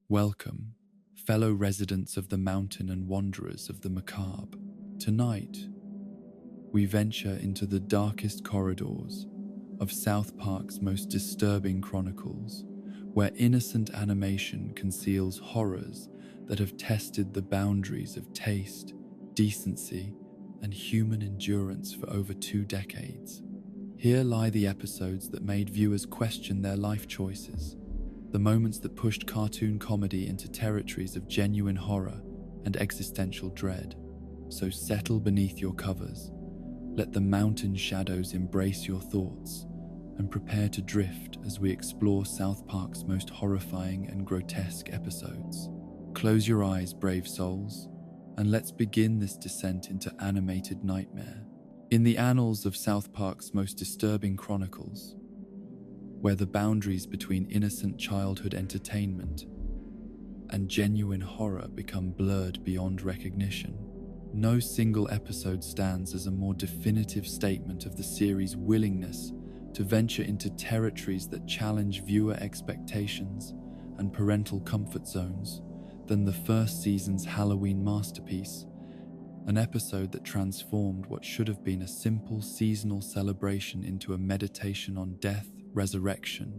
Welcome, fellow residents of the mountain and wanderers of the macabre. Tonight, we venture into the darkest corridors of South Park's most disturbing chronicles, where innocent animation conceals horrors that have tested the boundaries of taste, decency, and human endurance for over 2 decades. Here lie the episodes that made viewers question their life choices, the moments that pushed cartoon comedy into territories of genuine horror and existential dread. So settle beneath your covers, let the mountain shadows embrace your thoughts, and prepare to drift as we explore South Park's most horrifying and grotesque episodes. Close your eyes, brave souls, and let's begin this descent into animated nightmare. In the annals of South Park's most disturbing chronicles, where the boundaries between innocent childhood entertainment and genuine horror become blurred beyond recognition, no single episode stands as a more definitive statement of the series' willingness to venture into territories that challenge viewer expectations and parental comfort zones than the first season's Halloween masterpiece, an episode that transformed what should have been a simple seasonal celebration into a meditation on death, resurrection,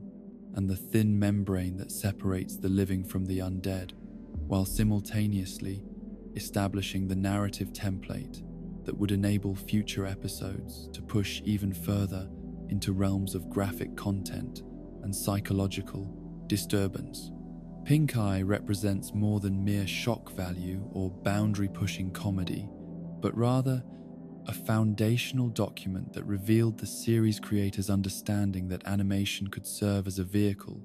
and the thin membrane that separates the living from the undead, while simultaneously establishing the narrative template that would enable future episodes to push even further into realms of graphic content and psychological disturbance. Pink Eye represents more than mere shock value or boundary-pushing comedy, but rather a foundational document that revealed the series creators' understanding that animation could serve as a vehicle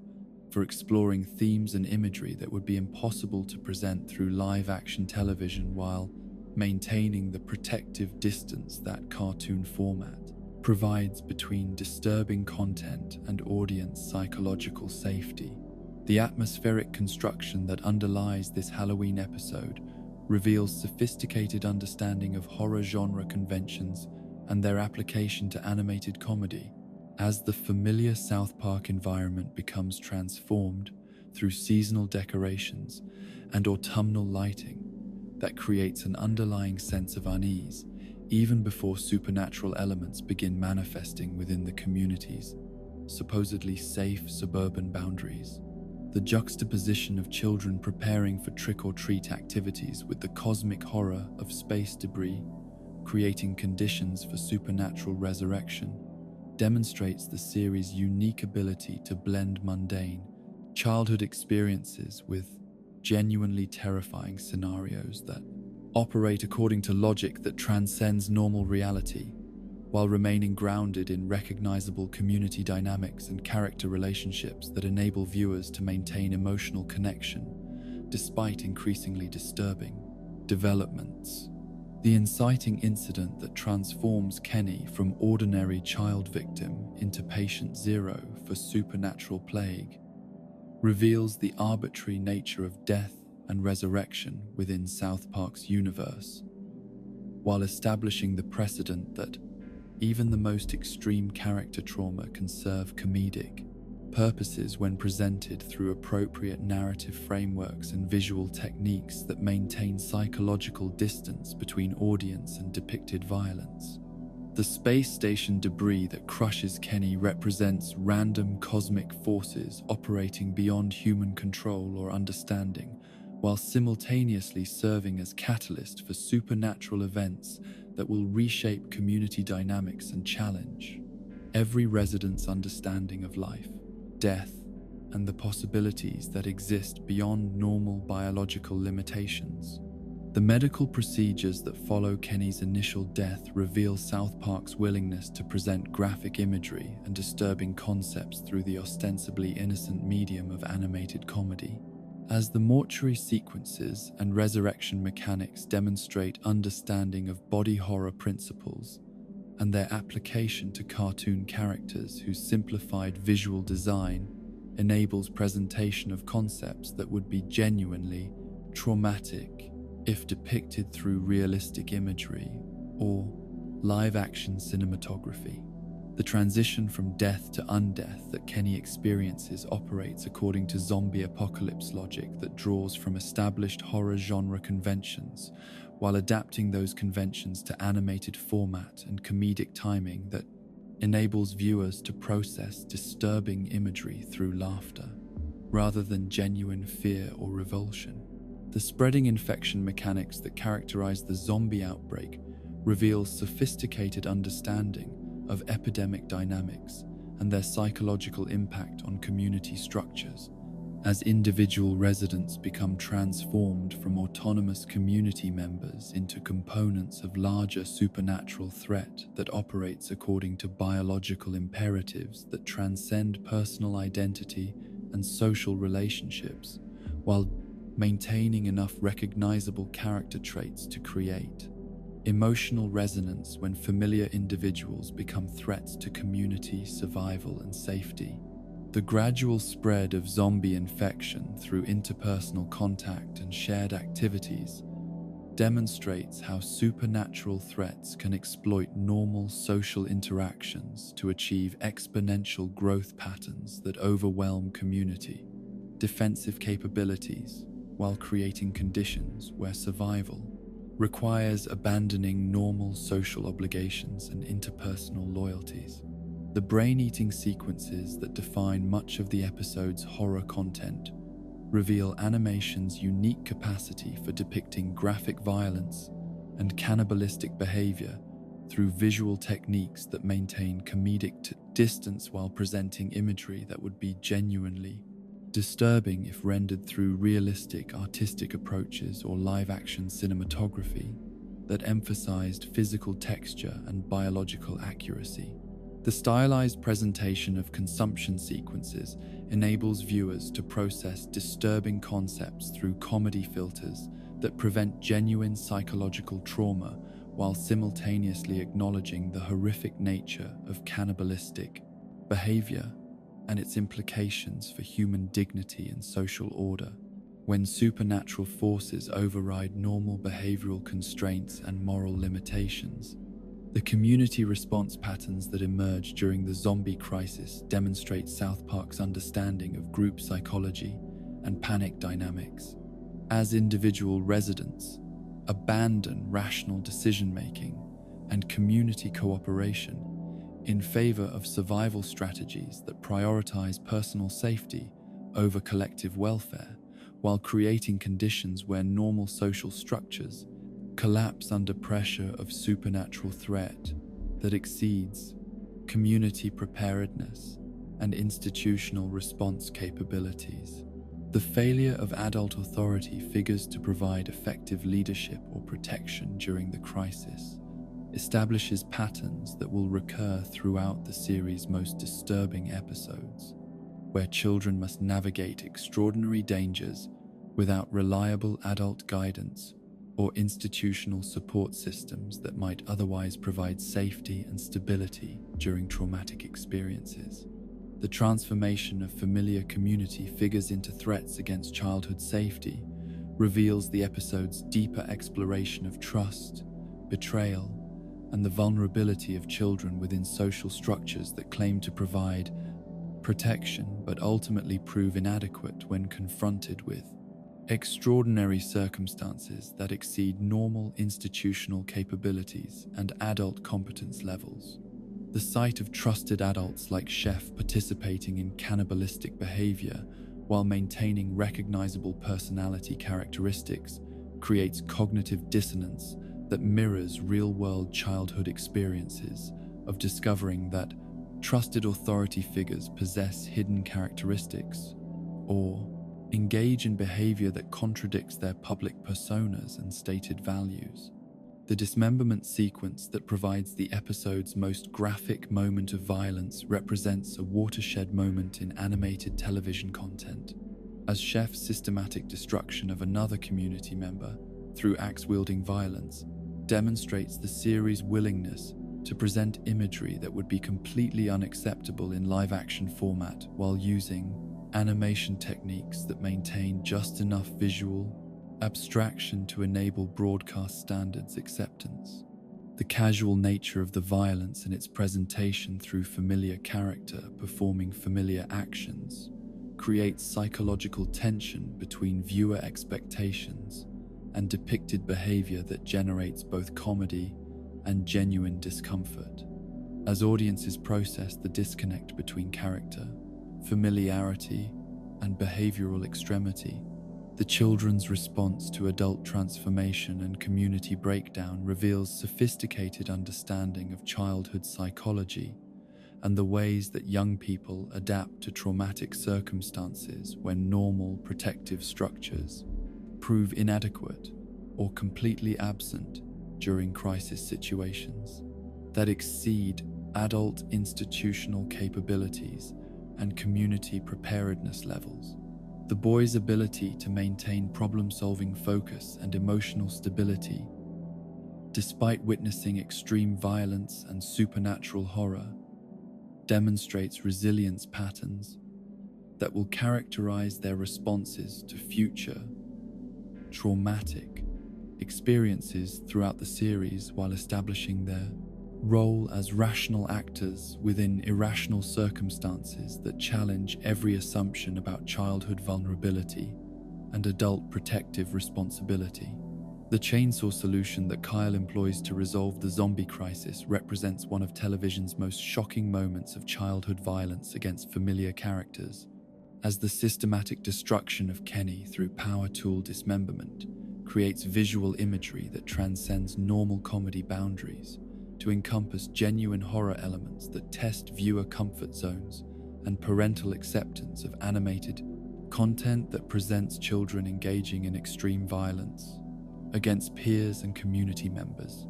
for exploring themes and imagery that would be impossible to present through live-action television while maintaining the protective distance that cartoon format provides between disturbing content and audience psychological safety. The atmospheric construction that underlies this Halloween episode reveals sophisticated understanding of horror genre conventions and their application to animated comedy, as the familiar South Park environment becomes transformed through seasonal decorations and autumnal lighting that creates an underlying sense of unease even before supernatural elements begin manifesting within the community's supposedly safe suburban boundaries. The juxtaposition of children preparing for trick-or-treat activities with the cosmic horror of space debris, creating conditions for supernatural resurrection, demonstrates the series' unique ability to blend mundane childhood experiences with genuinely terrifying scenarios that operate according to logic that transcends normal reality, while remaining grounded in recognizable community dynamics and character relationships that enable viewers to maintain emotional connection despite increasingly disturbing developments. The inciting incident that transforms Kenny from ordinary child victim into patient zero for supernatural plague reveals the arbitrary nature of death and resurrection within South Park's universe, while establishing the precedent that even the most extreme character trauma can serve comedic purposes when presented through appropriate narrative frameworks and visual techniques that maintain psychological distance between audience and depicted violence. The space station debris that crushes Kenny represents random cosmic forces operating beyond human control or understanding, while simultaneously serving as catalyst for supernatural events that will reshape community dynamics and challenge every resident's understanding of life, death, and the possibilities that exist beyond normal biological limitations. The medical procedures that follow Kenny's initial death reveal South Park's willingness to present graphic imagery and disturbing concepts through the ostensibly innocent medium of animated comedy, as the mortuary sequences and resurrection mechanics demonstrate understanding of body horror principles and their application to cartoon characters whose simplified visual design enables presentation of concepts that would be genuinely traumatic if depicted through realistic imagery or live-action cinematography. The transition from death to undeath that Kenny experiences operates according to zombie apocalypse logic that draws from established horror genre conventions, while adapting those conventions to animated format and comedic timing that enables viewers to process disturbing imagery through laughter, rather than genuine fear or revulsion. The spreading infection mechanics that characterize the zombie outbreak reveal sophisticated understanding of epidemic dynamics and their psychological impact on community structures, as individual residents become transformed from autonomous community members into components of larger supernatural threat that operates according to biological imperatives that transcend personal identity and social relationships, while maintaining enough recognizable character traits to create emotional resonance when familiar individuals become threats to community survival and safety. The gradual spread of zombie infection through interpersonal contact and shared activities demonstrates how supernatural threats can exploit normal social interactions to achieve exponential growth patterns that overwhelm community defensive capabilities, while creating conditions where survival requires abandoning normal social obligations and interpersonal loyalties. The brain-eating sequences that define much of the episode's horror content reveal animation's unique capacity for depicting graphic violence and cannibalistic behavior through visual techniques that maintain comedic distance while presenting imagery that would be genuinely disturbing if rendered through realistic artistic approaches or live-action cinematography that emphasized physical texture and biological accuracy. The stylized presentation of consumption sequences enables viewers to process disturbing concepts through comedy filters that prevent genuine psychological trauma while simultaneously acknowledging the horrific nature of cannibalistic behavior and its implications for human dignity and social order. When supernatural forces override normal behavioral constraints and moral limitations, the community response patterns that emerge during the zombie crisis demonstrate South Park's understanding of group psychology and panic dynamics. As individual residents abandon rational decision-making and community cooperation in favor of survival strategies that prioritize personal safety over collective welfare, while creating conditions where normal social structures collapse under pressure of supernatural threat that exceeds community preparedness and institutional response capabilities. The failure of adult authority figures to provide effective leadership or protection during the crisis establishes patterns that will recur throughout the series' most disturbing episodes, where children must navigate extraordinary dangers without reliable adult guidance or institutional support systems that might otherwise provide safety and stability during traumatic experiences. The transformation of familiar community figures into threats against childhood safety reveals the episode's deeper exploration of trust, betrayal, and the vulnerability of children within social structures that claim to provide protection but ultimately prove inadequate when confronted with extraordinary circumstances that exceed normal institutional capabilities and adult competence levels. The sight of trusted adults like Chef participating in cannibalistic behavior while maintaining recognizable personality characteristics creates cognitive dissonance that mirrors real-world childhood experiences of discovering that trusted authority figures possess hidden characteristics or engage in behavior that contradicts their public personas and stated values. The dismemberment sequence that provides the episode's most graphic moment of violence represents a watershed moment in animated television content, as Chef's systematic destruction of another community member through axe-wielding violence demonstrates the series' willingness to present imagery that would be completely unacceptable in live-action format while using animation techniques that maintain just enough visual abstraction to enable broadcast standards acceptance. The The casual nature of the violence and its presentation through familiar character performing familiar actions creates psychological tension between viewer expectations and depicted behavior that generates both comedy and genuine discomfort. As audiences process the disconnect between character, familiarity, and behavioral extremity, the children's response to adult transformation and community breakdown reveals sophisticated understanding of childhood psychology and the ways that young people adapt to traumatic circumstances when normal protective structures prove inadequate or completely absent during crisis situations that exceed adult institutional capabilities and community preparedness levels. The boy's ability to maintain problem-solving focus and emotional stability, despite witnessing extreme violence and supernatural horror, demonstrates resilience patterns that will characterize their responses to future traumatic experiences throughout the series, while establishing their role as rational actors within irrational circumstances that challenge every assumption about childhood vulnerability and adult protective responsibility. The chainsaw solution that Kyle employs to resolve the zombie crisis represents one of television's most shocking moments of childhood violence against familiar characters, as the systematic destruction of Kenny through power tool dismemberment creates visual imagery that transcends normal comedy boundaries to encompass genuine horror elements that test viewer comfort zones and parental acceptance of animated content that presents children engaging in extreme violence against peers and community members.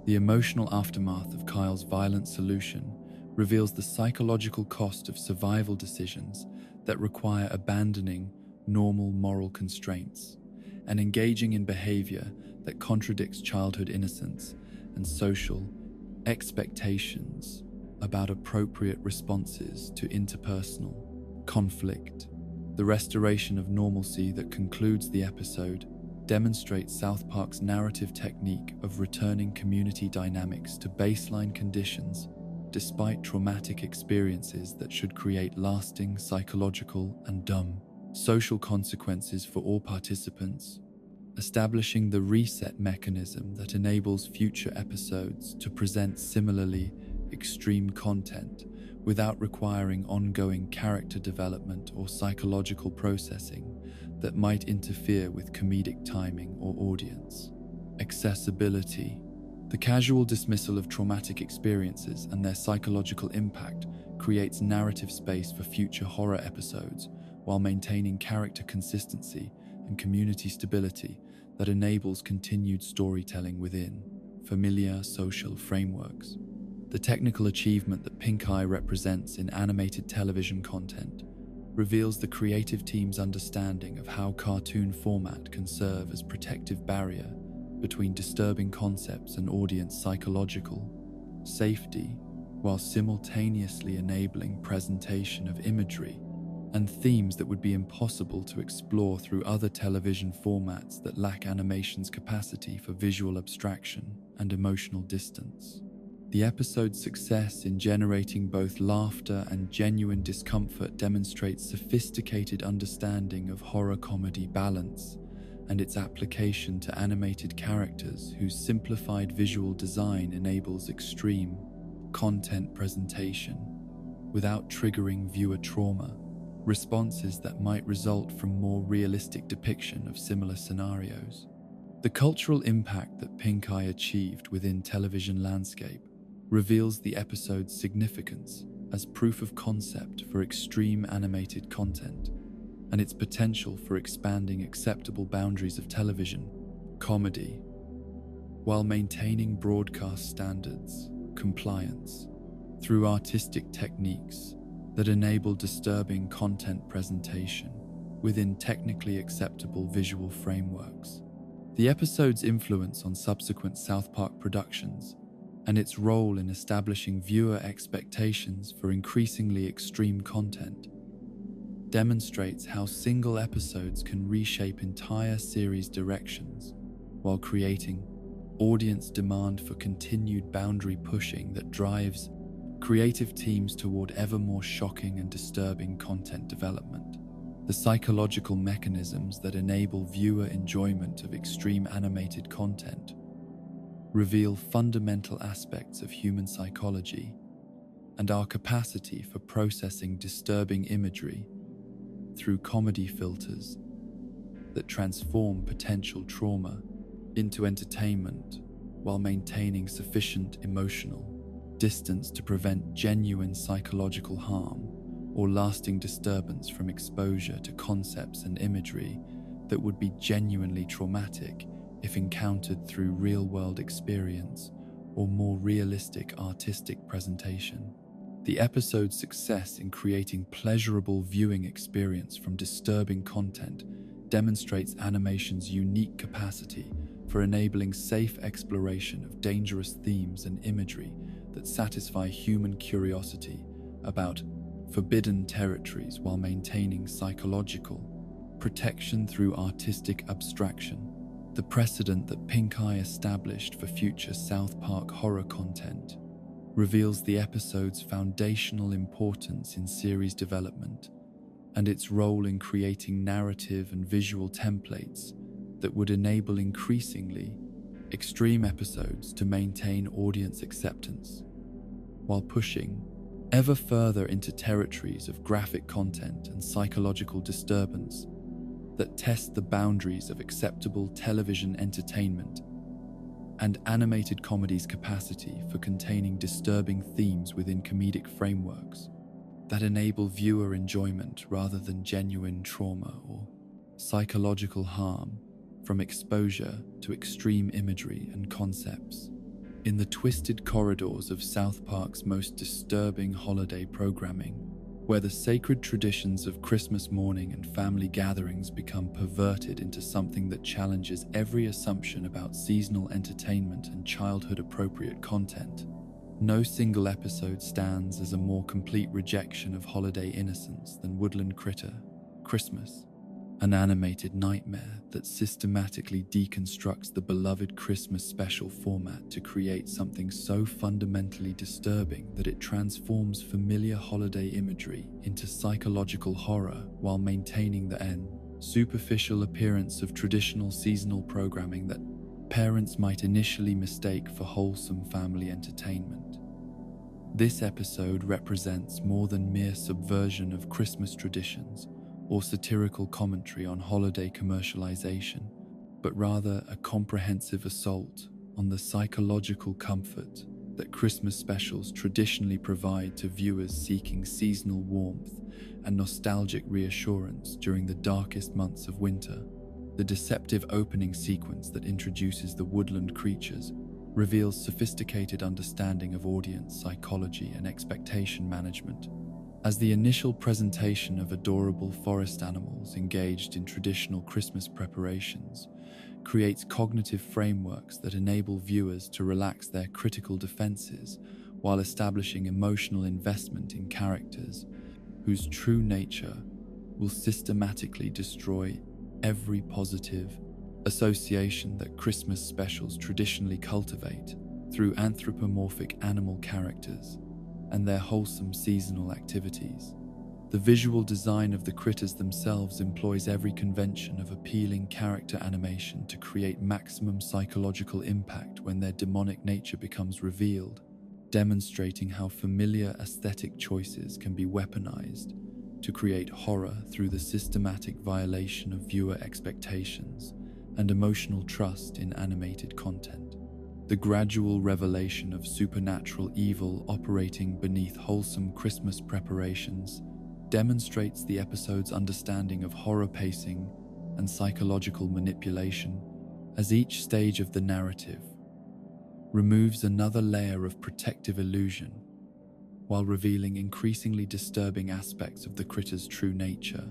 The emotional aftermath of Kyle's violent solution reveals the psychological cost of survival decisions that require abandoning normal moral constraints and engaging in behavior that contradicts childhood innocence and social expectations about appropriate responses to interpersonal conflict. The restoration of normalcy that concludes the episode demonstrates South Park's narrative technique of returning community dynamics to baseline conditions despite traumatic experiences that should create lasting psychological and social consequences for all participants, establishing the reset mechanism that enables future episodes to present similarly extreme content without requiring ongoing character development or psychological processing that might interfere with comedic timing or audience accessibility. The casual dismissal of traumatic experiences and their psychological impact creates narrative space for future horror episodes while maintaining character consistency and community stability that enables continued storytelling within familiar social frameworks. The technical achievement that Pink Eye represents in animated television content reveals the creative team's understanding of how cartoon format can serve as protective barrier between disturbing concepts and audience psychological safety, while simultaneously enabling presentation of imagery and themes that would be impossible to explore through other television formats that lack animation's capacity for visual abstraction and emotional distance. The episode's success in generating both laughter and genuine discomfort demonstrates sophisticated understanding of horror comedy balance and its application to animated characters whose simplified visual design enables extreme content presentation without triggering viewer trauma, responses that might result from more realistic depiction of similar scenarios. The cultural impact that Pink Eye achieved within television landscape reveals the episode's significance as proof of concept for extreme animated content and its potential for expanding acceptable boundaries of television comedy while maintaining broadcast standards compliance through artistic techniques that enable disturbing content presentation within technically acceptable visual frameworks. The episode's influence on subsequent South Park productions and its role in establishing viewer expectations for increasingly extreme content demonstrates how single episodes can reshape entire series directions while creating audience demand for continued boundary pushing that drives creative teams toward ever more shocking and disturbing content development. The psychological mechanisms that enable viewer enjoyment of extreme animated content reveal fundamental aspects of human psychology and our capacity for processing disturbing imagery through comedy filters that transform potential trauma into entertainment while maintaining sufficient emotional distance to prevent genuine psychological harm or lasting disturbance from exposure to concepts and imagery that would be genuinely traumatic if encountered through real-world experience or more realistic artistic presentation. The episode's success in creating pleasurable viewing experience from disturbing content demonstrates animation's unique capacity for enabling safe exploration of dangerous themes and imagery that satisfy human curiosity about forbidden territories while maintaining psychological protection through artistic abstraction. The precedent that Pink Eye established for future South Park horror content reveals the episode's foundational importance in series development and its role in creating narrative and visual templates that would enable increasingly extreme episodes to maintain audience acceptance, while pushing ever further into territories of graphic content and psychological disturbance that test the boundaries of acceptable television entertainment and animated comedy's capacity for containing disturbing themes within comedic frameworks that enable viewer enjoyment rather than genuine trauma or psychological harm from exposure to extreme imagery and concepts. In the twisted corridors of South Park's most disturbing holiday programming, where the sacred traditions of Christmas morning and family gatherings become perverted into something that challenges every assumption about seasonal entertainment and childhood-appropriate content, no single episode stands as a more complete rejection of holiday innocence than Woodland Critter, Christmas, an animated nightmare that systematically deconstructs the beloved Christmas special format to create something so fundamentally disturbing that it transforms familiar holiday imagery into psychological horror while maintaining the superficial appearance of traditional seasonal programming that parents might initially mistake for wholesome family entertainment. This episode represents more than mere subversion of Christmas traditions or satirical commentary on holiday commercialization, but rather a comprehensive assault on the psychological comfort that Christmas specials traditionally provide to viewers seeking seasonal warmth and nostalgic reassurance during the darkest months of winter. The deceptive opening sequence that introduces the woodland creatures reveals sophisticated understanding of audience psychology and expectation management, as the initial presentation of adorable forest animals engaged in traditional Christmas preparations creates cognitive frameworks that enable viewers to relax their critical defenses while establishing emotional investment in characters whose true nature will systematically destroy every positive association that Christmas specials traditionally cultivate through anthropomorphic animal characters and their wholesome seasonal activities. The visual design of the critters themselves employs every convention of appealing character animation to create maximum psychological impact when their demonic nature becomes revealed, demonstrating how familiar aesthetic choices can be weaponized to create horror through the systematic violation of viewer expectations and emotional trust in animated content. The gradual revelation of supernatural evil operating beneath wholesome Christmas preparations demonstrates the episode's understanding of horror pacing and psychological manipulation, as each stage of the narrative removes another layer of protective illusion while revealing increasingly disturbing aspects of the critters' true nature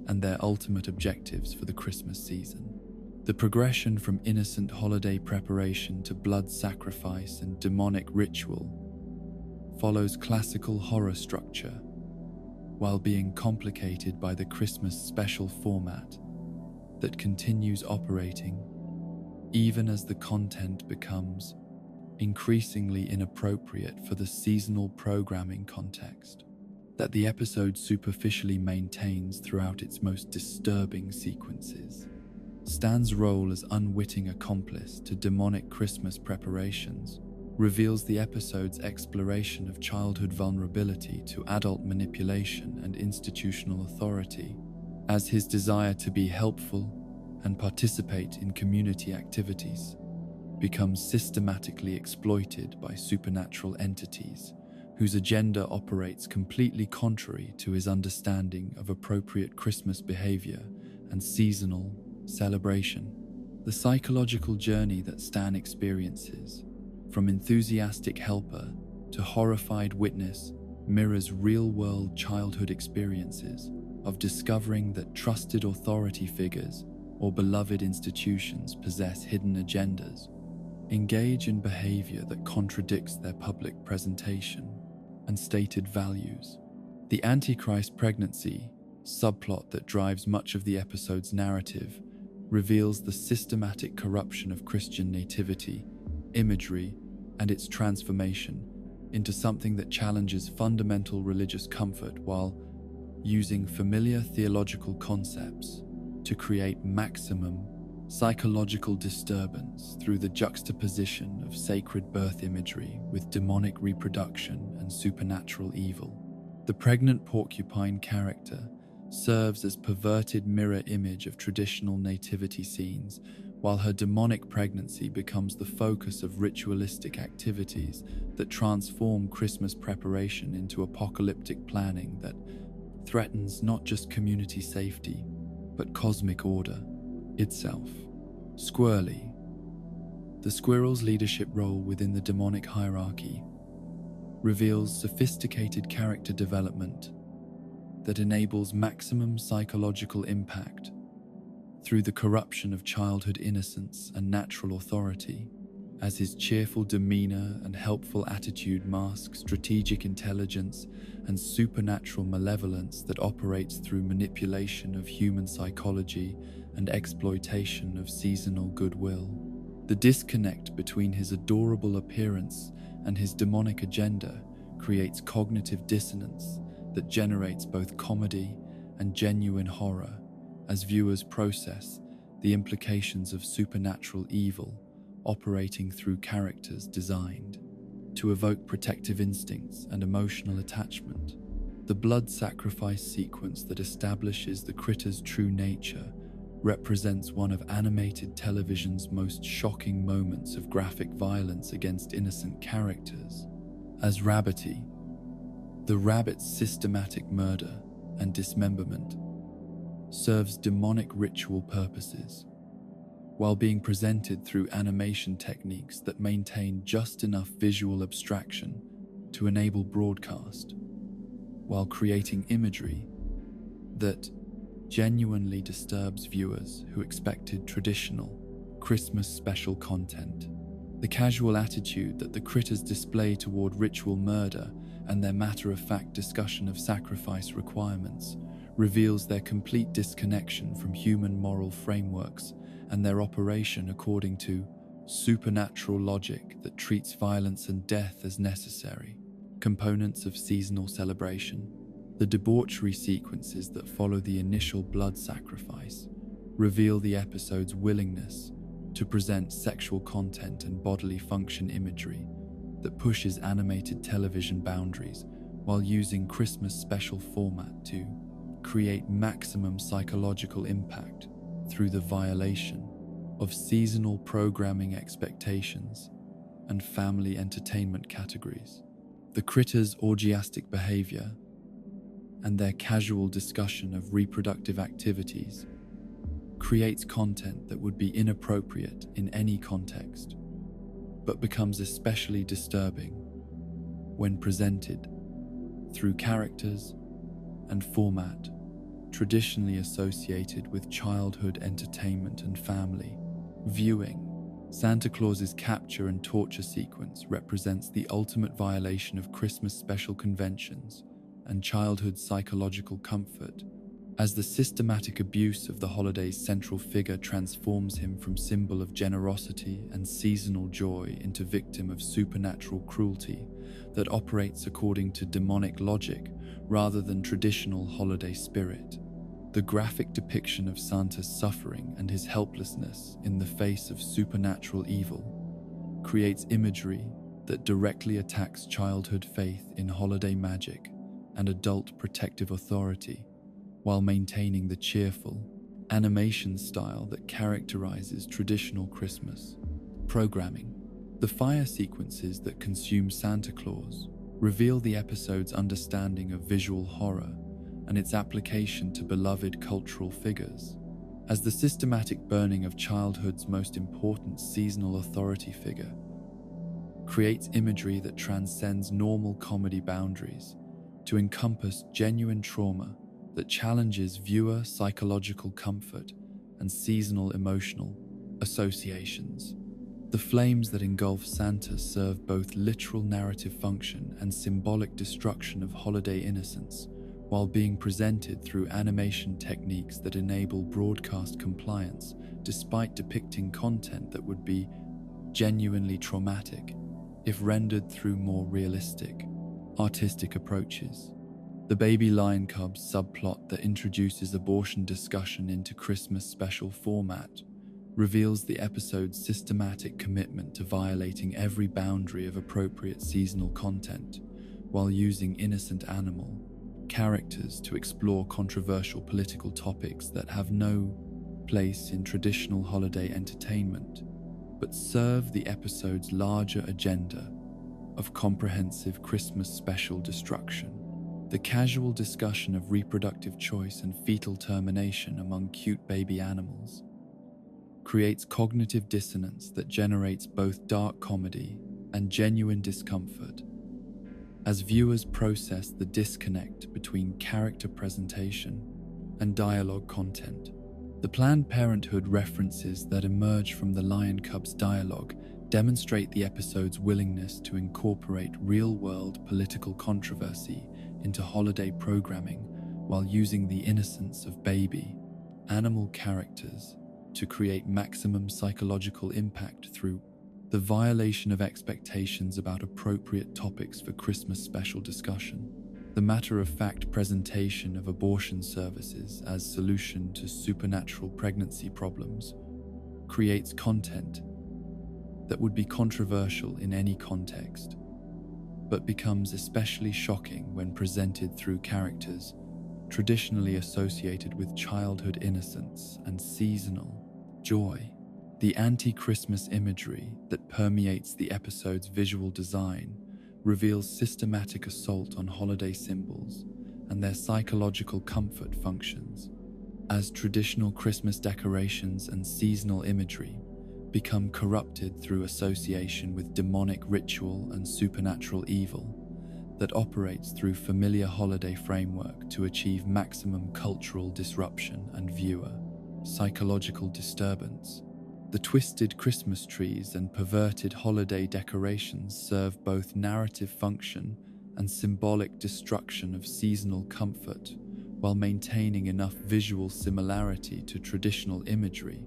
and their ultimate objectives for the Christmas season. The progression from innocent holiday preparation to blood sacrifice and demonic ritual follows classical horror structure, while being complicated by the Christmas special format that continues operating even as the content becomes increasingly inappropriate for the seasonal programming context that the episode superficially maintains throughout its most disturbing sequences. Stan's role as unwitting accomplice to demonic Christmas preparations reveals the episode's exploration of childhood vulnerability to adult manipulation and institutional authority, as his desire to be helpful and participate in community activities becomes systematically exploited by supernatural entities whose agenda operates completely contrary to his understanding of appropriate Christmas behavior and seasonal celebration. The psychological journey that Stan experiences, from enthusiastic helper to horrified witness, mirrors real-world childhood experiences of discovering that trusted authority figures or beloved institutions possess hidden agendas, engage in behavior that contradicts their public presentation and stated values. The Antichrist pregnancy subplot that drives much of the episode's narrative reveals the systematic corruption of Christian nativity, imagery, and its transformation into something that challenges fundamental religious comfort while using familiar theological concepts to create maximum psychological disturbance through the juxtaposition of sacred birth imagery with demonic reproduction and supernatural evil. The pregnant porcupine character serves as perverted mirror image of traditional nativity scenes, while her demonic pregnancy becomes the focus of ritualistic activities that transform Christmas preparation into apocalyptic planning that threatens not just community safety, but cosmic order itself. Squirrely. The squirrel's leadership role within the demonic hierarchy reveals sophisticated character development that enables maximum psychological impact through the corruption of childhood innocence and natural authority, as his cheerful demeanor and helpful attitude mask strategic intelligence and supernatural malevolence that operates through manipulation of human psychology and exploitation of seasonal goodwill. The disconnect between his adorable appearance and his demonic agenda creates cognitive dissonance that generates both comedy and genuine horror as viewers process the implications of supernatural evil operating through characters designed to evoke protective instincts and emotional attachment. The blood sacrifice sequence that establishes the critter's true nature represents one of animated television's most shocking moments of graphic violence against innocent characters. As Rabbity, the rabbit's systematic murder and dismemberment serves demonic ritual purposes, while being presented through animation techniques that maintain just enough visual abstraction to enable broadcast, while creating imagery that genuinely disturbs viewers who expected traditional Christmas special content. The casual attitude that the critters display toward ritual murder and their matter-of-fact discussion of sacrifice requirements reveals their complete disconnection from human moral frameworks and their operation according to supernatural logic that treats violence and death as necessary components of seasonal celebration. The debauchery sequences that follow the initial blood sacrifice reveal the episode's willingness to present sexual content and bodily function imagery that pushes animated television boundaries while using Christmas special format to create maximum psychological impact through the violation of seasonal programming expectations and family entertainment categories. The critters' orgiastic behavior and their casual discussion of reproductive activities creates content that would be inappropriate in any context, but becomes especially disturbing when presented through characters and format traditionally associated with childhood entertainment and family viewing. Santa Claus's capture and torture sequence represents the ultimate violation of Christmas special conventions and childhood psychological comfort as the systematic abuse of the holiday's central figure transforms him from symbol of generosity and seasonal joy into victim of supernatural cruelty that operates according to demonic logic rather than traditional holiday spirit. The graphic depiction of Santa's suffering and his helplessness in the face of supernatural evil creates imagery that directly attacks childhood faith in holiday magic and adult protective authority, while maintaining the cheerful animation style that characterizes traditional Christmas programming. The fire sequences that consume Santa Claus reveal the episode's understanding of visual horror and its application to beloved cultural figures, as the systematic burning of childhood's most important seasonal authority figure creates imagery that transcends normal comedy boundaries to encompass genuine trauma that challenges viewer psychological comfort and seasonal emotional associations. The flames that engulf Santa serve both literal narrative function and symbolic destruction of holiday innocence, while being presented through animation techniques that enable broadcast compliance despite depicting content that would be genuinely traumatic if rendered through more realistic, artistic approaches. The Baby Lion Cubs subplot that introduces abortion discussion into Christmas special format reveals the episode's systematic commitment to violating every boundary of appropriate seasonal content, while using innocent animal characters to explore controversial political topics that have no place in traditional holiday entertainment, but serve the episode's larger agenda of comprehensive Christmas special destruction. The casual discussion of reproductive choice and fetal termination among cute baby animals creates cognitive dissonance that generates both dark comedy and genuine discomfort as viewers process the disconnect between character presentation and dialogue content. The Planned Parenthood references that emerge from the Lion Cubs dialogue demonstrate the episode's willingness to incorporate real-world political controversy into holiday programming while using the innocence of baby animal characters to create maximum psychological impact through the violation of expectations about appropriate topics for Christmas special discussion. The matter-of-fact presentation of abortion services as solution to supernatural pregnancy problems creates content that would be controversial in any context, but becomes especially shocking when presented through characters traditionally associated with childhood innocence and seasonal joy. The anti-Christmas imagery that permeates the episode's visual design reveals systematic assault on holiday symbols and their psychological comfort functions, as traditional Christmas decorations and seasonal imagery become corrupted through association with demonic ritual and supernatural evil that operates through familiar holiday framework to achieve maximum cultural disruption and viewer psychological disturbance. The twisted Christmas trees and perverted holiday decorations serve both narrative function and symbolic destruction of seasonal comfort, while maintaining enough visual similarity to traditional imagery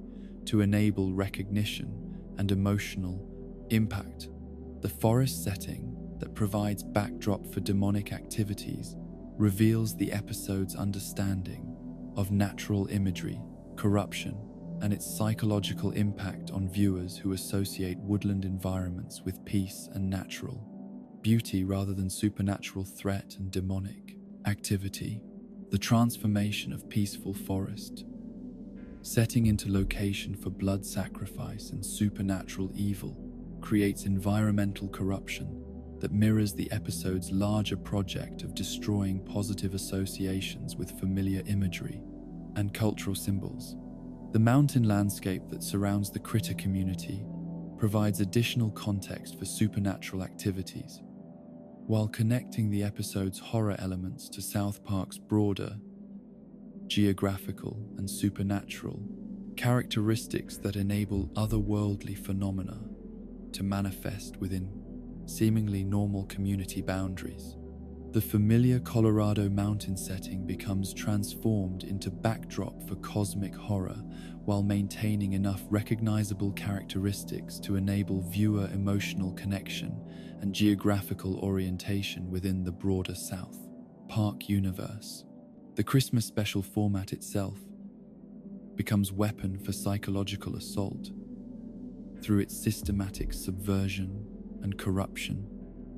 to enable recognition and emotional impact. The forest setting that provides backdrop for demonic activities reveals the episode's understanding of natural imagery, corruption, and its psychological impact on viewers who associate woodland environments with peace and natural beauty rather than supernatural threat and demonic activity. The transformation of peaceful forest setting into location for blood sacrifice and supernatural evil creates environmental corruption that mirrors the episode's larger project of destroying positive associations with familiar imagery and cultural symbols. The mountain landscape that surrounds the critter community provides additional context for supernatural activities, while connecting the episode's horror elements to South Park's broader geographical and supernatural characteristics that enable otherworldly phenomena to manifest within seemingly normal community boundaries. The familiar Colorado mountain setting becomes transformed into backdrop for cosmic horror while maintaining enough recognizable characteristics to enable viewer emotional connection and geographical orientation within the broader South Park universe. The Christmas special format itself becomes weapon for psychological assault through its systematic subversion and corruption,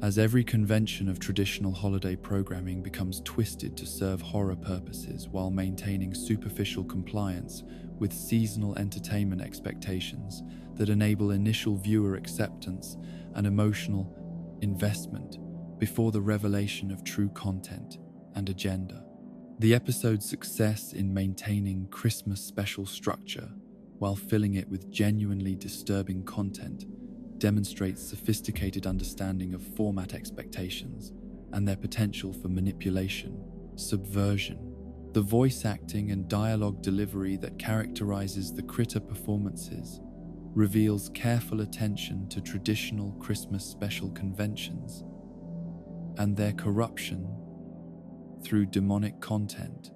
as every convention of traditional holiday programming becomes twisted to serve horror purposes while maintaining superficial compliance with seasonal entertainment expectations that enable initial viewer acceptance and emotional investment before the revelation of true content and agenda. The episode's success in maintaining Christmas special structure while filling it with genuinely disturbing content demonstrates sophisticated understanding of format expectations and their potential for manipulation, subversion. The voice acting and dialogue delivery that characterizes the Critter performances reveals careful attention to traditional Christmas special conventions and their corruption through demonic content,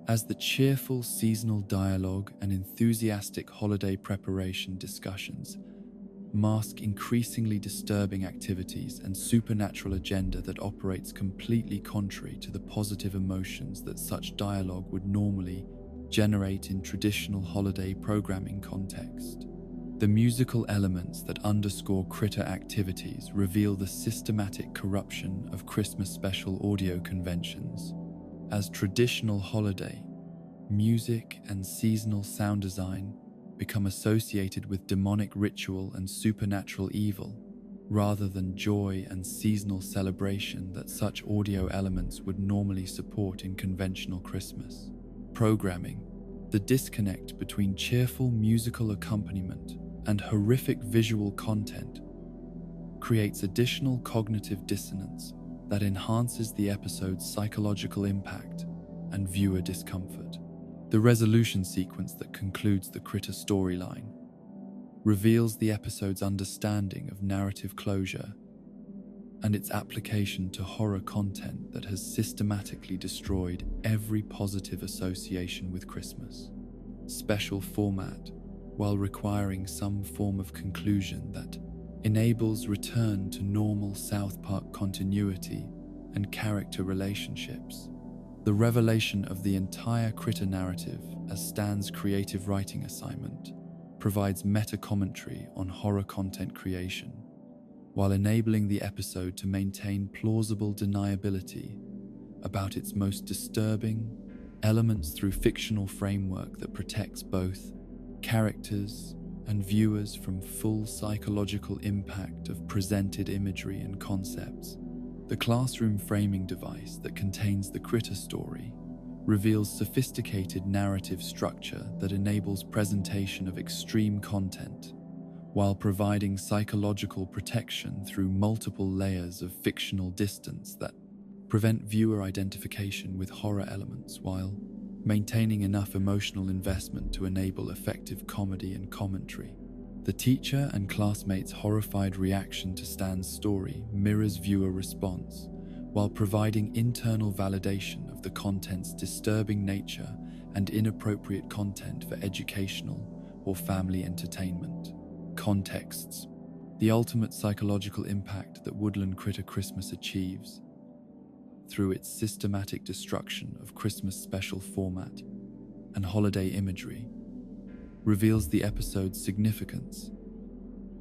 as the cheerful seasonal dialogue and enthusiastic holiday preparation discussions mask increasingly disturbing activities and supernatural agenda that operates completely contrary to the positive emotions that such dialogue would normally generate in traditional holiday programming context. The musical elements that underscore Critter activities reveal the systematic corruption of Christmas special audio conventions, as traditional holiday music and seasonal sound design become associated with demonic ritual and supernatural evil, rather than joy and seasonal celebration that such audio elements would normally support in conventional Christmas programming. The disconnect between cheerful musical accompaniment and horrific visual content creates additional cognitive dissonance that enhances the episode's psychological impact and viewer discomfort. The resolution sequence that concludes the Critter storyline reveals the episode's understanding of narrative closure and its application to horror content that has systematically destroyed every positive association with Christmas special format, while requiring some form of conclusion that enables return to normal South Park continuity and character relationships. The revelation of the entire Critter narrative as Stan's creative writing assignment provides meta-commentary on horror content creation, while enabling the episode to maintain plausible deniability about its most disturbing elements through fictional framework that protects both characters and viewers from full psychological impact of presented imagery and concepts. The classroom framing device that contains the Critter story reveals sophisticated narrative structure that enables presentation of extreme content, while providing psychological protection through multiple layers of fictional distance that prevent viewer identification with horror elements while maintaining enough emotional investment to enable effective comedy and commentary. The teacher and classmates' horrified reaction to Stan's story mirrors viewer response, while providing internal validation of the content's disturbing nature and inappropriate content for educational or family entertainment contexts. The ultimate psychological impact that Woodland Critter Christmas achieves through its systematic destruction of Christmas special format and holiday imagery reveals the episode's significance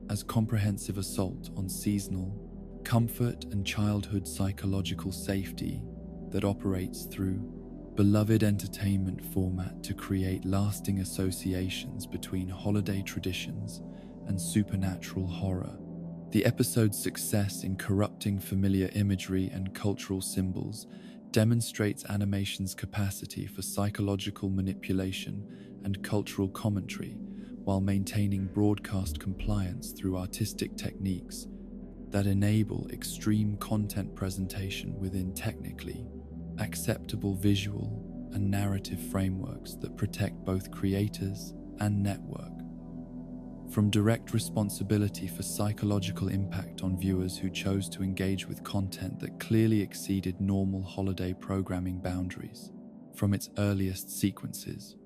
as comprehensive assault on seasonal comfort and childhood psychological safety that operates through beloved entertainment format to create lasting associations between holiday traditions and supernatural horror. The episode's success in corrupting familiar imagery and cultural symbols demonstrates animation's capacity for psychological manipulation and cultural commentary while maintaining broadcast compliance through artistic techniques that enable extreme content presentation within technically acceptable visual and narrative frameworks that protect both creators and network. from direct responsibility for psychological impact on viewers who chose to engage with content that clearly exceeded normal holiday programming boundaries from its earliest sequences.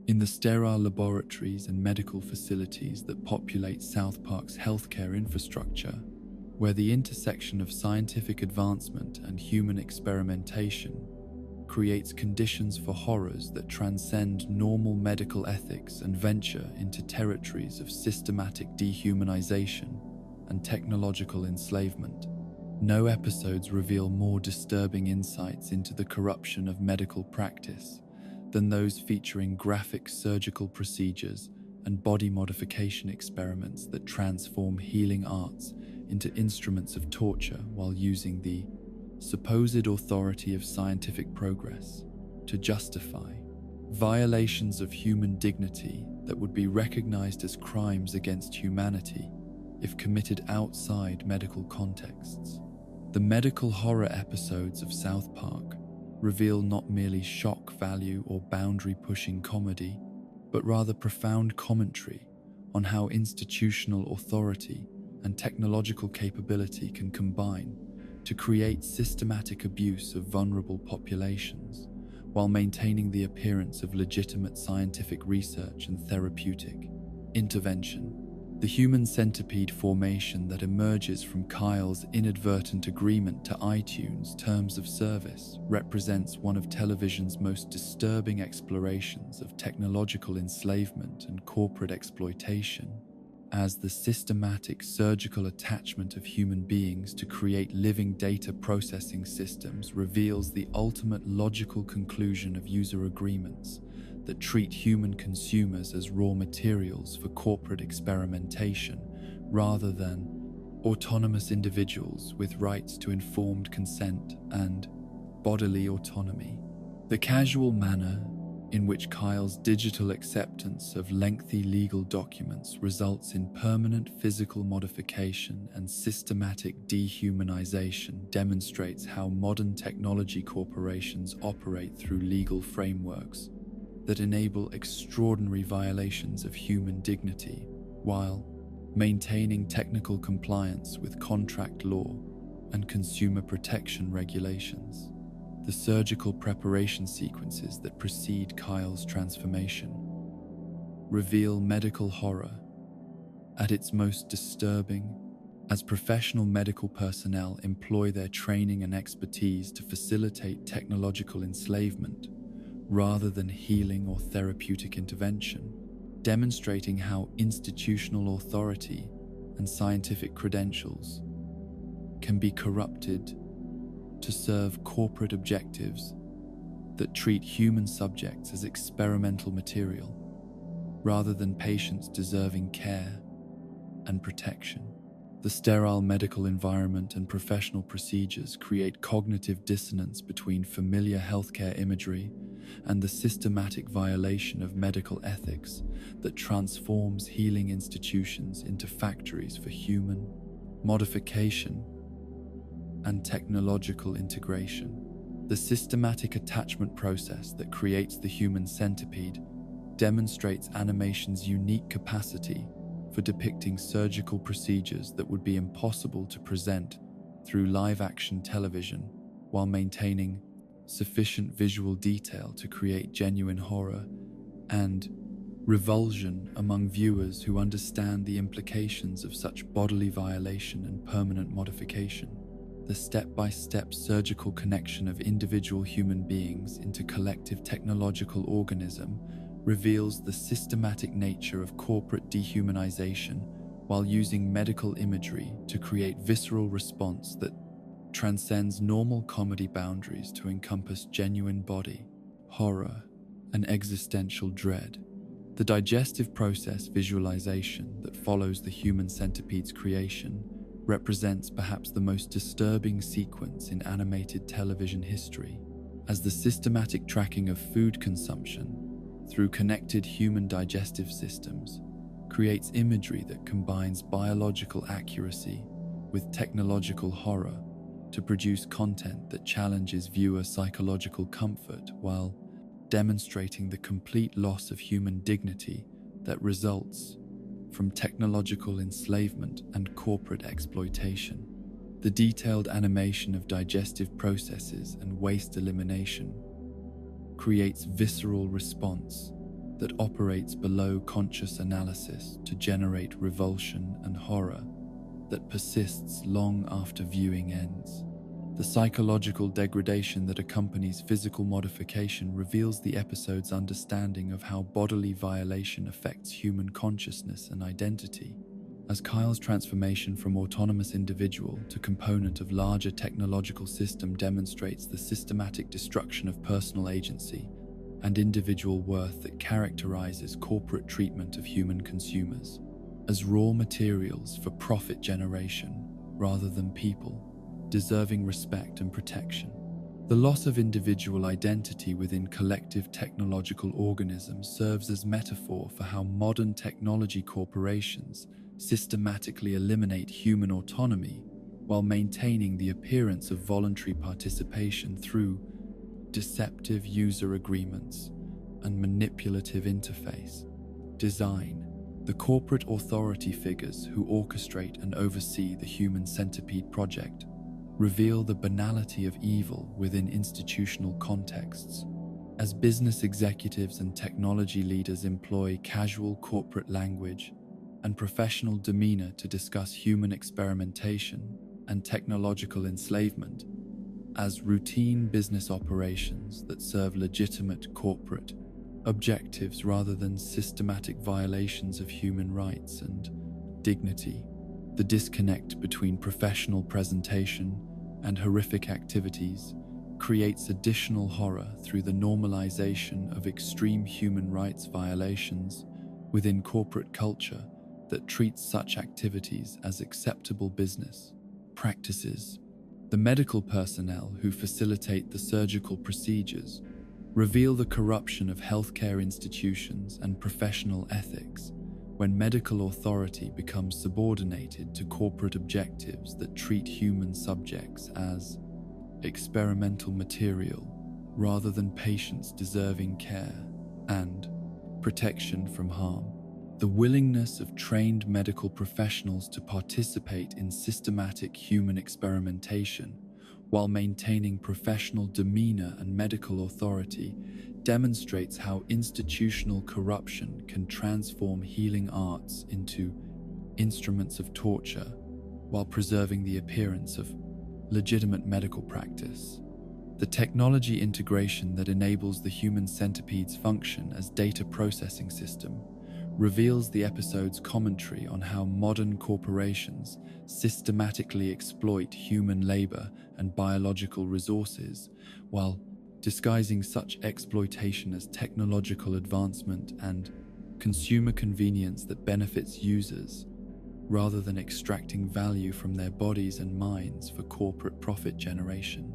In the sterile laboratories and medical facilities that populate South Park's healthcare infrastructure, where the intersection of scientific advancement and human experimentation creates conditions for horrors that transcend normal medical ethics and venture into territories of systematic dehumanization and technological enslavement. No episodes reveal more disturbing insights into the corruption of medical practice than those featuring graphic surgical procedures and body modification experiments that transform healing arts into instruments of torture while using the supposed authority of scientific progress to justify violations of human dignity that would be recognized as crimes against humanity if committed outside medical contexts. The medical horror episodes of South Park reveal not merely shock value or boundary-pushing comedy, but rather profound commentary on how institutional authority and technological capability can combine to create systematic abuse of vulnerable populations while maintaining the appearance of legitimate scientific research and therapeutic intervention. The human centipede formation that emerges from Kyle's inadvertent agreement to iTunes' terms of service represents one of television's most disturbing explorations of technological enslavement and corporate exploitation, as the systematic surgical attachment of human beings to create living data processing systems reveals the ultimate logical conclusion of user agreements that treat human consumers as raw materials for corporate experimentation rather than autonomous individuals with rights to informed consent and bodily autonomy. The casual manner in which Kyle's digital acceptance of lengthy legal documents results in permanent physical modification and systematic dehumanization demonstrates how modern technology corporations operate through legal frameworks that enable extraordinary violations of human dignity while maintaining technical compliance with contract law and consumer protection regulations. The surgical preparation sequences that precede Kyle's transformation reveal medical horror at its most disturbing, as professional medical personnel employ their training and expertise to facilitate technological enslavement rather than healing or therapeutic intervention, demonstrating how institutional authority and scientific credentials can be corrupted to serve corporate objectives that treat human subjects as experimental material rather than patients deserving care and protection. The sterile medical environment and professional procedures create cognitive dissonance between familiar healthcare imagery and the systematic violation of medical ethics that transforms healing institutions into factories for human modification and technological integration. The systematic attachment process that creates the human centipede demonstrates animation's unique capacity for depicting surgical procedures that would be impossible to present through live-action television while maintaining sufficient visual detail to create genuine horror and revulsion among viewers who understand the implications of such bodily violation and permanent modification. The step-by-step surgical connection of individual human beings into collective technological organism reveals the systematic nature of corporate dehumanization while using medical imagery to create visceral response that transcends normal comedy boundaries to encompass genuine body, horror, and existential dread. The digestive process visualization that follows the human centipede's creation represents perhaps the most disturbing sequence in animated television history, as the systematic tracking of food consumption through connected human digestive systems creates imagery that combines biological accuracy with technological horror to produce content that challenges viewer psychological comfort while demonstrating the complete loss of human dignity that results from technological enslavement and corporate exploitation. The detailed animation of digestive processes and waste elimination creates visceral response that operates below conscious analysis to generate revulsion and horror that persists long after viewing ends. The psychological degradation that accompanies physical modification reveals the episode's understanding of how bodily violation affects human consciousness and identity, as Kyle's transformation from autonomous individual to component of larger technological system demonstrates the systematic destruction of personal agency and individual worth that characterizes corporate treatment of human consumers as raw materials for profit generation rather than people deserving respect and protection. The loss of individual identity within collective technological organisms serves as metaphor for how modern technology corporations systematically eliminate human autonomy while maintaining the appearance of voluntary participation through deceptive user agreements and manipulative interface design. The corporate authority figures who orchestrate and oversee the Human Centipede project reveal the banality of evil within institutional contexts, as business executives and technology leaders employ casual corporate language and professional demeanor to discuss human experimentation and technological enslavement as routine business operations that serve legitimate corporate objectives rather than systematic violations of human rights and dignity. The disconnect between professional presentation and horrific activities creates additional horror through the normalization of extreme human rights violations within corporate culture that treats such activities as acceptable business practices. The medical personnel who facilitate the surgical procedures reveal the corruption of healthcare institutions and professional ethics when medical authority becomes subordinated to corporate objectives that treat human subjects as experimental material rather than patients deserving care and protection from harm. The willingness of trained medical professionals to participate in systematic human experimentation while maintaining professional demeanor and medical authority demonstrates how institutional corruption can transform healing arts into instruments of torture while preserving the appearance of legitimate medical practice. The technology integration that enables the Human Centipede's function as data processing system reveals the episode's commentary on how modern corporations systematically exploit human labor and biological resources while disguising such exploitation as technological advancement and consumer convenience that benefits users, rather than extracting value from their bodies and minds for corporate profit generation.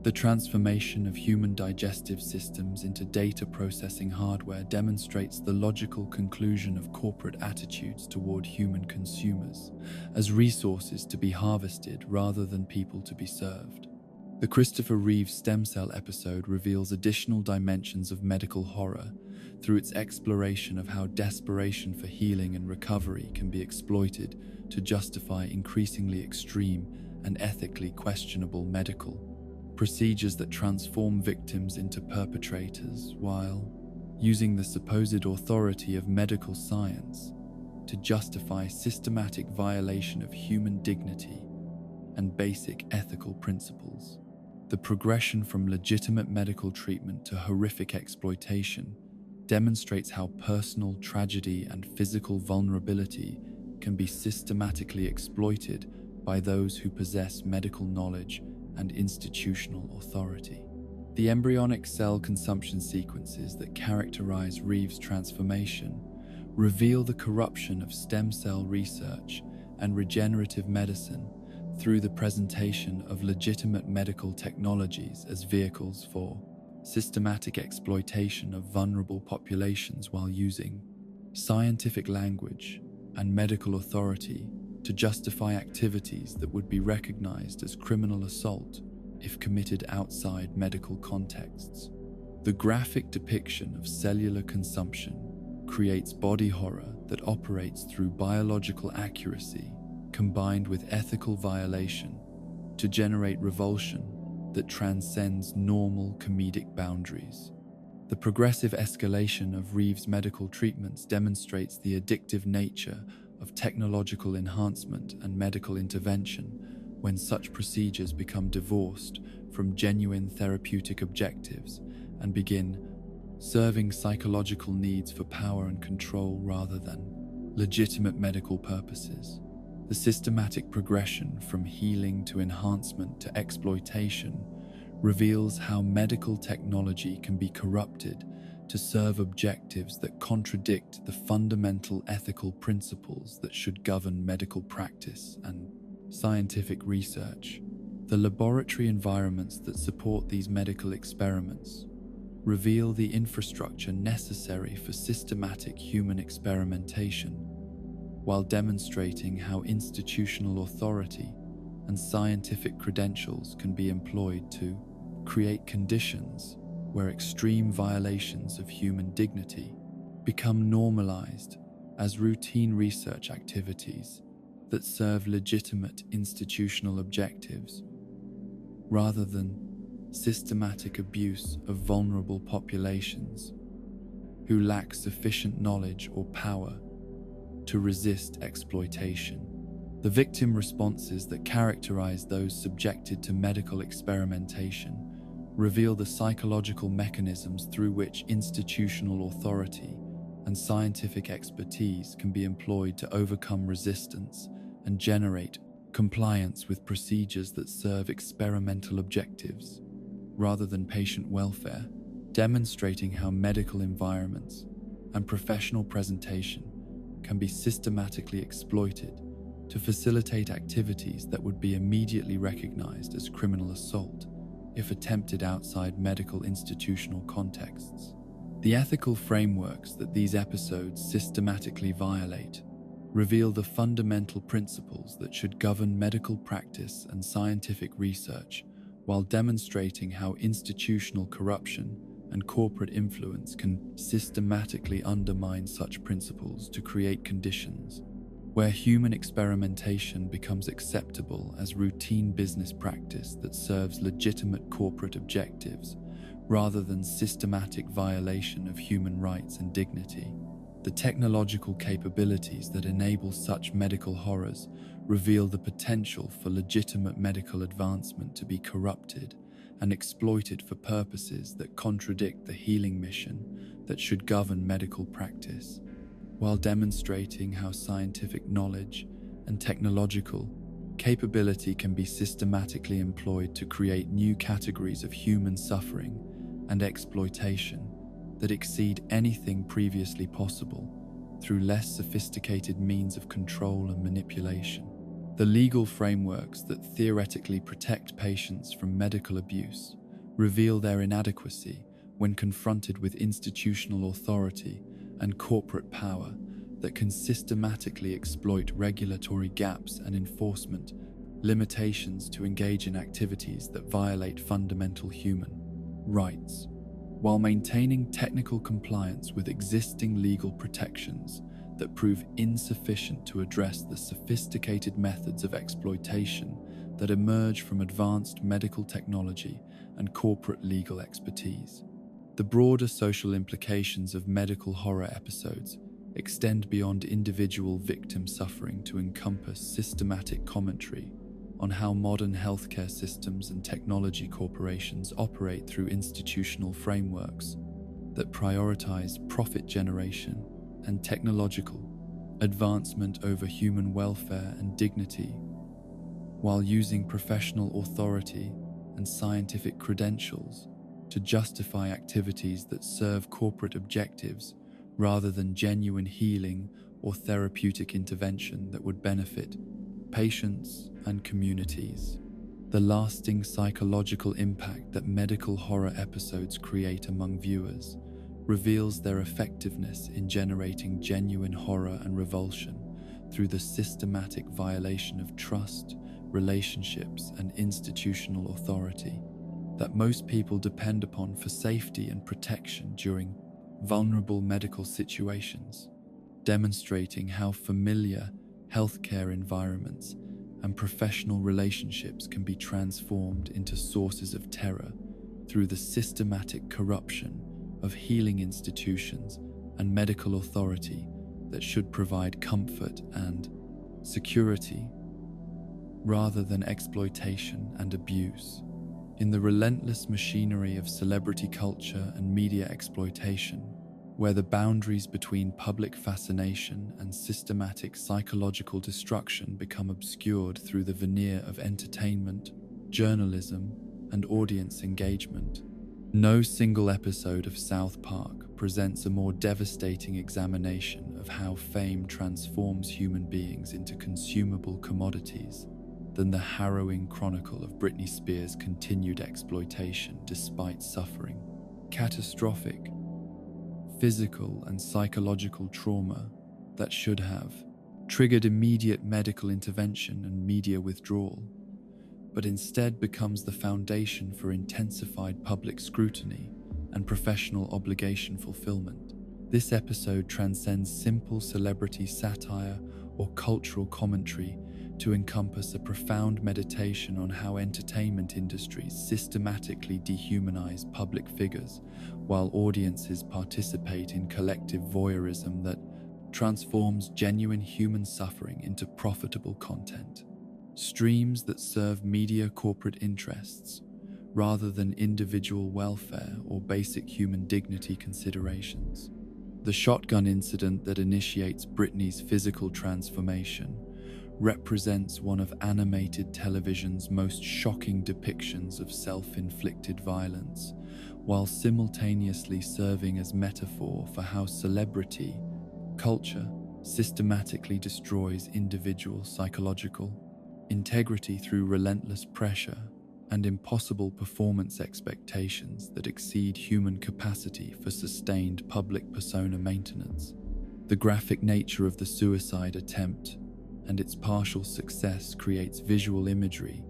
The transformation of human digestive systems into data processing hardware demonstrates the logical conclusion of corporate attitudes toward human consumers as resources to be harvested rather than people to be served. The Christopher Reeve stem cell episode reveals additional dimensions of medical horror through its exploration of how desperation for healing and recovery can be exploited to justify increasingly extreme and ethically questionable medical procedures that transform victims into perpetrators while using the supposed authority of medical science to justify systematic violation of human dignity and basic ethical principles. The progression from legitimate medical treatment to horrific exploitation demonstrates how personal tragedy and physical vulnerability can be systematically exploited by those who possess medical knowledge and institutional authority. The embryonic cell consumption sequences that characterize Reeve's transformation reveal the corruption of stem cell research and regenerative medicine through the presentation of legitimate medical technologies as vehicles for systematic exploitation of vulnerable populations while using scientific language and medical authority to justify activities that would be recognized as criminal assault if committed outside medical contexts. The graphic depiction of cellular consumption creates body horror that operates through biological accuracy combined with ethical violation to generate revulsion that transcends normal comedic boundaries. The progressive escalation of Reeves' medical treatments demonstrates the addictive nature of technological enhancement and medical intervention when such procedures become divorced from genuine therapeutic objectives and begin serving psychological needs for power and control rather than legitimate medical purposes. The systematic progression from healing to enhancement to exploitation reveals how medical technology can be corrupted to serve objectives that contradict the fundamental ethical principles that should govern medical practice and scientific research. The laboratory environments that support these medical experiments reveal the infrastructure necessary for systematic human experimentation, while demonstrating how institutional authority and scientific credentials can be employed to create conditions where extreme violations of human dignity become normalized as routine research activities that serve legitimate institutional objectives, rather than systematic abuse of vulnerable populations who lack sufficient knowledge or power to resist exploitation. The victim responses that characterize those subjected to medical experimentation reveal the psychological mechanisms through which institutional authority and scientific expertise can be employed to overcome resistance and generate compliance with procedures that serve experimental objectives rather than patient welfare, demonstrating how medical environments and professional presentation can be systematically exploited to facilitate activities that would be immediately recognized as criminal assault if attempted outside medical institutional contexts. The ethical frameworks that these episodes systematically violate reveal the fundamental principles that should govern medical practice and scientific research, while demonstrating how institutional corruption and corporate influence can systematically undermine such principles to create conditions where human experimentation becomes acceptable as routine business practice that serves legitimate corporate objectives rather than systematic violation of human rights and dignity. The technological capabilities that enable such medical horrors reveal the potential for legitimate medical advancement to be corrupted and exploited for purposes that contradict the healing mission that should govern medical practice, while demonstrating how scientific knowledge and technological capability can be systematically employed to create new categories of human suffering and exploitation that exceed anything previously possible through less sophisticated means of control and manipulation. The legal frameworks that theoretically protect patients from medical abuse reveal their inadequacy when confronted with institutional authority and corporate power that can systematically exploit regulatory gaps and enforcement limitations to engage in activities that violate fundamental human rights, while maintaining technical compliance with existing legal protections that prove insufficient to address the sophisticated methods of exploitation that emerge from advanced medical technology and corporate legal expertise. The broader social implications of medical horror episodes extend beyond individual victim suffering to encompass systematic commentary on how modern healthcare systems and technology corporations operate through institutional frameworks that prioritize profit generation and technological advancement over human welfare and dignity, while using professional authority and scientific credentials to justify activities that serve corporate objectives rather than genuine healing or therapeutic intervention that would benefit patients and communities. The lasting psychological impact that medical horror episodes create among viewers reveals their effectiveness in generating genuine horror and revulsion through the systematic violation of trust, relationships, and institutional authority that most people depend upon for safety and protection during vulnerable medical situations. demonstrating how familiar healthcare environments and professional relationships can be transformed into sources of terror through the systematic corruption of healing institutions and medical authority that should provide comfort and security rather than exploitation and abuse. In the relentless machinery of celebrity culture and media exploitation, where the boundaries between public fascination and systematic psychological destruction become obscured through the veneer of entertainment, journalism, and audience engagement, no single episode of South Park presents a more devastating examination of how fame transforms human beings into consumable commodities than the harrowing chronicle of Britney Spears' continued exploitation despite suffering catastrophic physical and psychological trauma that should have triggered immediate medical intervention and media withdrawal, but instead becomes the foundation for intensified public scrutiny and professional obligation fulfillment. This episode transcends simple celebrity satire or cultural commentary to encompass a profound meditation on how entertainment industries systematically dehumanize public figures, while audiences participate in collective voyeurism that transforms genuine human suffering into profitable content. Streams that serve media corporate interests rather than individual welfare or basic human dignity considerations. The shotgun incident that initiates Britney's physical transformation represents one of animated television's most shocking depictions of self-inflicted violence, while simultaneously serving as metaphor for how celebrity culture systematically destroys individual psychological integrity through relentless pressure and impossible performance expectations that exceed human capacity for sustained public persona maintenance. The graphic nature of the suicide attempt and its partial success creates visual imagery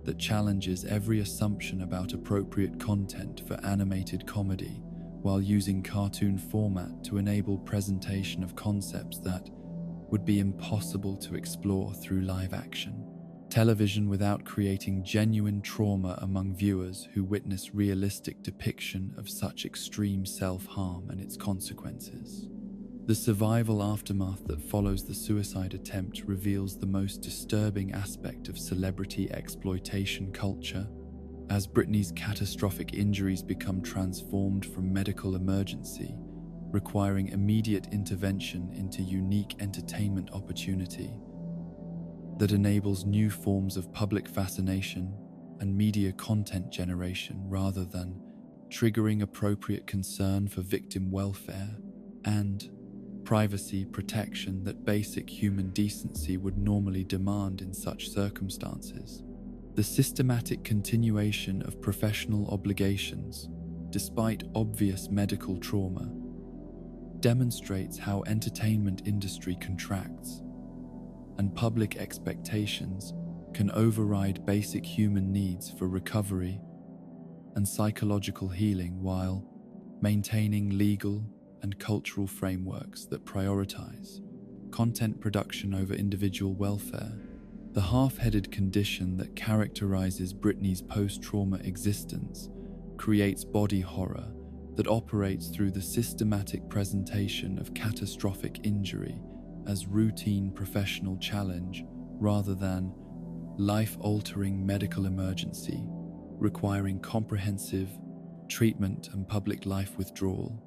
that challenges every assumption about appropriate content for animated comedy, while using cartoon format to enable presentation of concepts that would be impossible to explore through live action television without creating genuine trauma among viewers who witness realistic depiction of such extreme self-harm and its consequences. The survival aftermath that follows the suicide attempt reveals the most disturbing aspect of celebrity exploitation culture, as Britney's catastrophic injuries become transformed from medical emergency, requiring immediate intervention, into unique entertainment opportunity that enables new forms of public fascination and media content generation rather than triggering appropriate concern for victim welfare and privacy protection that basic human decency would normally demand in such circumstances. The systematic continuation of professional obligations, despite obvious medical trauma, demonstrates how entertainment industry contracts and public expectations can override basic human needs for recovery and psychological healing while maintaining legal and cultural frameworks that prioritize content production over individual welfare. The half-headed condition that characterizes Britney's post-trauma existence creates body horror that operates through the systematic presentation of catastrophic injury as routine professional challenge rather than life-altering medical emergency, requiring comprehensive treatment and public life withdrawal,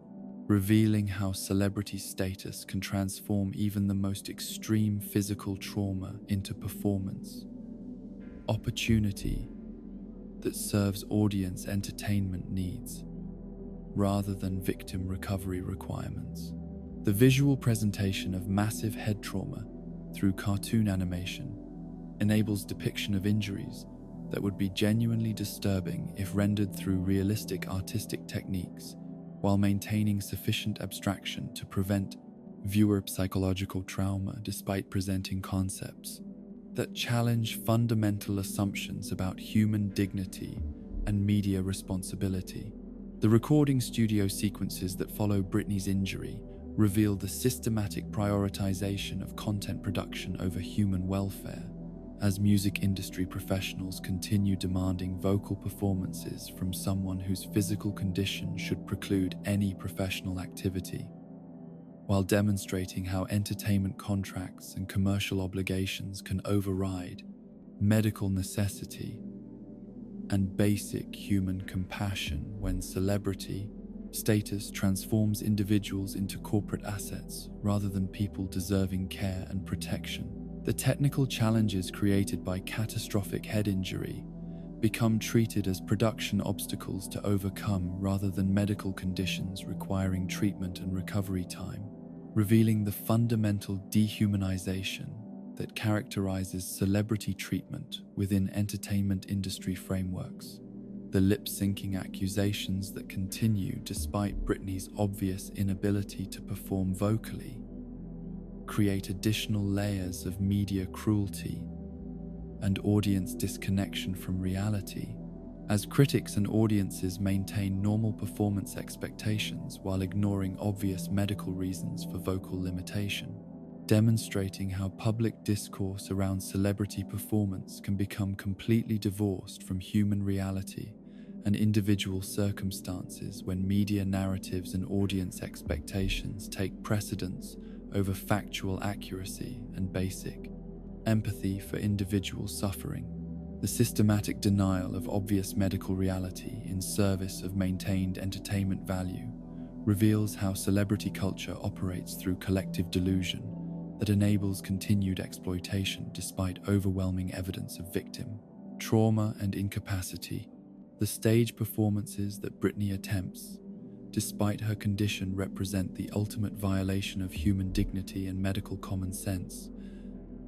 revealing how celebrity status can transform even the most extreme physical trauma into performance opportunity that serves audience entertainment needs rather than victim recovery requirements. The visual presentation of massive head trauma through cartoon animation enables depiction of injuries that would be genuinely disturbing if rendered through realistic artistic techniques, while maintaining sufficient abstraction to prevent viewer psychological trauma despite presenting concepts that challenge fundamental assumptions about human dignity and media responsibility. The recording studio sequences that follow Britney's injury reveal the systematic prioritization of content production over human welfare, as music industry professionals continue demanding vocal performances from someone whose physical condition should preclude any professional activity, while demonstrating how entertainment contracts and commercial obligations can override medical necessity and basic human compassion when celebrity status transforms individuals into corporate assets rather than people deserving care and protection. The technical challenges created by catastrophic head injury become treated as production obstacles to overcome rather than medical conditions requiring treatment and recovery time, revealing the fundamental dehumanization that characterizes celebrity treatment within entertainment industry frameworks. The lip-syncing accusations that continue despite Britney's obvious inability to perform vocally create additional layers of media cruelty and audience disconnection from reality, as critics and audiences maintain normal performance expectations while ignoring obvious medical reasons for vocal limitation, demonstrating how public discourse around celebrity performance can become completely divorced from human reality and individual circumstances when media narratives and audience expectations take precedence over factual accuracy and basic empathy for individual suffering. The systematic denial of obvious medical reality in service of maintained entertainment value reveals how celebrity culture operates through collective delusion that enables continued exploitation despite overwhelming evidence of victim trauma and incapacity. The stage performances that Britney attempts, despite her condition, represent the ultimate violation of human dignity and medical common sense,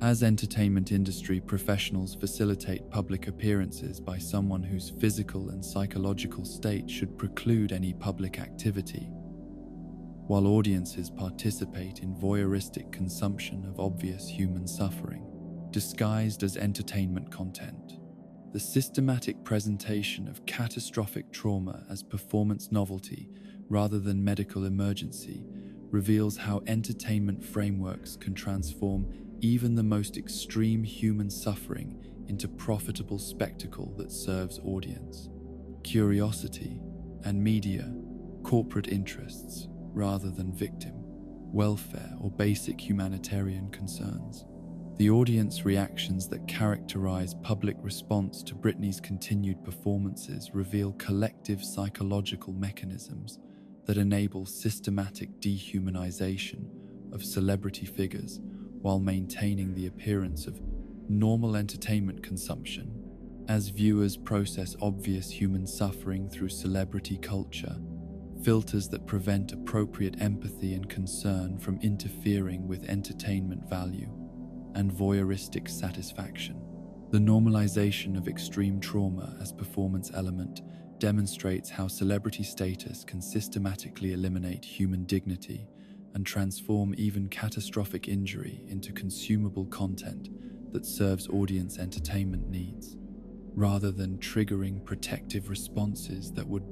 as entertainment industry professionals facilitate public appearances by someone whose physical and psychological state should preclude any public activity, while audiences participate in voyeuristic consumption of obvious human suffering, disguised as entertainment content. The systematic presentation of catastrophic trauma as performance novelty rather than medical emergency reveals how entertainment frameworks can transform even the most extreme human suffering into profitable spectacle that serves audience, curiosity, and media, corporate interests, rather than victim, welfare, or basic humanitarian concerns. The audience reactions that characterize public response to Britney's continued performances reveal collective psychological mechanisms that enable systematic dehumanization of celebrity figures while maintaining the appearance of normal entertainment consumption. As viewers process obvious human suffering through celebrity culture, filters that prevent appropriate empathy and concern from interfering with entertainment value and voyeuristic satisfaction. The normalization of extreme trauma as performance element demonstrates how celebrity status can systematically eliminate human dignity and transform even catastrophic injury into consumable content that serves audience entertainment needs, rather than triggering protective responses that would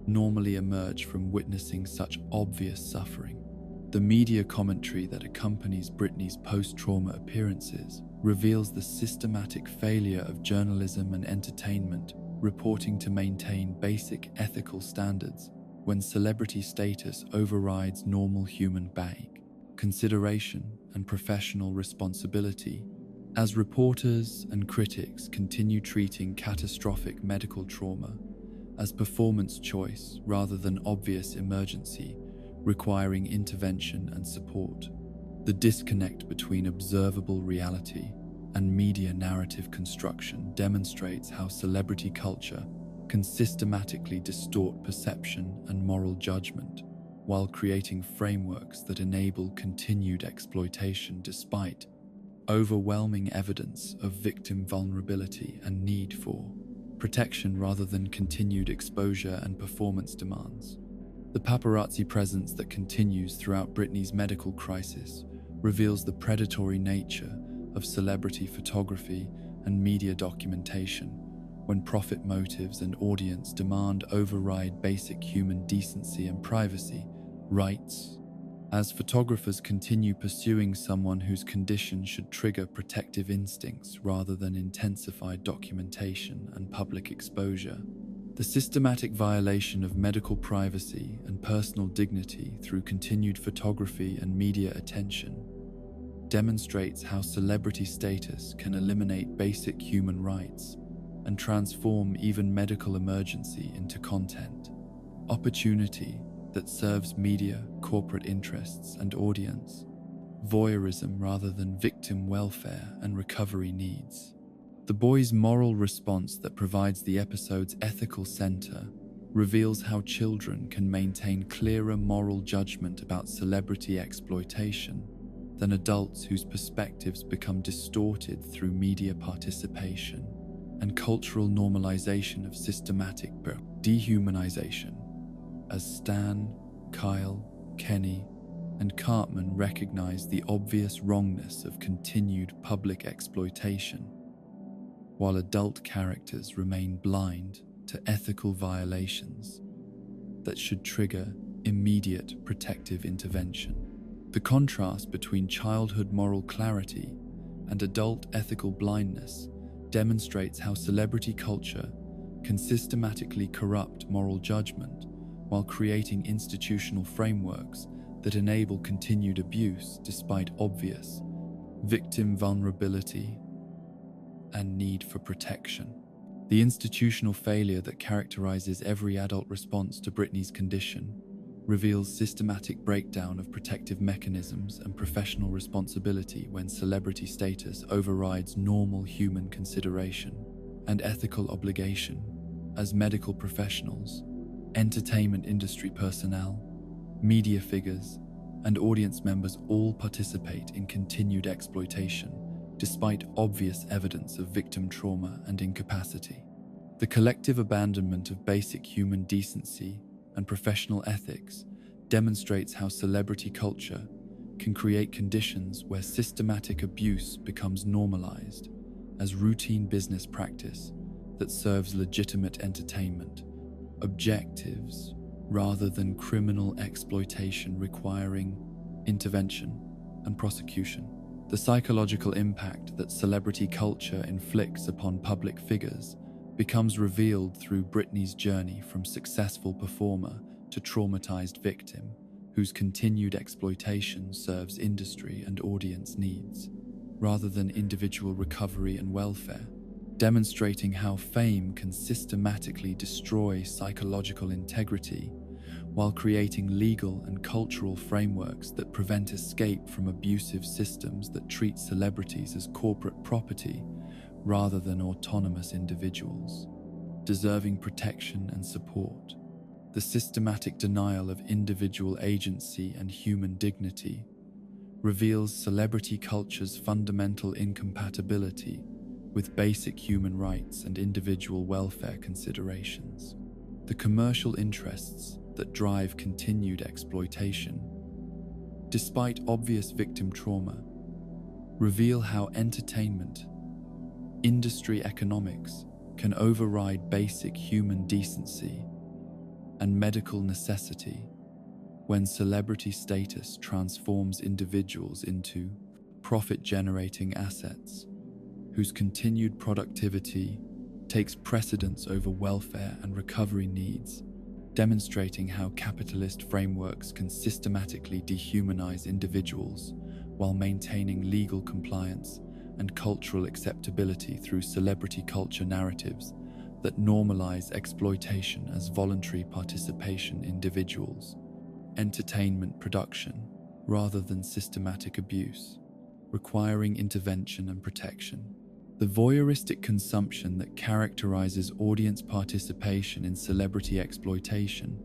normally emerge from witnessing such obvious suffering. The media commentary that accompanies Britney's post-trauma appearances reveals the systematic failure of journalism and entertainment reporting to maintain basic ethical standards when celebrity status overrides normal human consideration and professional responsibility. As reporters and critics continue treating catastrophic medical trauma as performance choice rather than obvious emergency requiring intervention and support, the disconnect between observable reality and media narrative construction demonstrates how celebrity culture can systematically distort perception and moral judgment while creating frameworks that enable continued exploitation despite overwhelming evidence of victim vulnerability and need for protection rather than continued exposure and performance demands. The paparazzi presence that continues throughout Britney's medical crisis reveals the predatory nature of celebrity photography and media documentation when profit motives and audience demand override basic human decency and privacy rights. As photographers continue pursuing someone whose condition should trigger protective instincts rather than intensified documentation and public exposure, the systematic violation of medical privacy and personal dignity through continued photography and media attention demonstrates how celebrity status can eliminate basic human rights and transform even medical emergency into content. Opportunity that serves media, corporate interests, and audience. Voyeurism rather than victim welfare and recovery needs. The boy's moral response that provides the episode's ethical center reveals how children can maintain clearer moral judgment about celebrity exploitation than adults whose perspectives become distorted through media participation and cultural normalization of systematic dehumanization. As Stan, Kyle, Kenny, and Cartman recognize the obvious wrongness of continued public exploitation, while adult characters remain blind to ethical violations that should trigger immediate protective intervention. The contrast between childhood moral clarity and adult ethical blindness demonstrates how celebrity culture can systematically corrupt moral judgment while creating institutional frameworks that enable continued abuse despite obvious victim vulnerability and need for protection. The institutional failure that characterizes every adult response to Britney's condition reveals systematic breakdown of protective mechanisms and professional responsibility when celebrity status overrides normal human consideration and ethical obligation. As medical professionals, entertainment industry personnel, media figures, and audience members all participate in continued exploitation, despite obvious evidence of victim trauma and incapacity. The collective abandonment of basic human decency and professional ethics demonstrates how celebrity culture can create conditions where systematic abuse becomes normalized as routine business practice that serves legitimate entertainment objectives rather than criminal exploitation requiring intervention and prosecution. The psychological impact that celebrity culture inflicts upon public figures becomes revealed through Britney's journey from successful performer to traumatized victim, whose continued exploitation serves industry and audience needs, rather than individual recovery and welfare, demonstrating how fame can systematically destroy psychological integrity while creating legal and cultural frameworks that prevent escape from abusive systems that treat celebrities as corporate property rather than autonomous individuals, deserving protection and support. The systematic denial of individual agency and human dignity reveals celebrity culture's fundamental incompatibility with basic human rights and individual welfare considerations. The commercial interests that drive continued exploitation, despite obvious victim trauma, reveal how entertainment, industry economics can override basic human decency and medical necessity when celebrity status transforms individuals into profit-generating assets whose continued productivity takes precedence over welfare and recovery needs, demonstrating how capitalist frameworks can systematically dehumanize individuals while maintaining legal compliance and cultural acceptability through celebrity culture narratives that normalize exploitation as voluntary participation individuals, entertainment production, rather than systematic abuse, requiring intervention and protection. The voyeuristic consumption that characterizes audience participation in celebrity exploitation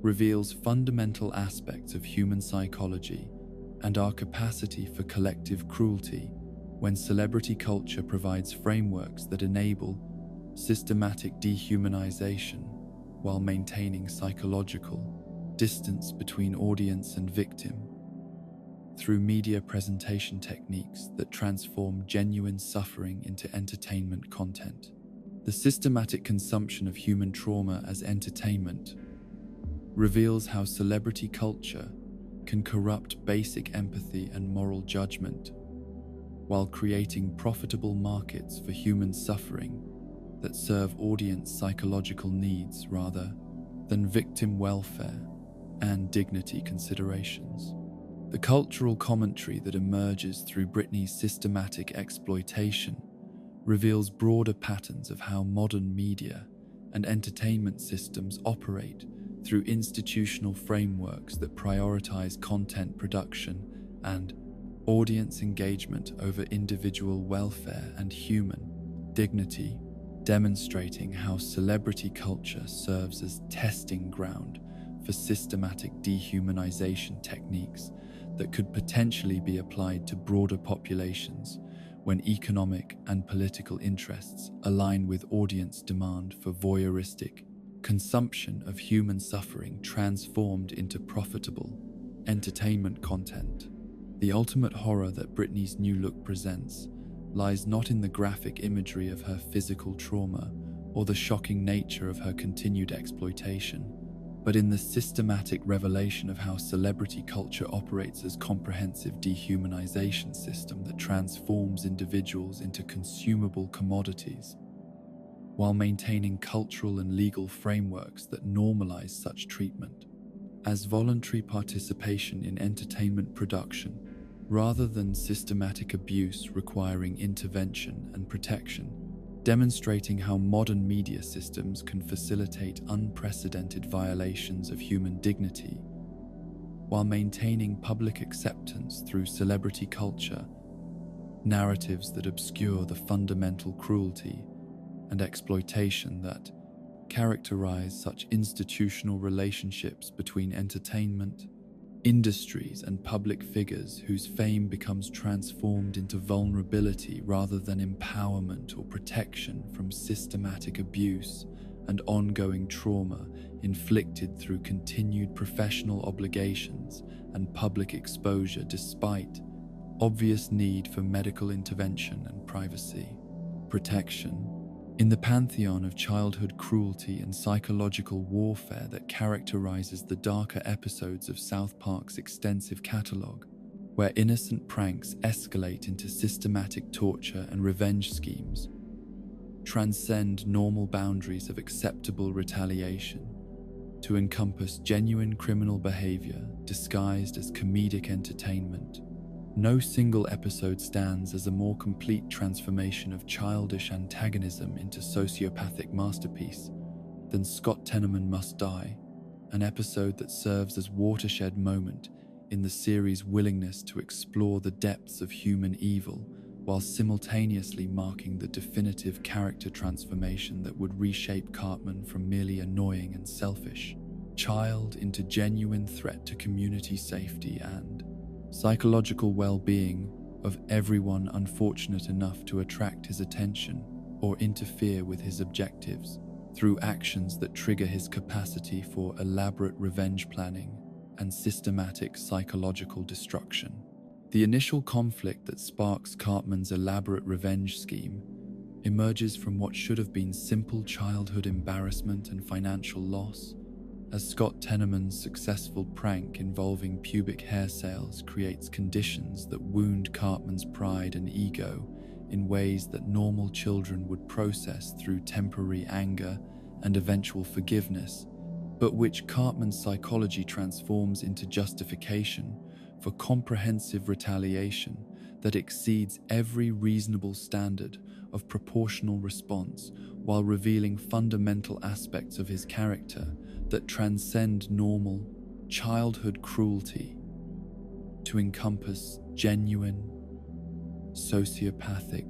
reveals fundamental aspects of human psychology and our capacity for collective cruelty when celebrity culture provides frameworks that enable systematic dehumanization while maintaining psychological distance between audience and victim through media presentation techniques that transform genuine suffering into entertainment content. The systematic consumption of human trauma as entertainment reveals how celebrity culture can corrupt basic empathy and moral judgment, while creating profitable markets for human suffering that serve audience psychological needs rather than victim welfare and dignity considerations. The cultural commentary that emerges through Britney's systematic exploitation reveals broader patterns of how modern media and entertainment systems operate through institutional frameworks that prioritize content production and audience engagement over individual welfare and human dignity, demonstrating how celebrity culture serves as testing ground for systematic dehumanization techniques that could potentially be applied to broader populations when economic and political interests align with audience demand for voyeuristic consumption of human suffering transformed into profitable entertainment content. The ultimate horror that Britney's new look presents lies not in the graphic imagery of her physical trauma or the shocking nature of her continued exploitation, but in the systematic revelation of how celebrity culture operates as a comprehensive dehumanization system that transforms individuals into consumable commodities, while maintaining cultural and legal frameworks that normalize such treatment as voluntary participation in entertainment production, rather than systematic abuse requiring intervention and protection, demonstrating how modern media systems can facilitate unprecedented violations of human dignity while maintaining public acceptance through celebrity culture, narratives that obscure the fundamental cruelty and exploitation that characterize such institutional relationships between entertainment, industries, and public figures whose fame becomes transformed into vulnerability rather than empowerment or protection from systematic abuse and ongoing trauma inflicted through continued professional obligations and public exposure despite obvious need for medical intervention and privacy protection. In the pantheon of childhood cruelty and psychological warfare that characterizes the darker episodes of South Park's extensive catalogue, where innocent pranks escalate into systematic torture and revenge schemes, transcend normal boundaries of acceptable retaliation to encompass genuine criminal behavior disguised as comedic entertainment, no single episode stands as a more complete transformation of childish antagonism into sociopathic masterpiece than Scott Tenorman Must Die, an episode that serves as watershed moment in the series' willingness to explore the depths of human evil while simultaneously marking the definitive character transformation that would reshape Cartman from merely annoying and selfish child into genuine threat to community safety and psychological well-being of everyone unfortunate enough to attract his attention or interfere with his objectives through actions that trigger his capacity for elaborate revenge planning and systematic psychological destruction. The initial conflict that sparks Cartman's elaborate revenge scheme emerges from what should have been simple childhood embarrassment and financial loss, as Scott Tenorman's successful prank involving pubic hair sales creates conditions that wound Cartman's pride and ego in ways that normal children would process through temporary anger and eventual forgiveness, but which Cartman's psychology transforms into justification for comprehensive retaliation that exceeds every reasonable standard of proportional response while revealing fundamental aspects of his character that transcend normal childhood cruelty to encompass genuine sociopathic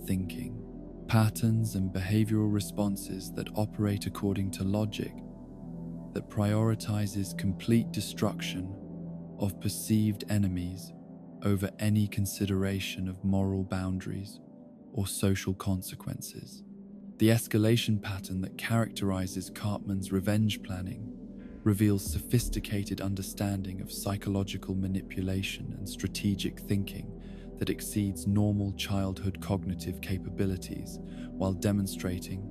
thinking, patterns and behavioral responses that operate according to logic, that prioritizes complete destruction of perceived enemies over any consideration of moral boundaries or social consequences. The escalation pattern that characterizes Cartman's revenge planning reveals sophisticated understanding of psychological manipulation and strategic thinking that exceeds normal childhood cognitive capabilities while demonstrating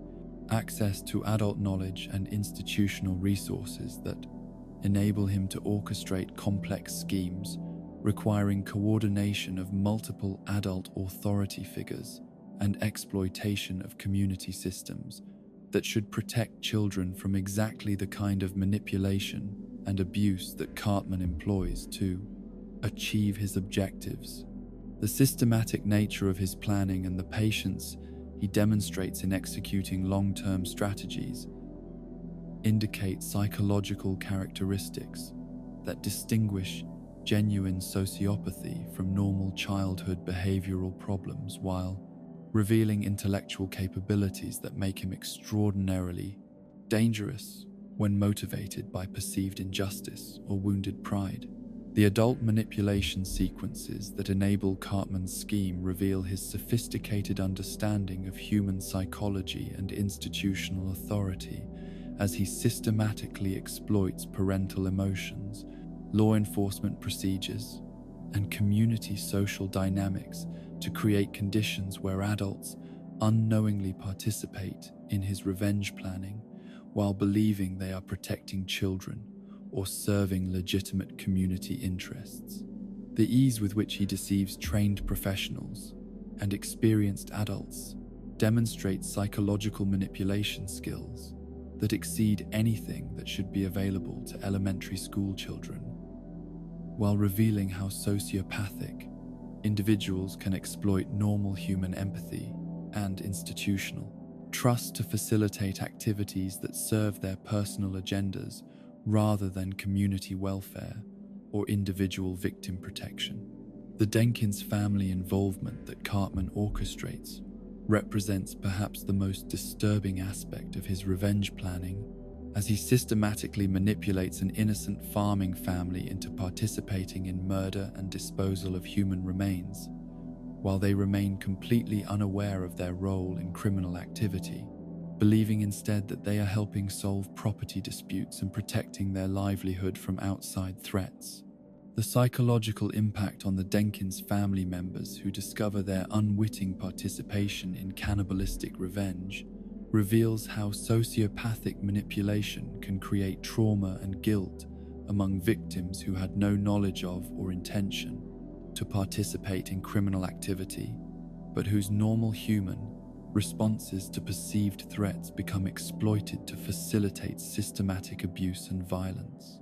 access to adult knowledge and institutional resources that enable him to orchestrate complex schemes requiring coordination of multiple adult authority figures and exploitation of community systems that should protect children from exactly the kind of manipulation and abuse that Cartman employs to achieve his objectives. The systematic nature of his planning and the patience he demonstrates in executing long-term strategies indicate psychological characteristics that distinguish genuine sociopathy from normal childhood behavioral problems, while revealing intellectual capabilities that make him extraordinarily dangerous when motivated by perceived injustice or wounded pride. The adult manipulation sequences that enable Cartman's scheme reveal his sophisticated understanding of human psychology and institutional authority, as he systematically exploits parental emotions, law enforcement procedures, and community social dynamics to create conditions where adults unknowingly participate in his revenge planning while believing they are protecting children or serving legitimate community interests. The ease with which he deceives trained professionals and experienced adults demonstrates psychological manipulation skills that exceed anything that should be available to elementary school children, while revealing how sociopathic individuals can exploit normal human empathy and institutional trust to facilitate activities that serve their personal agendas rather than community welfare or individual victim protection. The Denkins family involvement that Cartman orchestrates represents perhaps the most disturbing aspect of his revenge planning, as he systematically manipulates an innocent farming family into participating in murder and disposal of human remains, while they remain completely unaware of their role in criminal activity, believing instead that they are helping solve property disputes and protecting their livelihood from outside threats. The psychological impact on the Denkins family members who discover their unwitting participation in cannibalistic revenge reveals how sociopathic manipulation can create trauma and guilt among victims who had no knowledge of or intention to participate in criminal activity, but whose normal human responses to perceived threats become exploited to facilitate systematic abuse and violence.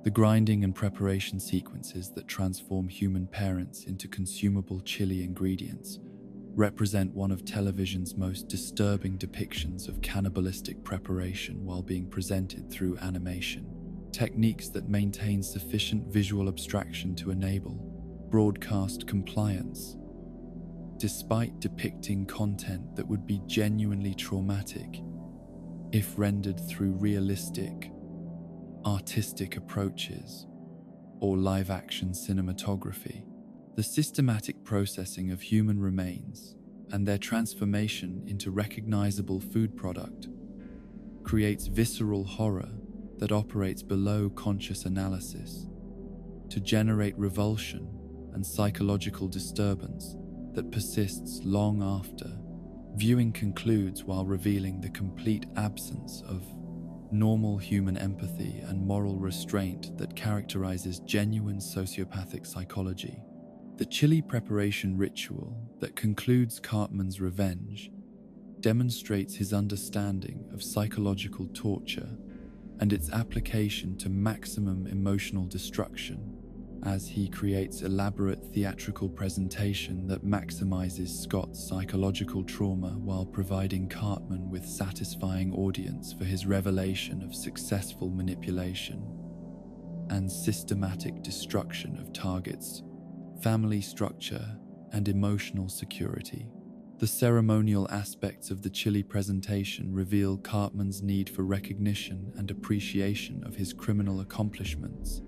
The grinding and preparation sequences that transform human parents into consumable chili ingredients represent one of television's most disturbing depictions of cannibalistic preparation while being presented through animation. Techniques that maintain sufficient visual abstraction to enable broadcast compliance, despite depicting content that would be genuinely traumatic if rendered through realistic, artistic approaches or live-action cinematography. The systematic processing of human remains and their transformation into recognizable food product creates visceral horror that operates below conscious analysis to generate revulsion and psychological disturbance that persists long after viewing concludes, while revealing the complete absence of normal human empathy and moral restraint that characterizes genuine sociopathic psychology. The chili preparation ritual that concludes Cartman's revenge demonstrates his understanding of psychological torture and its application to maximum emotional destruction, as he creates elaborate theatrical presentation that maximizes Scott's psychological trauma while providing Cartman with satisfying audience for his revelation of successful manipulation and systematic destruction of targets, family structure, and emotional security. The ceremonial aspects of the chili presentation reveal Cartman's need for recognition and appreciation of his criminal accomplishments,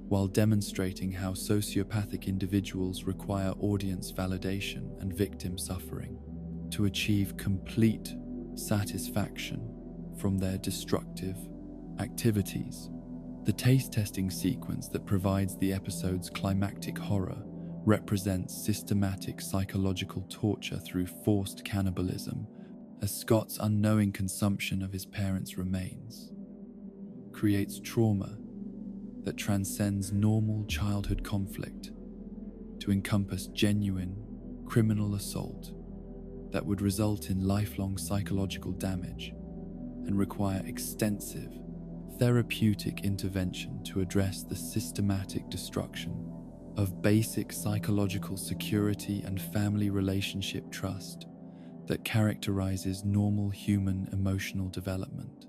while demonstrating how sociopathic individuals require audience validation and victim suffering to achieve complete satisfaction from their destructive activities. The taste testing sequence that provides the episode's climactic horror represents systematic psychological torture through forced cannibalism, as Scott's unknowing consumption of his parents' remains creates trauma that transcends normal childhood conflict to encompass genuine criminal assault that would result in lifelong psychological damage and require extensive therapeutic intervention to address the systematic destruction of basic psychological security and family relationship trust that characterizes normal human emotional development.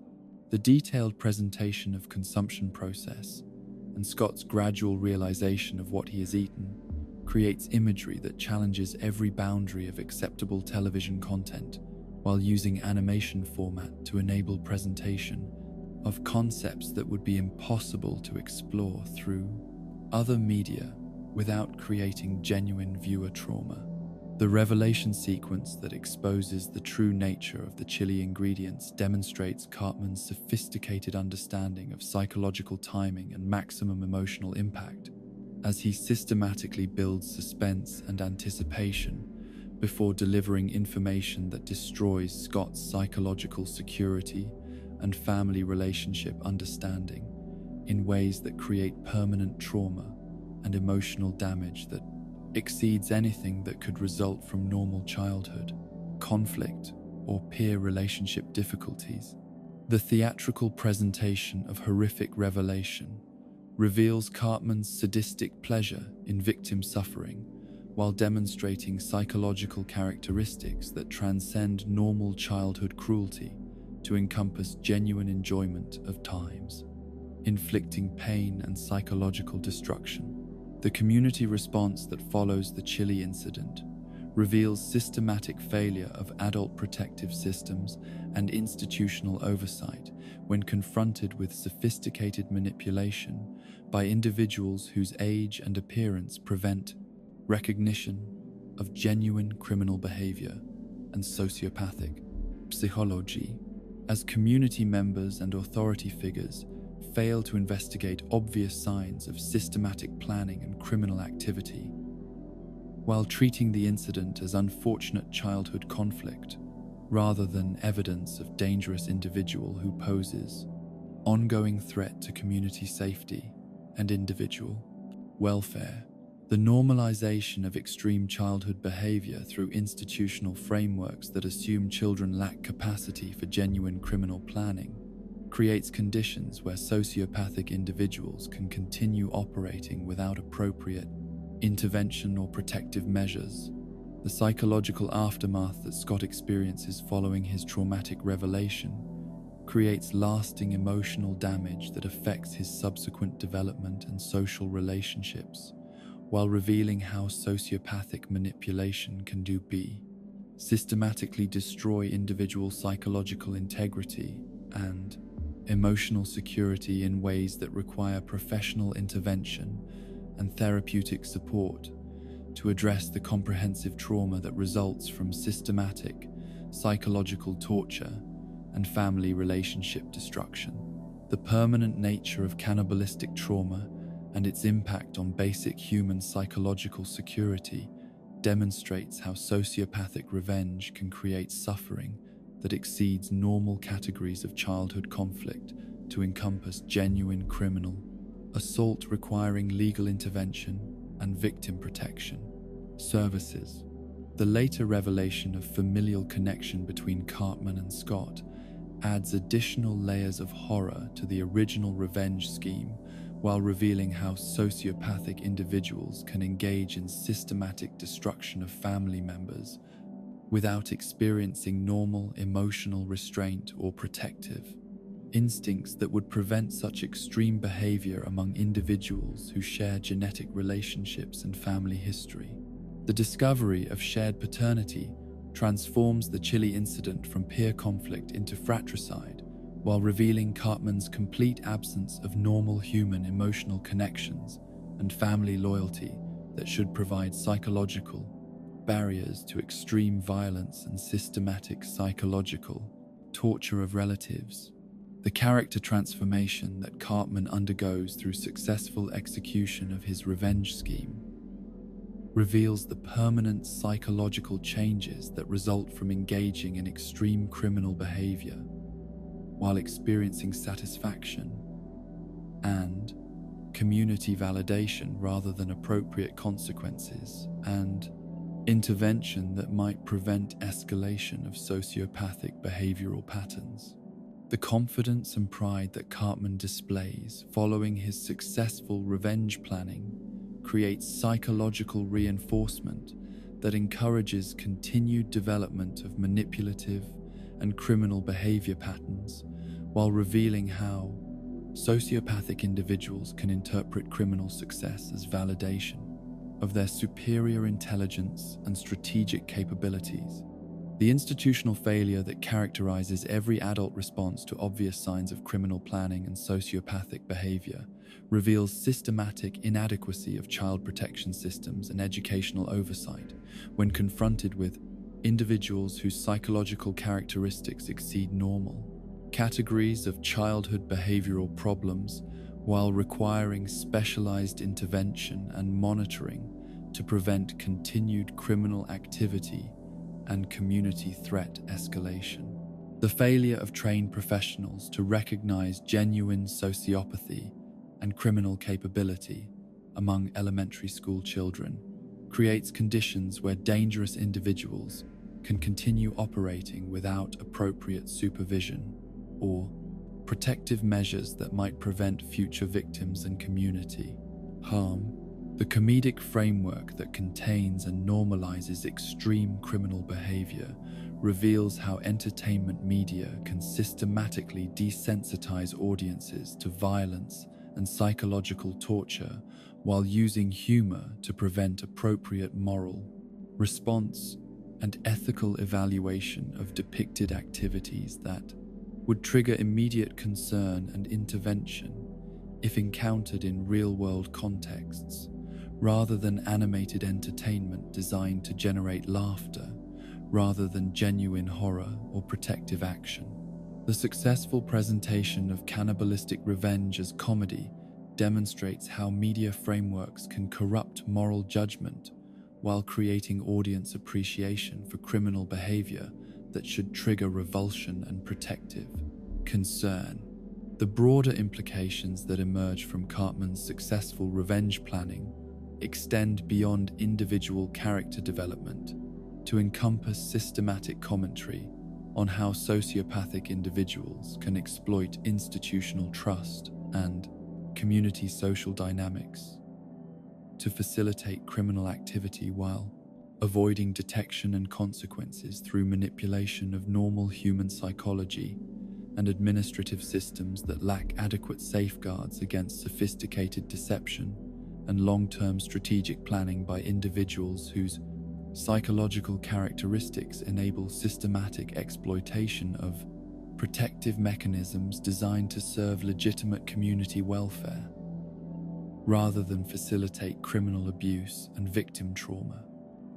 The detailed presentation of consumption process and Scott's gradual realization of what he has eaten creates imagery that challenges every boundary of acceptable television content while using animation format to enable presentation of concepts that would be impossible to explore through other media without creating genuine viewer trauma. The revelation sequence that exposes the true nature of the chili ingredients demonstrates Cartman's sophisticated understanding of psychological timing and maximum emotional impact, as he systematically builds suspense and anticipation before delivering information that destroys Scott's psychological security and family relationship understanding in ways that create permanent trauma and emotional damage that exceeds anything that could result from normal childhood, conflict, or peer relationship difficulties. The theatrical presentation of Horrific Revelation reveals Cartman's sadistic pleasure in victim suffering while demonstrating psychological characteristics that transcend normal childhood cruelty to encompass genuine enjoyment of times, inflicting pain and psychological destruction. The community response that follows the chili incident reveals systematic failure of adult protective systems and institutional oversight when confronted with sophisticated manipulation by individuals whose age and appearance prevent recognition of genuine criminal behavior and sociopathic psychology. As community members and authority figures fail to investigate obvious signs of systematic planning and criminal activity, while treating the incident as unfortunate childhood conflict rather than evidence of dangerous individual who poses ongoing threat to community safety and individual welfare. The normalization of extreme childhood behavior through institutional frameworks that assume children lack capacity for genuine criminal planning creates conditions where sociopathic individuals can continue operating without appropriate intervention or protective measures. The psychological aftermath that Scott experiences following his traumatic revelation creates lasting emotional damage that affects his subsequent development and social relationships, while revealing how sociopathic manipulation can systematically destroy individual psychological integrity and emotional security in ways that require professional intervention and therapeutic support to address the comprehensive trauma that results from systematic psychological torture and family relationship destruction. The permanent nature of cannibalistic trauma and its impact on basic human psychological security demonstrates how sociopathic revenge can create suffering that exceeds normal categories of childhood conflict to encompass genuine criminal assault requiring legal intervention and victim protection services. The later revelation of familial connection between Cartman and Scott adds additional layers of horror to the original revenge scheme, while revealing how sociopathic individuals can engage in systematic destruction of family members without experiencing normal emotional restraint or protective instincts that would prevent such extreme behavior among individuals who share genetic relationships and family history. The discovery of shared paternity transforms the chili incident from peer conflict into fratricide, while revealing Cartman's complete absence of normal human emotional connections and family loyalty that should provide psychological barriers to extreme violence and systematic psychological torture of relatives. The character transformation that Cartman undergoes through successful execution of his revenge scheme reveals the permanent psychological changes that result from engaging in extreme criminal behavior while experiencing satisfaction and community validation rather than appropriate consequences, and intervention that might prevent escalation of sociopathic behavioral patterns. The confidence and pride that Cartman displays following his successful revenge planning creates psychological reinforcement that encourages continued development of manipulative and criminal behavior patterns, while revealing how sociopathic individuals can interpret criminal success as validation of their superior intelligence and strategic capabilities. The institutional failure that characterizes every adult response to obvious signs of criminal planning and sociopathic behavior reveals systematic inadequacy of child protection systems and educational oversight when confronted with individuals whose psychological characteristics exceed normal categories of childhood behavioral problems, while requiring specialized intervention and monitoring to prevent continued criminal activity and community threat escalation. The failure of trained professionals to recognize genuine sociopathy and criminal capability among elementary school children creates conditions where dangerous individuals can continue operating without appropriate supervision or protective measures that might prevent future victims and community harm. The comedic framework that contains and normalizes extreme criminal behavior reveals how entertainment media can systematically desensitize audiences to violence and psychological torture while using humor to prevent appropriate moral response and ethical evaluation of depicted activities that would trigger immediate concern and intervention if encountered in real-world contexts, rather than animated entertainment designed to generate laughter rather than genuine horror or protective action. The successful presentation of cannibalistic revenge as comedy demonstrates how media frameworks can corrupt moral judgment while creating audience appreciation for criminal behavior that should trigger revulsion and protective concern. The broader implications that emerge from Cartman's successful revenge planning extend beyond individual character development to encompass systematic commentary on how sociopathic individuals can exploit institutional trust and community social dynamics to facilitate criminal activity while avoiding detection and consequences through manipulation of normal human psychology and administrative systems that lack adequate safeguards against sophisticated deception and long-term strategic planning by individuals whose psychological characteristics enable systematic exploitation of protective mechanisms designed to serve legitimate community welfare, rather than facilitate criminal abuse and victim trauma.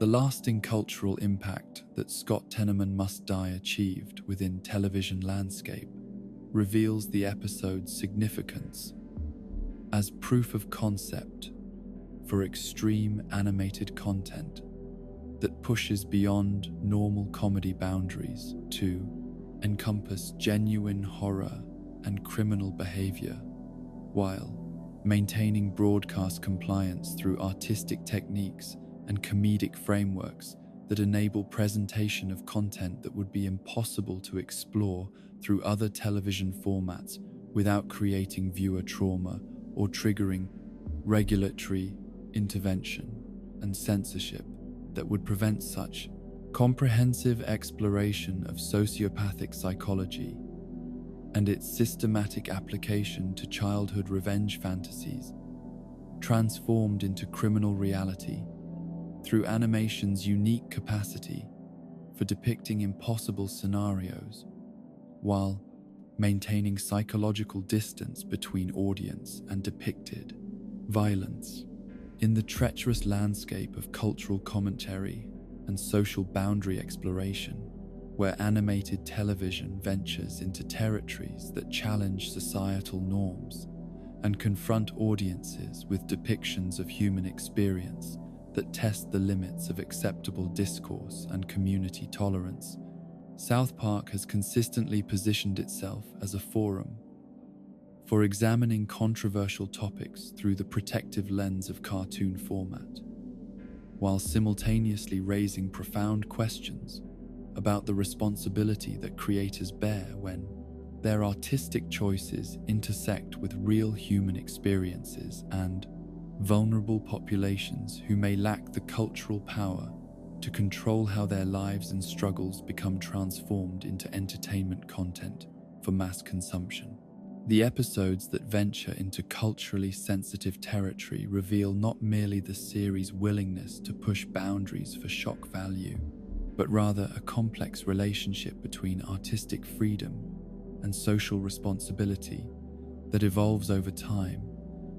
The lasting cultural impact that Scott Tenorman Must Die achieved within television landscape reveals the episode's significance as proof of concept for extreme animated content that pushes beyond normal comedy boundaries to encompass genuine horror and criminal behavior, while maintaining broadcast compliance through artistic techniques and comedic frameworks that enable presentation of content that would be impossible to explore through other television formats without creating viewer trauma or triggering regulatory intervention and censorship that would prevent such comprehensive exploration of sociopathic psychology and its systematic application to childhood revenge fantasies transformed into criminal reality through animation's unique capacity for depicting impossible scenarios while maintaining psychological distance between audience and depicted violence. In the treacherous landscape of cultural commentary and social boundary exploration, where animated television ventures into territories that challenge societal norms and confront audiences with depictions of human experience that test the limits of acceptable discourse and community tolerance, South Park has consistently positioned itself as a forum for examining controversial topics through the protective lens of cartoon format, while simultaneously raising profound questions about the responsibility that creators bear when their artistic choices intersect with real human experiences and vulnerable populations who may lack the cultural power to control how their lives and struggles become transformed into entertainment content for mass consumption. The episodes that venture into culturally sensitive territory reveal not merely the series' willingness to push boundaries for shock value, but rather a complex relationship between artistic freedom and social responsibility that evolves over time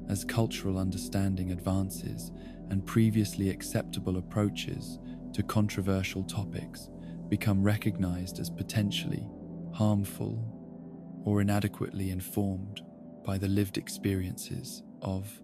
as cultural understanding advances and previously acceptable approaches to controversial topics become recognized as potentially harmful or inadequately informed by the lived experiences of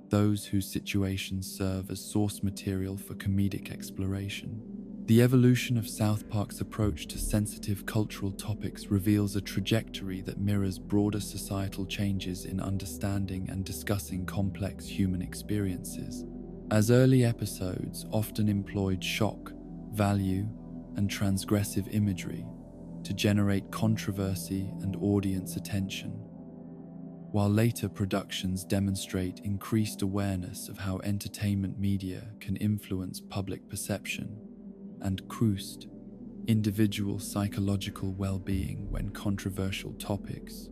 those whose situations serve as source material for comedic exploration. The evolution of South Park's approach to sensitive cultural topics reveals a trajectory that mirrors broader societal changes in understanding and discussing complex human experiences. As early episodes often employed shock, value, and transgressive imagery to generate controversy and audience attention, while later productions demonstrate increased awareness of how entertainment media can influence public perception and individual psychological well-being when controversial topics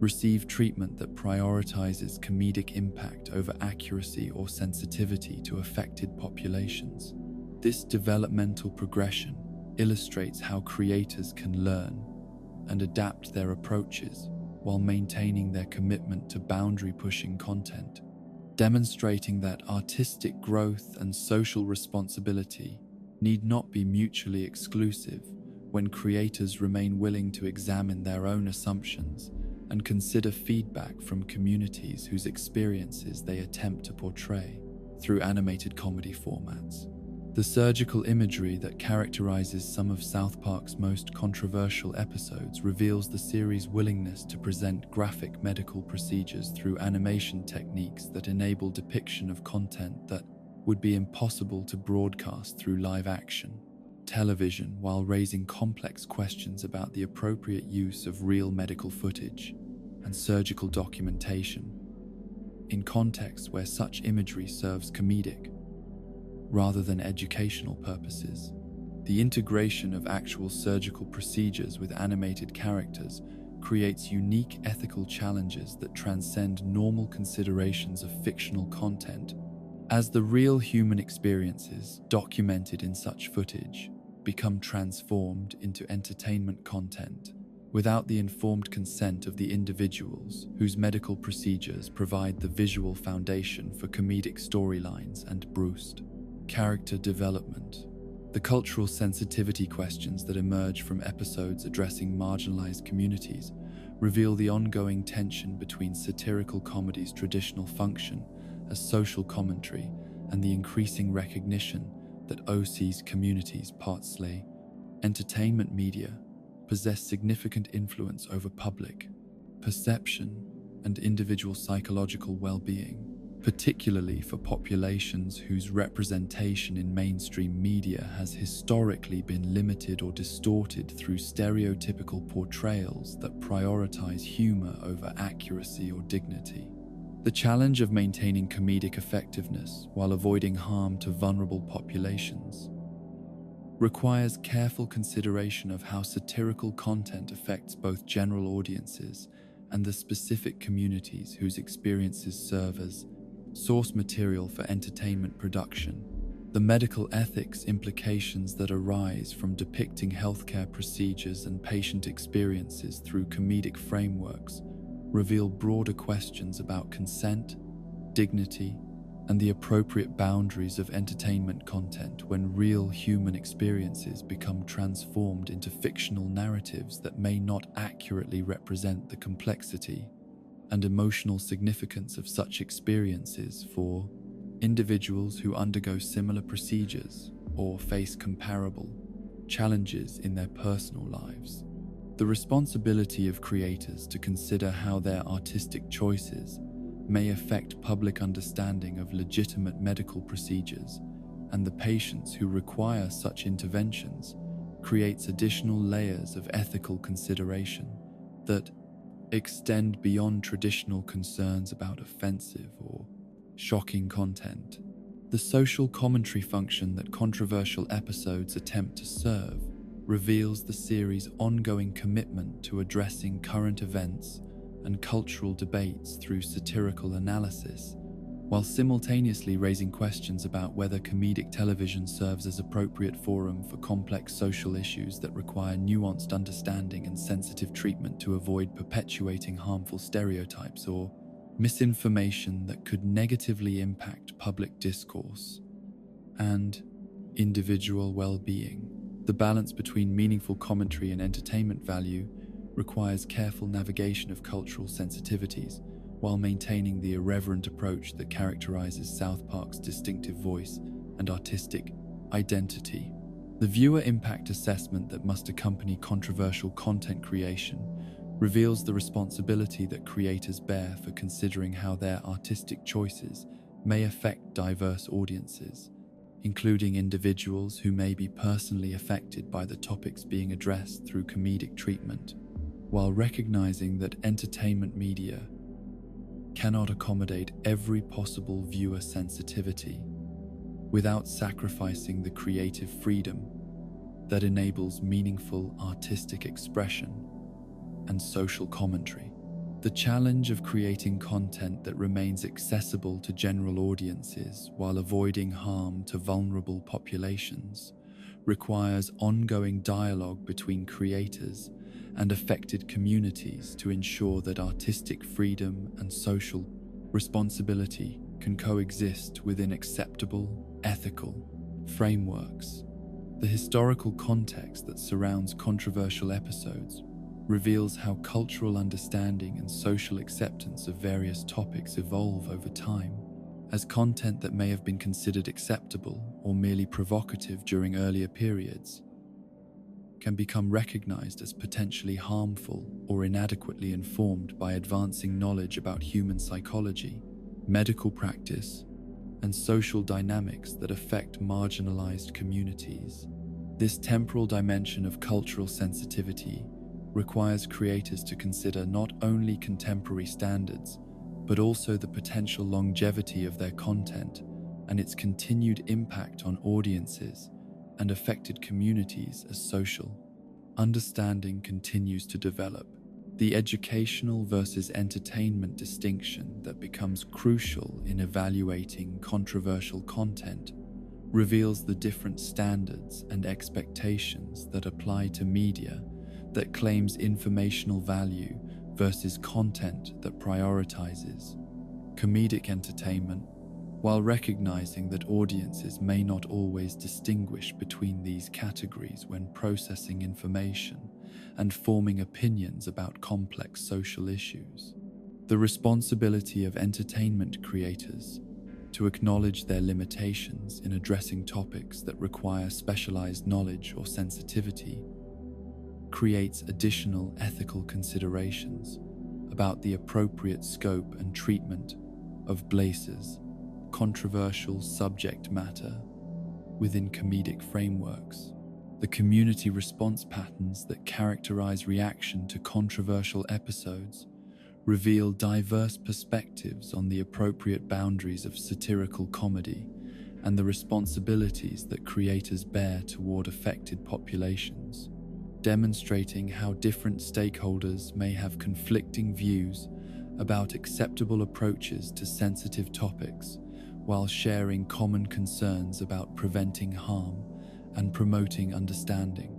receive treatment that prioritizes comedic impact over accuracy or sensitivity to affected populations. This developmental progression illustrates how creators can learn and adapt their approaches while maintaining their commitment to boundary-pushing content, demonstrating that artistic growth and social responsibility need not be mutually exclusive when creators remain willing to examine their own assumptions and consider feedback from communities whose experiences they attempt to portray through animated comedy formats. The surgical imagery that characterizes some of South Park's most controversial episodes reveals the series' willingness to present graphic medical procedures through animation techniques that enable depiction of content that would be impossible to broadcast through live-action television, while raising complex questions about the appropriate use of real medical footage and surgical documentation in contexts where such imagery serves comedic rather than educational purposes. The integration of actual surgical procedures with animated characters creates unique ethical challenges that transcend normal considerations of fictional content, as the real human experiences documented in such footage become transformed into entertainment content without the informed consent of the individuals whose medical procedures provide the visual foundation for comedic storylines and character development. The cultural sensitivity questions that emerge from episodes addressing marginalized communities reveal the ongoing tension between satirical comedy's traditional function as social commentary and the increasing recognition that OC's communities, partly entertainment media, possess significant influence over public perception and individual psychological well-being, particularly for populations whose representation in mainstream media has historically been limited or distorted through stereotypical portrayals that prioritize humor over accuracy or dignity. The challenge of maintaining comedic effectiveness while avoiding harm to vulnerable populations requires careful consideration of how satirical content affects both general audiences and the specific communities whose experiences serve as source material for entertainment production. The medical ethics implications that arise from depicting healthcare procedures and patient experiences through comedic frameworks reveal broader questions about consent, dignity, and the appropriate boundaries of entertainment content when real human experiences become transformed into fictional narratives that may not accurately represent the complexity and emotional significance of such experiences for individuals who undergo similar procedures or face comparable challenges in their personal lives. The responsibility of creators to consider how their artistic choices may affect public understanding of legitimate medical procedures and the patients who require such interventions creates additional layers of ethical consideration that extend beyond traditional concerns about offensive or shocking content. The social commentary function that controversial episodes attempt to serve reveals the series' ongoing commitment to addressing current events and cultural debates through satirical analysis, while simultaneously raising questions about whether comedic television serves as appropriate forum for complex social issues that require nuanced understanding and sensitive treatment to avoid perpetuating harmful stereotypes or misinformation that could negatively impact public discourse and individual well-being. The balance between meaningful commentary and entertainment value requires careful navigation of cultural sensitivities while maintaining the irreverent approach that characterizes South Park's distinctive voice and artistic identity. The viewer impact assessment that must accompany controversial content creation reveals the responsibility that creators bear for considering how their artistic choices may affect diverse audiences, including individuals who may be personally affected by the topics being addressed through comedic treatment, while recognizing that entertainment media cannot accommodate every possible viewer sensitivity without sacrificing the creative freedom that enables meaningful artistic expression and social commentary. The challenge of creating content that remains accessible to general audiences while avoiding harm to vulnerable populations requires ongoing dialogue between creators and affected communities to ensure that artistic freedom and social responsibility can coexist within acceptable, ethical frameworks. The historical context that surrounds controversial episodes reveals how cultural understanding and social acceptance of various topics evolve over time, as content that may have been considered acceptable or merely provocative during earlier periods can become recognized as potentially harmful or inadequately informed by advancing knowledge about human psychology, medical practice, and social dynamics that affect marginalized communities. This temporal dimension of cultural sensitivity requires creators to consider not only contemporary standards, but also the potential longevity of their content and its continued impact on audiences and affected communities as social understanding continues to develop. The educational versus entertainment distinction that becomes crucial in evaluating controversial content reveals the different standards and expectations that apply to media that claims informational value versus content that prioritizes comedic entertainment, while recognizing that audiences may not always distinguish between these categories when processing information and forming opinions about complex social issues. The responsibility of entertainment creators to acknowledge their limitations in addressing topics that require specialized knowledge or sensitivity creates additional ethical considerations about the appropriate scope and treatment of Blaze's controversial subject matter within comedic frameworks. The community response patterns that characterize reaction to controversial episodes reveal diverse perspectives on the appropriate boundaries of satirical comedy and the responsibilities that creators bear toward affected populations, demonstrating how different stakeholders may have conflicting views about acceptable approaches to sensitive topics while sharing common concerns about preventing harm and promoting understanding.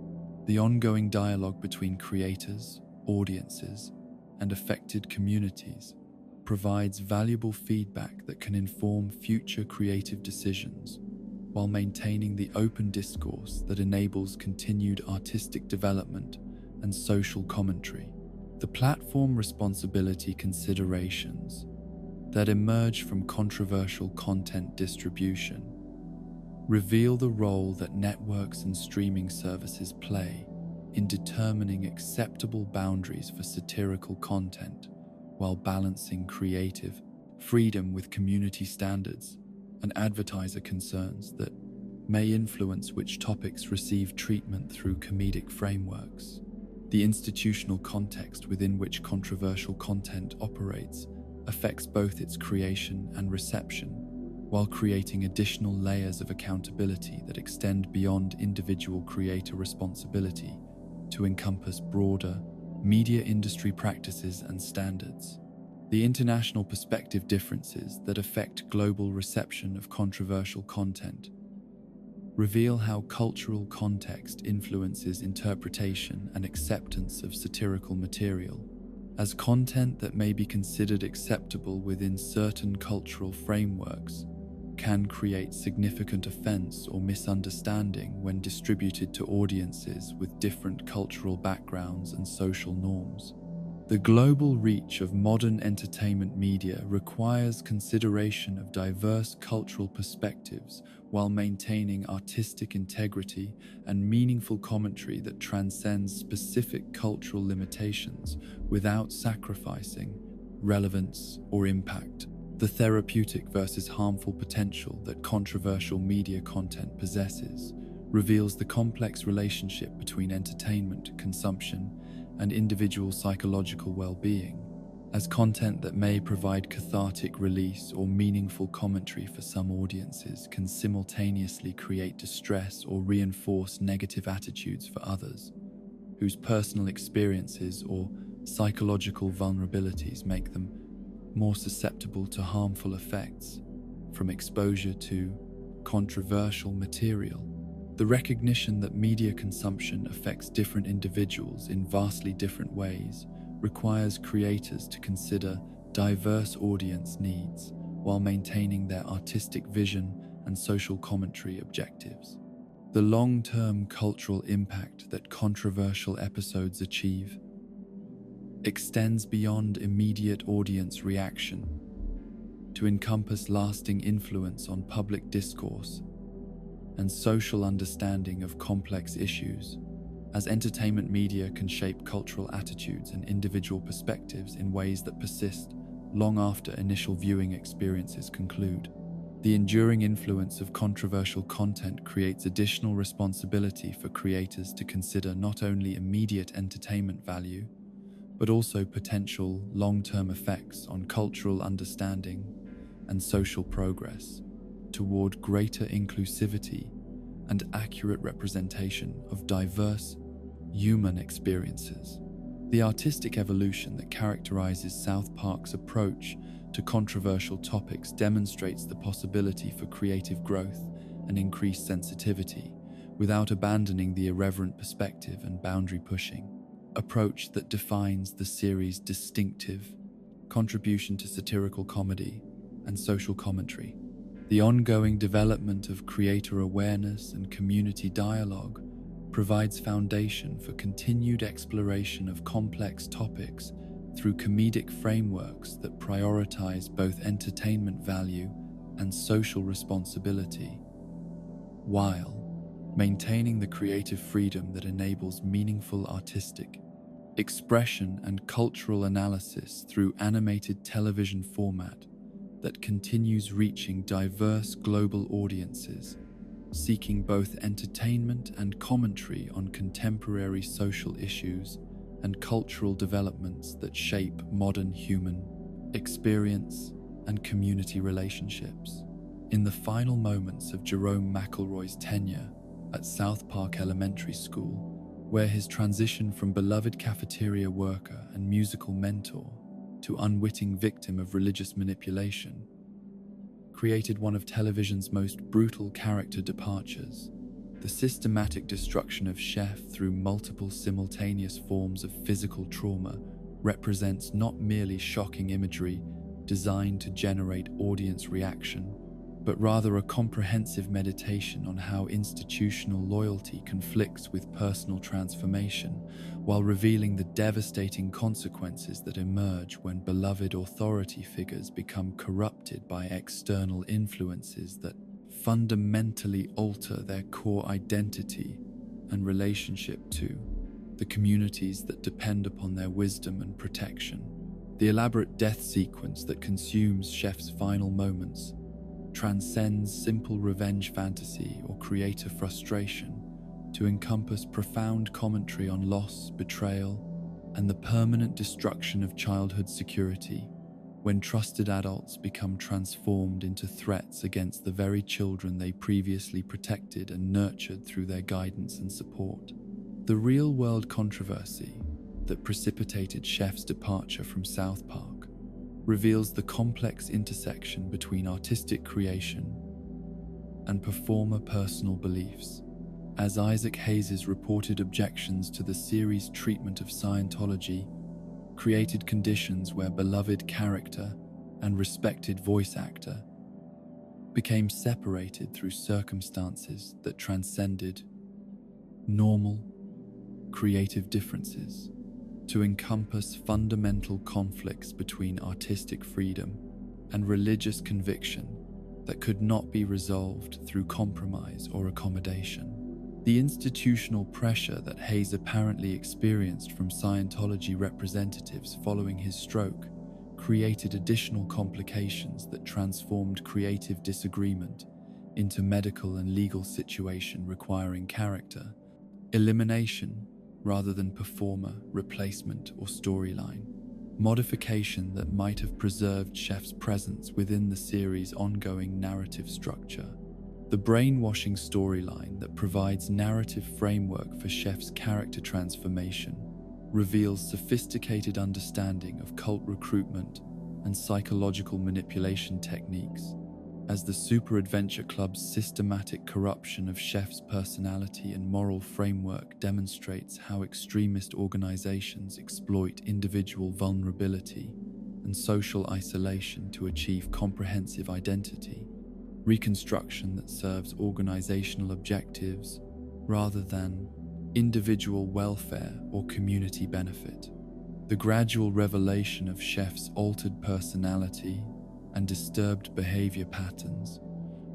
The ongoing dialogue between creators, audiences, and affected communities provides valuable feedback that can inform future creative decisions while maintaining the open discourse that enables continued artistic development and social commentary. The platform responsibility considerations that emerge from controversial content distribution reveal the role that networks and streaming services play in determining acceptable boundaries for satirical content while balancing creative freedom with community standards and advertiser concerns that may influence which topics receive treatment through comedic frameworks. The institutional context within which controversial content operates affects both its creation and reception, while creating additional layers of accountability that extend beyond individual creator responsibility to encompass broader media industry practices and standards. The international perspective differences that affect global reception of controversial content reveal how cultural context influences interpretation and acceptance of satirical material, as content that may be considered acceptable within certain cultural frameworks can create significant offense or misunderstanding when distributed to audiences with different cultural backgrounds and social norms. The global reach of modern entertainment media requires consideration of diverse cultural perspectives while maintaining artistic integrity and meaningful commentary that transcends specific cultural limitations without sacrificing relevance or impact. The therapeutic versus harmful potential that controversial media content possesses reveals the complex relationship between entertainment consumption and individual psychological well-being, as content that may provide cathartic release or meaningful commentary for some audiences can simultaneously create distress or reinforce negative attitudes for others, whose personal experiences or psychological vulnerabilities make them more susceptible to harmful effects from exposure to controversial material. The recognition that media consumption affects different individuals in vastly different ways requires creators to consider diverse audience needs while maintaining their artistic vision and social commentary objectives. The long-term cultural impact that controversial episodes achieve extends beyond immediate audience reaction to encompass lasting influence on public discourse and social understanding of complex issues, as entertainment media can shape cultural attitudes and individual perspectives in ways that persist long after initial viewing experiences conclude. The enduring influence of controversial content creates additional responsibility for creators to consider not only immediate entertainment value, but also potential long-term effects on cultural understanding and social progress toward greater inclusivity and accurate representation of diverse human experiences. The artistic evolution that characterizes South Park's approach to controversial topics demonstrates the possibility for creative growth and increased sensitivity without abandoning the irreverent perspective and boundary-pushing approach that defines the series' distinctive contribution to satirical comedy and social commentary. The ongoing development of creator awareness and community dialogue provides foundation for continued exploration of complex topics through comedic frameworks that prioritize both entertainment value and social responsibility, while maintaining the creative freedom that enables meaningful artistic expression and cultural analysis through animated television format that continues reaching diverse global audiences, seeking both entertainment and commentary on contemporary social issues and cultural developments that shape modern human experience and community relationships. In the final moments of Jerome McElroy's tenure at South Park Elementary School, where his transition from beloved cafeteria worker and musical mentor to unwitting victim of religious manipulation created one of television's most brutal character departures. The systematic destruction of Chef through multiple simultaneous forms of physical trauma represents not merely shocking imagery designed to generate audience reaction, but rather a comprehensive meditation on how institutional loyalty conflicts with personal transformation, while revealing the devastating consequences that emerge when beloved authority figures become corrupted by external influences that fundamentally alter their core identity and relationship to the communities that depend upon their wisdom and protection. The elaborate death sequence that consumes Chef's final moments transcends simple revenge fantasy or creator frustration to encompass profound commentary on loss, betrayal, and the permanent destruction of childhood security when trusted adults become transformed into threats against the very children they previously protected and nurtured through their guidance and support. The real-world controversy that precipitated Chef's departure from South Park reveals the complex intersection between artistic creation and performer personal beliefs. As Isaac Hayes' reported objections to the series' treatment of Scientology created conditions where beloved character and respected voice actor became separated through circumstances that transcended normal creative differences to encompass fundamental conflicts between artistic freedom and religious conviction that could not be resolved through compromise or accommodation. The institutional pressure that Hayes apparently experienced from Scientology representatives following his stroke created additional complications that transformed creative disagreement into medical and legal situation requiring character elimination rather than performer replacement or storyline modification that might have preserved Chef's presence within the series' ongoing narrative structure. The brainwashing storyline that provides narrative framework for Chef's character transformation reveals sophisticated understanding of cult recruitment and psychological manipulation techniques, as the Super Adventure Club's systematic corruption of Chef's personality and moral framework demonstrates how extremist organizations exploit individual vulnerability and social isolation to achieve comprehensive identity reconstruction that serves organizational objectives rather than individual welfare or community benefit. The gradual revelation of Chef's altered personality and disturbed behavior patterns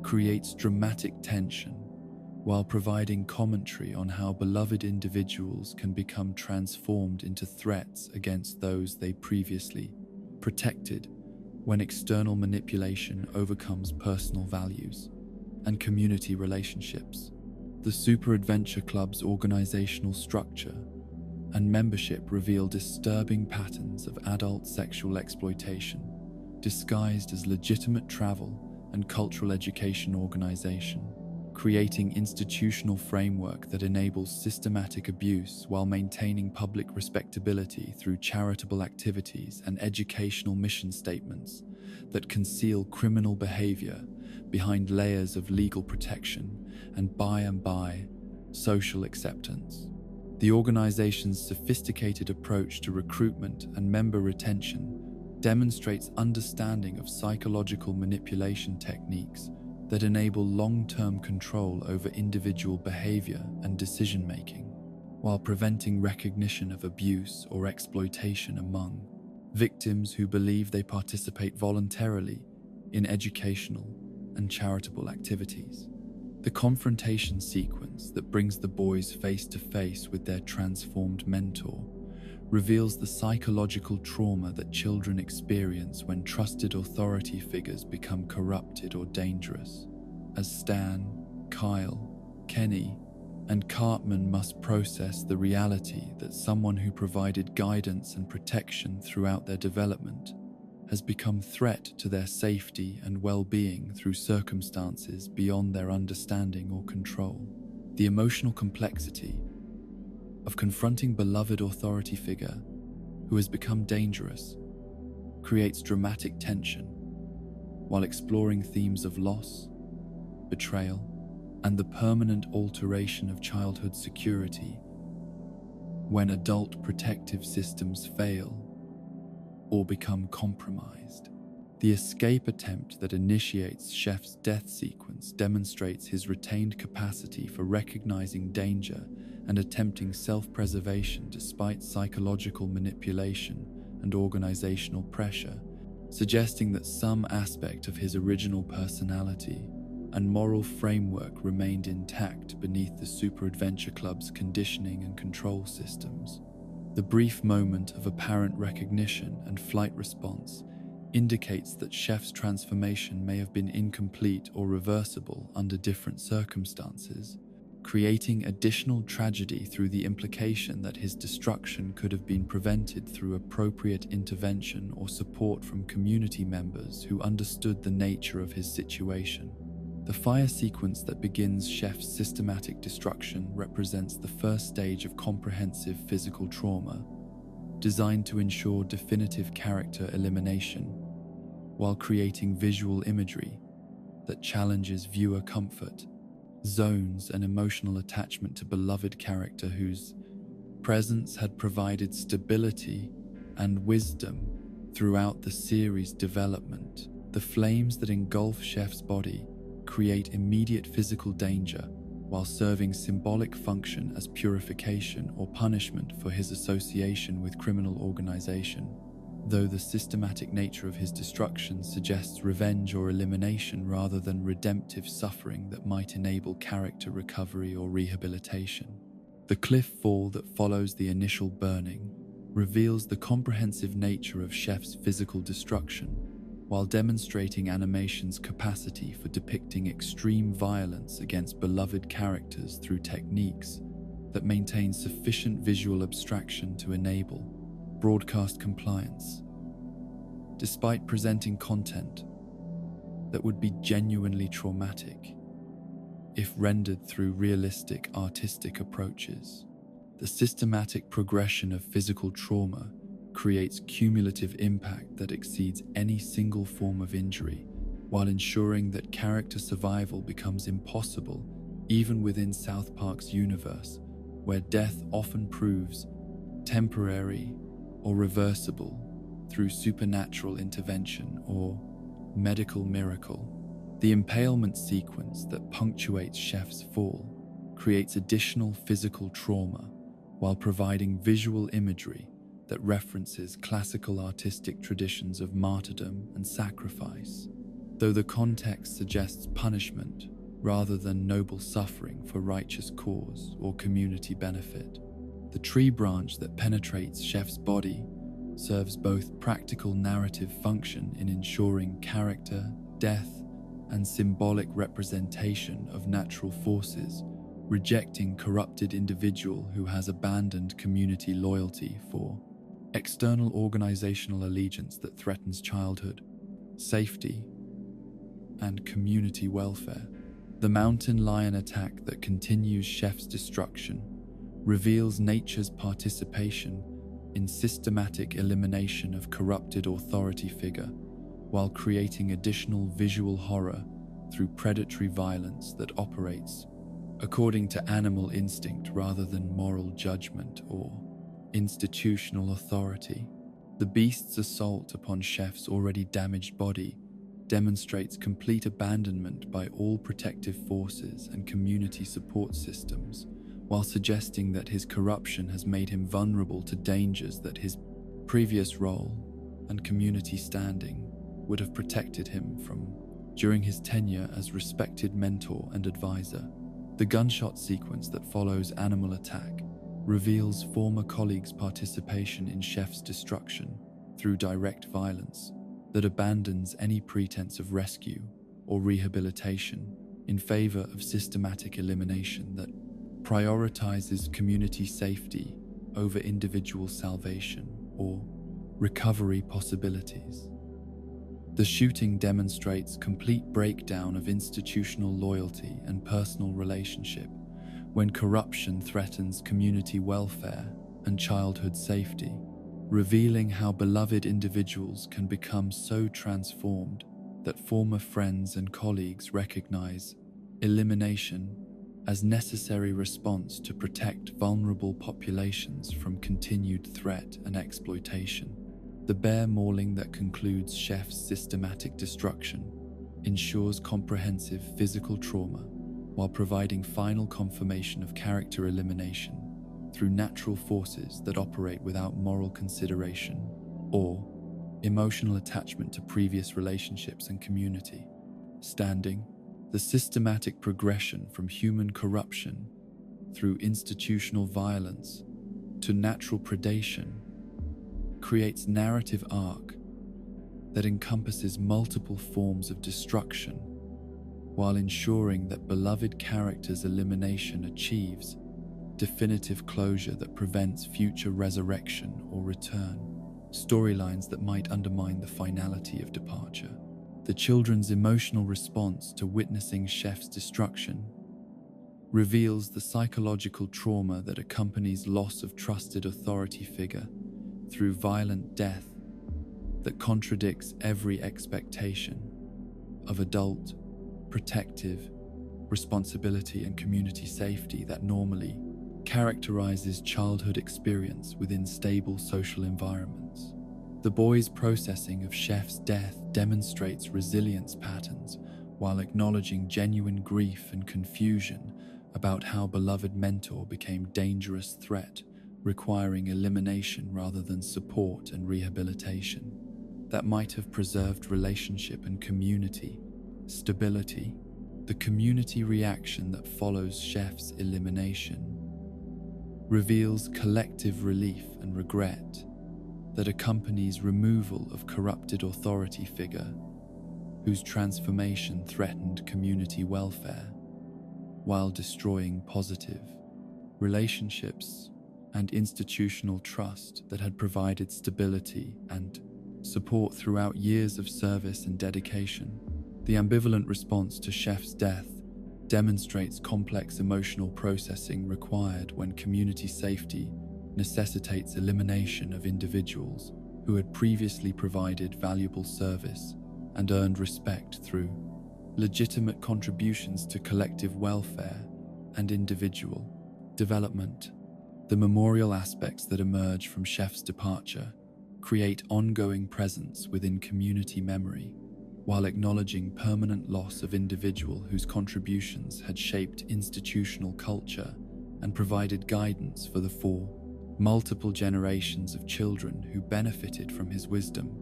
creates dramatic tension while providing commentary on how beloved individuals can become transformed into threats against those they previously protected when external manipulation overcomes personal values and community relationships. The Super Adventure Club's organizational structure and membership reveal disturbing patterns of adult sexual exploitation, disguised as legitimate travel and cultural education organization, creating institutional framework that enables systematic abuse while maintaining public respectability through charitable activities and educational mission statements that conceal criminal behavior behind layers of legal protection and by social acceptance. The organization's sophisticated approach to recruitment and member retention demonstrates understanding of psychological manipulation techniques that enable long-term control over individual behavior and decision-making, while preventing recognition of abuse or exploitation among victims who believe they participate voluntarily in educational and charitable activities. The confrontation sequence that brings the boys face to face with their transformed mentor reveals the psychological trauma that children experience when trusted authority figures become corrupted or dangerous, as Stan, Kyle, Kenny, and Cartman must process the reality that someone who provided guidance and protection throughout their development has become threat to their safety and well-being through circumstances beyond their understanding or control. The emotional complexity of confronting beloved authority figure who has become dangerous creates dramatic tension while exploring themes of loss, betrayal, and the permanent alteration of childhood security when adult protective systems fail or become compromised. The escape attempt that initiates Chef's death sequence demonstrates his retained capacity for recognizing danger and attempting self-preservation despite psychological manipulation and organizational pressure, suggesting that some aspect of his original personality and moral framework remained intact beneath the Super Adventure Club's conditioning and control systems. The brief moment of apparent recognition and flight response indicates that Chef's transformation may have been incomplete or reversible under different circumstances, creating additional tragedy through the implication that his destruction could have been prevented through appropriate intervention or support from community members who understood the nature of his situation. The fire sequence that begins Chef's systematic destruction represents the first stage of comprehensive physical trauma, designed to ensure definitive character elimination, while creating visual imagery that challenges viewer comfort, zones an emotional attachment to beloved character whose presence had provided stability and wisdom throughout the series' development. The flames that engulf Chef's body create immediate physical danger while serving symbolic function as purification or punishment for his association with criminal organization. Though the systematic nature of his destruction suggests revenge or elimination rather than redemptive suffering that might enable character recovery or rehabilitation. The cliff fall that follows the initial burning reveals the comprehensive nature of Chef's physical destruction, while demonstrating animation's capacity for depicting extreme violence against beloved characters through techniques that maintain sufficient visual abstraction to enable broadcast compliance. Despite presenting content that would be genuinely traumatic if rendered through realistic artistic approaches, the systematic progression of physical trauma creates cumulative impact that exceeds any single form of injury, while ensuring that character survival becomes impossible even within South Park's universe, where death often proves temporary or reversible through supernatural intervention or medical miracle. The impalement sequence that punctuates Chef's fall creates additional physical trauma while providing visual imagery that references classical artistic traditions of martyrdom and sacrifice, though the context suggests punishment rather than noble suffering for righteous cause or community benefit. The tree branch that penetrates Chef's body serves both practical narrative function in ensuring character, death, and symbolic representation of natural forces, rejecting corrupted individual who has abandoned community loyalty for external organizational allegiance that threatens childhood, safety, and community welfare. The mountain lion attack that continues Chef's destruction reveals nature's participation in systematic elimination of corrupted authority figure, while creating additional visual horror through predatory violence that operates according to animal instinct rather than moral judgment or institutional authority. The beast's assault upon Chef's already damaged body demonstrates complete abandonment by all protective forces and community support systems, while suggesting that his corruption has made him vulnerable to dangers that his previous role and community standing would have protected him from during his tenure as respected mentor and advisor. The gunshot sequence that follows Animal Attack reveals former colleagues' participation in Chef's destruction through direct violence that abandons any pretense of rescue or rehabilitation in favor of systematic elimination that prioritizes community safety over individual salvation or recovery possibilities. The shooting demonstrates complete breakdown of institutional loyalty and personal relationship when corruption threatens community welfare and childhood safety, revealing how beloved individuals can become so transformed that former friends and colleagues recognize elimination as necessary response to protect vulnerable populations from continued threat and exploitation. The bear mauling that concludes Chef's systematic destruction ensures comprehensive physical trauma while providing final confirmation of character elimination through natural forces that operate without moral consideration or emotional attachment to previous relationships and community. Standing, The systematic progression from human corruption through institutional violence to natural predation creates narrative arc that encompasses multiple forms of destruction while ensuring that beloved characters' elimination achieves definitive closure that prevents future resurrection or return. Storylines that might undermine the finality of departure. The children's emotional response to witnessing Chef's destruction reveals the psychological trauma that accompanies loss of trusted authority figure through violent death that contradicts every expectation of adult, protective, responsibility and community safety that normally characterizes childhood experience within stable social environments. The boy's processing of Chef's death demonstrates resilience patterns while acknowledging genuine grief and confusion about how beloved mentor became dangerous threat, requiring elimination rather than support and rehabilitation that might have preserved relationship and community stability. The community reaction that follows Chef's elimination reveals collective relief and regret that accompanies removal of corrupted authority figure whose transformation threatened community welfare while destroying positive relationships and institutional trust that had provided stability and support throughout years of service and dedication. The ambivalent response to Chef's death demonstrates complex emotional processing required when community safety necessitates elimination of individuals who had previously provided valuable service and earned respect through legitimate contributions to collective welfare and individual development. The memorial aspects that emerge from Chef's departure create ongoing presence within community memory, while acknowledging permanent loss of individual whose contributions had shaped institutional culture and provided guidance for the multiple generations of children who benefited from his wisdom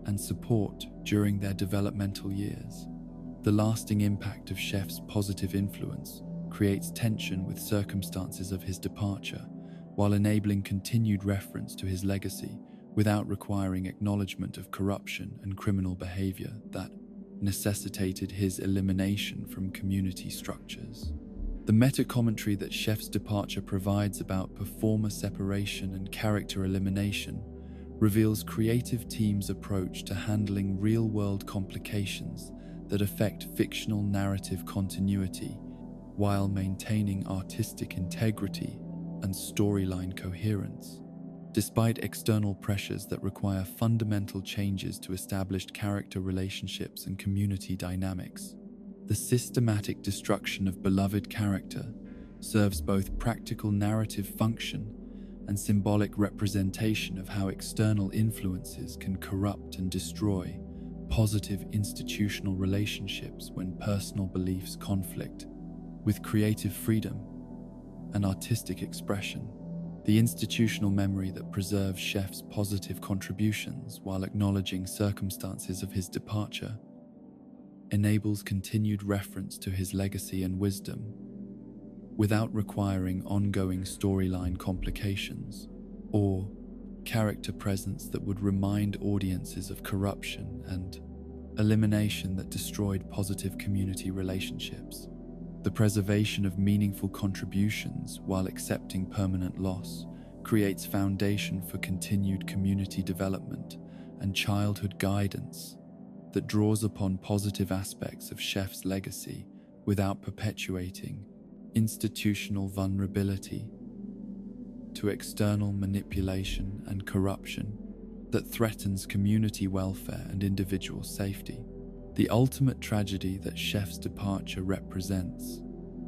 and support during their developmental years. The lasting impact of Chef's positive influence creates tension with circumstances of his departure, while enabling continued reference to his legacy without requiring acknowledgement of corruption and criminal behavior that necessitated his elimination from community structures. The meta-commentary that Chef's departure provides about performer separation and character elimination reveals creative teams' approach to handling real-world complications that affect fictional narrative continuity while maintaining artistic integrity and storyline coherence. Despite external pressures that require fundamental changes to established character relationships and community dynamics, the systematic destruction of beloved character serves both practical narrative function and symbolic representation of how external influences can corrupt and destroy positive institutional relationships when personal beliefs conflict with creative freedom and artistic expression. The institutional memory that preserves Chef's positive contributions while acknowledging circumstances of his departure enables continued reference to his legacy and wisdom without requiring ongoing storyline complications or character presence that would remind audiences of corruption and elimination that destroyed positive community relationships. The preservation of meaningful contributions while accepting permanent loss creates foundation for continued community development and childhood guidance that draws upon positive aspects of Chef's legacy without perpetuating institutional vulnerability to external manipulation and corruption that threatens community welfare and individual safety. The ultimate tragedy that Chef's departure represents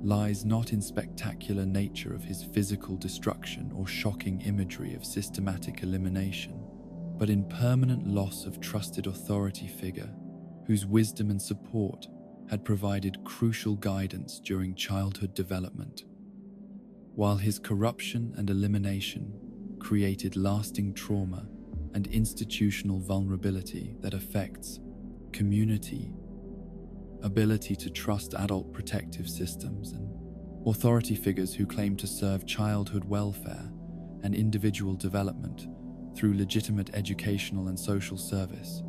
lies not in spectacular nature of his physical destruction or shocking imagery of systematic elimination, but in permanent loss of trusted authority figure whose wisdom and support had provided crucial guidance during childhood development. While his corruption and elimination created lasting trauma and institutional vulnerability that affects community ability to trust adult protective systems, and authority figures who claim to serve childhood welfare and individual development through legitimate educational and social service,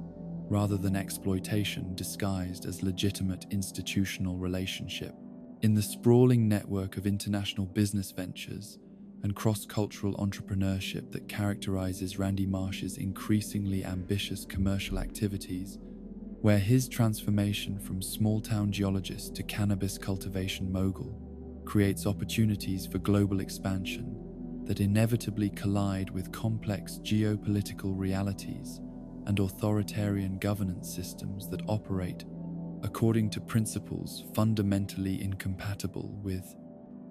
rather than exploitation disguised as legitimate institutional relationship. In the sprawling network of international business ventures and cross-cultural entrepreneurship that characterizes Randy Marsh's increasingly ambitious commercial activities, where his transformation from small-town geologist to cannabis cultivation mogul creates opportunities for global expansion that inevitably collide with complex geopolitical realities and authoritarian governance systems that operate according to principles fundamentally incompatible with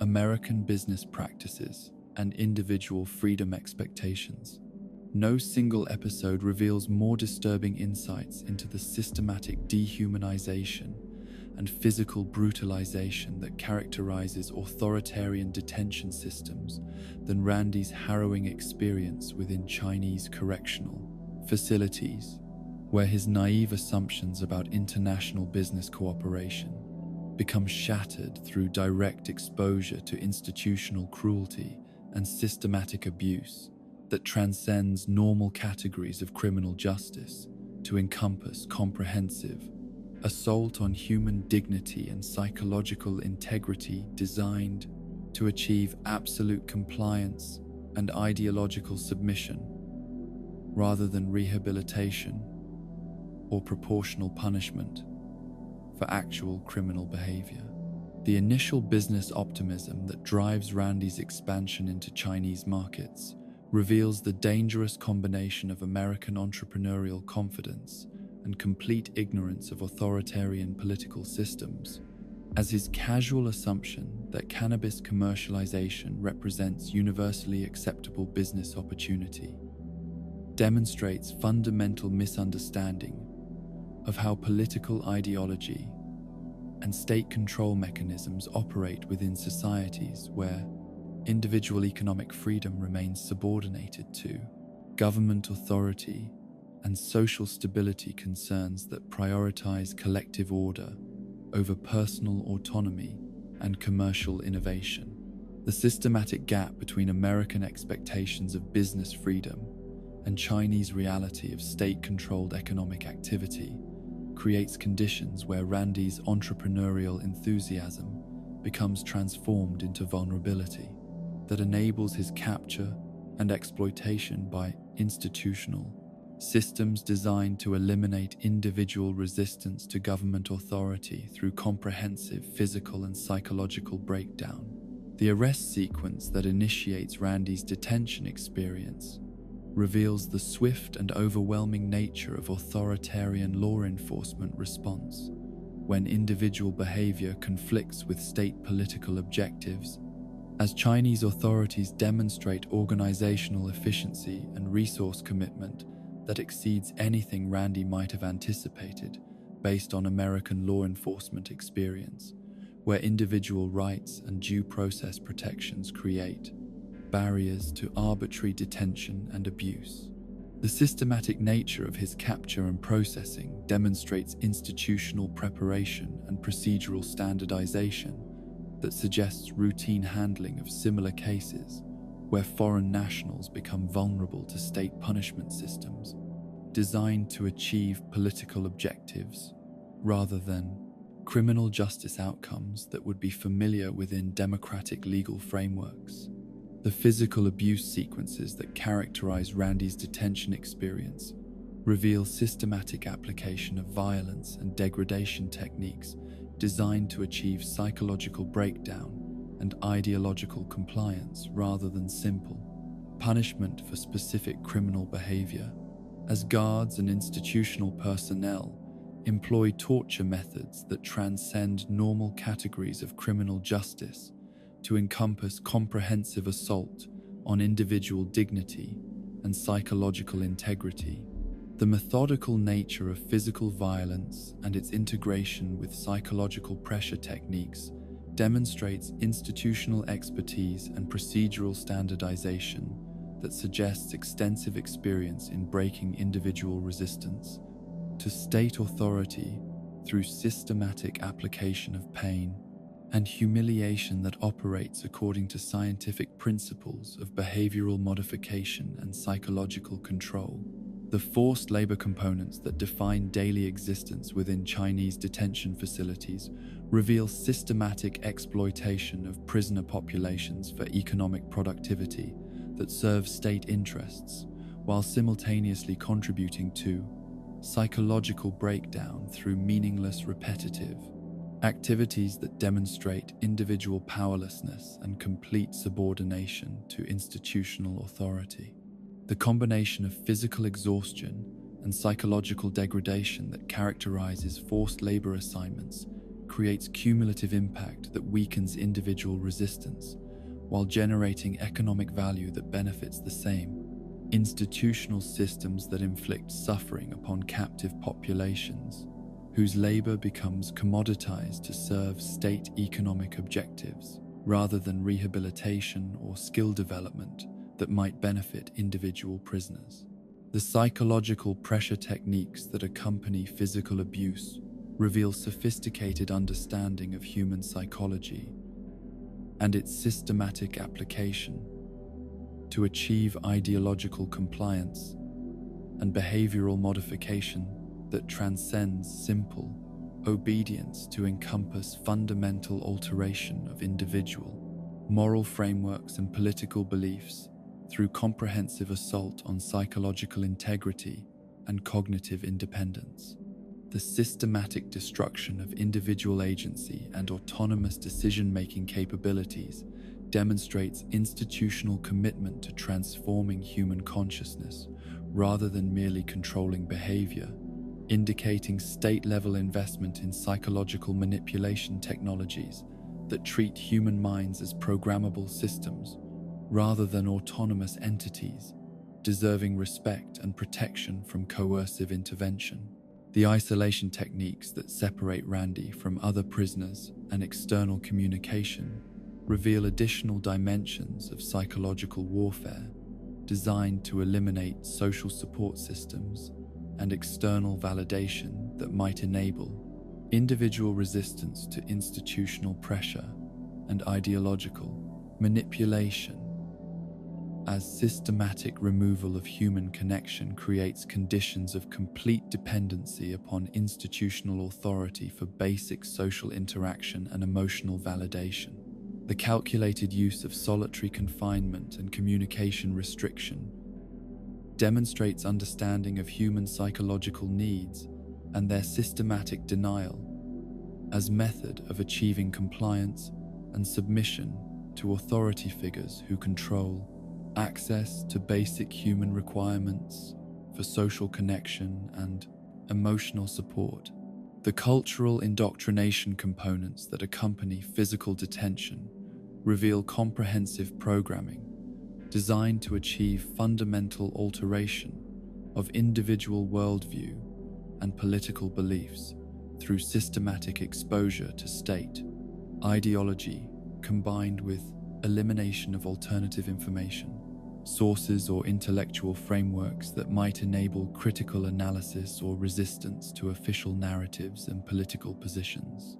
American business practices and individual freedom expectations. No single episode reveals more disturbing insights into the systematic dehumanization and physical brutalization that characterizes authoritarian detention systems than Randy's harrowing experience within Chinese correctional facilities, where his naive assumptions about international business cooperation become shattered through direct exposure to institutional cruelty and systematic abuse that transcends normal categories of criminal justice to encompass comprehensive assault on human dignity and psychological integrity designed to achieve absolute compliance and ideological submission, rather than rehabilitation or proportional punishment for actual criminal behavior. The initial business optimism that drives Randy's expansion into Chinese markets reveals the dangerous combination of American entrepreneurial confidence and complete ignorance of authoritarian political systems, as his casual assumption that cannabis commercialization represents universally acceptable business opportunity demonstrates fundamental misunderstanding of how political ideology and state control mechanisms operate within societies where individual economic freedom remains subordinated to government authority and social stability concerns that prioritize collective order over personal autonomy and commercial innovation. The systematic gap between American expectations of business freedom and Chinese reality of state-controlled economic activity creates conditions where Randy's entrepreneurial enthusiasm becomes transformed into vulnerability that enables his capture and exploitation by institutional systems designed to eliminate individual resistance to government authority through comprehensive physical and psychological breakdown. The arrest sequence that initiates Randy's detention experience reveals the swift and overwhelming nature of authoritarian law enforcement response when individual behavior conflicts with state political objectives, as Chinese authorities demonstrate organizational efficiency and resource commitment that exceeds anything Randy might have anticipated based on American law enforcement experience, where individual rights and due process protections create barriers to arbitrary detention and abuse. The systematic nature of his capture and processing demonstrates institutional preparation and procedural standardization that suggests routine handling of similar cases where foreign nationals become vulnerable to state punishment systems designed to achieve political objectives rather than criminal justice outcomes that would be familiar within democratic legal frameworks. The physical abuse sequences that characterize Randy's detention experience reveal systematic application of violence and degradation techniques designed to achieve psychological breakdown and ideological compliance rather than simple punishment for specific criminal behavior, as guards and institutional personnel employ torture methods that transcend normal categories of criminal justice to encompass comprehensive assault on individual dignity and psychological integrity. The methodical nature of physical violence and its integration with psychological pressure techniques demonstrates institutional expertise and procedural standardization that suggests extensive experience in breaking individual resistance to state authority through systematic application of pain and humiliation that operates according to scientific principles of behavioral modification and psychological control. The forced labor components that define daily existence within Chinese detention facilities reveal systematic exploitation of prisoner populations for economic productivity that serve state interests, while simultaneously contributing to psychological breakdown through meaningless, repetitive activities that demonstrate individual powerlessness and complete subordination to institutional authority. The combination of physical exhaustion and psychological degradation that characterizes forced labor assignments creates cumulative impact that weakens individual resistance while generating economic value that benefits the same institutional systems that inflict suffering upon captive populations, whose labor becomes commoditized to serve state economic objectives rather than rehabilitation or skill development that might benefit individual prisoners. The psychological pressure techniques that accompany physical abuse reveal sophisticated understanding of human psychology and its systematic application to achieve ideological compliance and behavioral modification that transcends simple obedience to encompass fundamental alteration of individual moral frameworks and political beliefs through comprehensive assault on psychological integrity and cognitive independence. The systematic destruction of individual agency and autonomous decision-making capabilities demonstrates institutional commitment to transforming human consciousness rather than merely controlling behavior, indicating state-level investment in psychological manipulation technologies that treat human minds as programmable systems rather than autonomous entities, deserving respect and protection from coercive intervention. The isolation techniques that separate Randy from other prisoners and external communication reveal additional dimensions of psychological warfare designed to eliminate social support systems and external validation that might enable individual resistance to institutional pressure and ideological manipulation, as systematic removal of human connection creates conditions of complete dependency upon institutional authority for basic social interaction and emotional validation. The calculated use of solitary confinement and communication restriction demonstrates understanding of human psychological needs and their systematic denial as method of achieving compliance and submission to authority figures who control access to basic human requirements for social connection and emotional support. The cultural indoctrination components that accompany physical detention reveal comprehensive programming designed to achieve fundamental alteration of individual worldview and political beliefs through systematic exposure to state ideology combined with elimination of alternative information, sources or intellectual frameworks that might enable critical analysis or resistance to official narratives and political positions.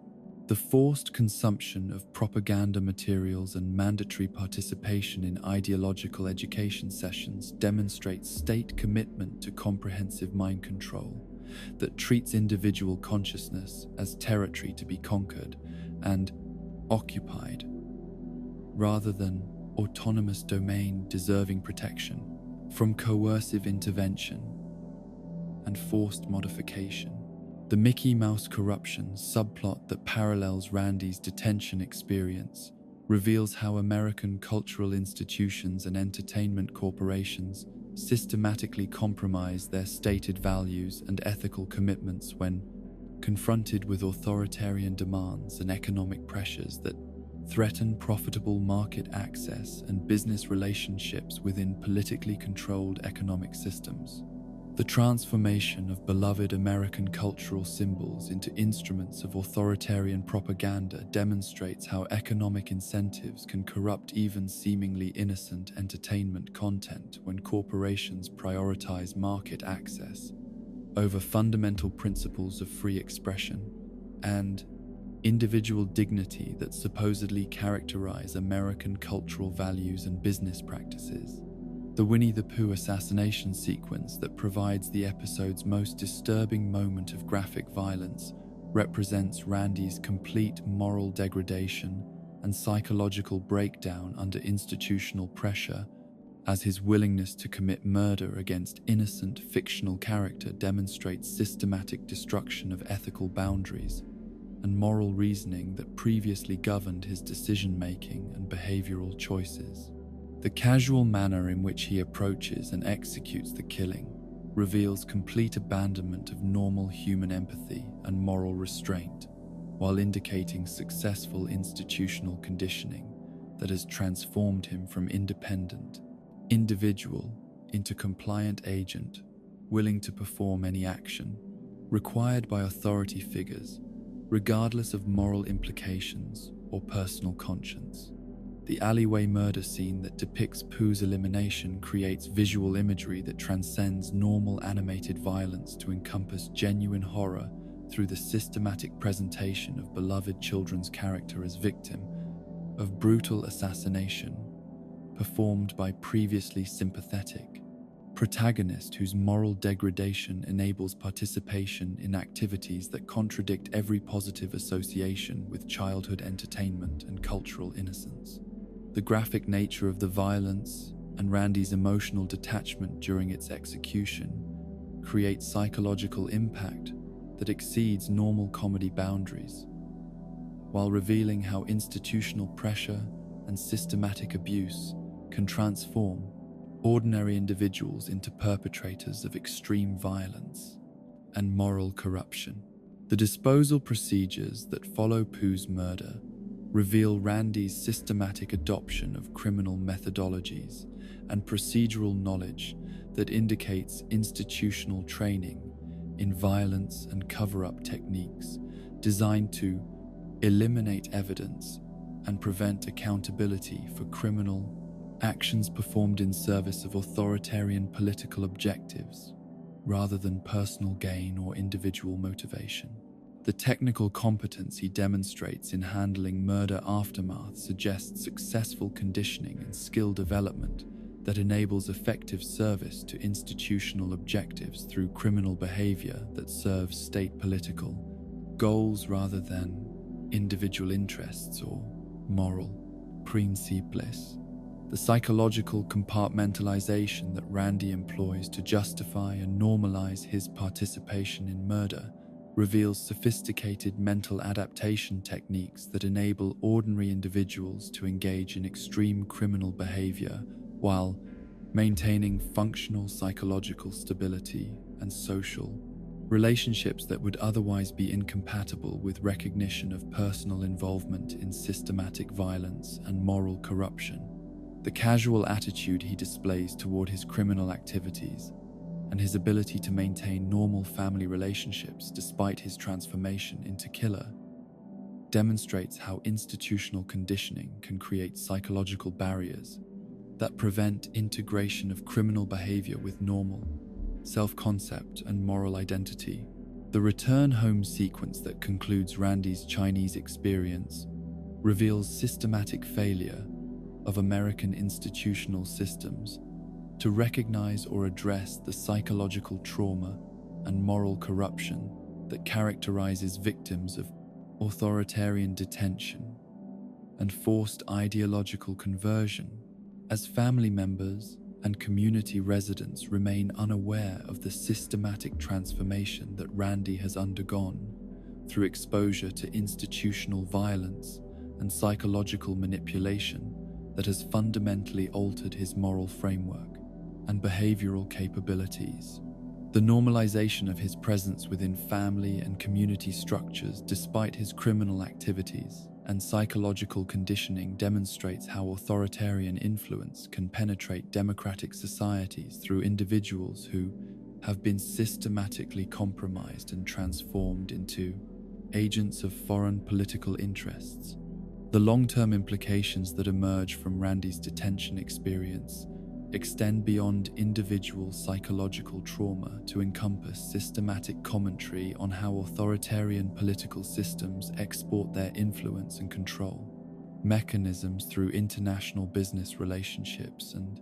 The forced consumption of propaganda materials and mandatory participation in ideological education sessions demonstrates state commitment to comprehensive mind control that treats individual consciousness as territory to be conquered and occupied, rather than autonomous domain deserving protection from coercive intervention and forced modification. The Mickey Mouse corruption subplot that parallels Randy's detention experience reveals how American cultural institutions and entertainment corporations systematically compromise their stated values and ethical commitments when confronted with authoritarian demands and economic pressures that threaten profitable market access and business relationships within politically controlled economic systems. The transformation of beloved American cultural symbols into instruments of authoritarian propaganda demonstrates how economic incentives can corrupt even seemingly innocent entertainment content when corporations prioritize market access over fundamental principles of free expression and individual dignity that supposedly characterize American cultural values and business practices. The Winnie the Pooh assassination sequence that provides the episode's most disturbing moment of graphic violence represents Randy's complete moral degradation and psychological breakdown under institutional pressure, as his willingness to commit murder against innocent fictional character demonstrates systematic destruction of ethical boundaries and moral reasoning that previously governed his decision-making and behavioral choices. The casual manner in which he approaches and executes the killing reveals complete abandonment of normal human empathy and moral restraint, while indicating successful institutional conditioning that has transformed him from independent individual into compliant agent, willing to perform any action required by authority figures, regardless of moral implications or personal conscience. The alleyway murder scene that depicts Pooh's elimination creates visual imagery that transcends normal animated violence to encompass genuine horror through the systematic presentation of beloved children's character as victim of brutal assassination performed by previously sympathetic protagonist whose moral degradation enables participation in activities that contradict every positive association with childhood entertainment and cultural innocence. The graphic nature of the violence and Randy's emotional detachment during its execution create psychological impact that exceeds normal comedy boundaries, while revealing how institutional pressure and systematic abuse can transform ordinary individuals into perpetrators of extreme violence and moral corruption. The disposal procedures that follow Pooh's murder reveal Randy's systematic adoption of criminal methodologies and procedural knowledge that indicates institutional training in violence and cover-up techniques designed to eliminate evidence and prevent accountability for criminal actions performed in service of authoritarian political objectives rather than personal gain or individual motivation. The technical competence he demonstrates in handling murder aftermath suggests successful conditioning and skill development that enables effective service to institutional objectives through criminal behavior that serves state political goals rather than individual interests or moral principles. The psychological compartmentalization that Randy employs to justify and normalize his participation in murder reveals sophisticated mental adaptation techniques that enable ordinary individuals to engage in extreme criminal behavior while maintaining functional psychological stability and social relationships that would otherwise be incompatible with recognition of personal involvement in systematic violence and moral corruption. The casual attitude he displays toward his criminal activities and his ability to maintain normal family relationships despite his transformation into killer demonstrates how institutional conditioning can create psychological barriers that prevent integration of criminal behavior with normal self-concept and moral identity. The return home sequence that concludes Randy's Chinese experience reveals systematic failure of American institutional systems to recognize or address the psychological trauma and moral corruption that characterizes victims of authoritarian detention and forced ideological conversion, as family members and community residents remain unaware of the systematic transformation that Randy has undergone through exposure to institutional violence and psychological manipulation that has fundamentally altered his moral framework and behavioral capabilities. The normalization of his presence within family and community structures despite his criminal activities and psychological conditioning demonstrates how authoritarian influence can penetrate democratic societies through individuals who have been systematically compromised and transformed into agents of foreign political interests. The long-term implications that emerge from Randy's detention experience extend beyond individual psychological trauma to encompass systematic commentary on how authoritarian political systems export their influence and control, mechanisms through international business relationships and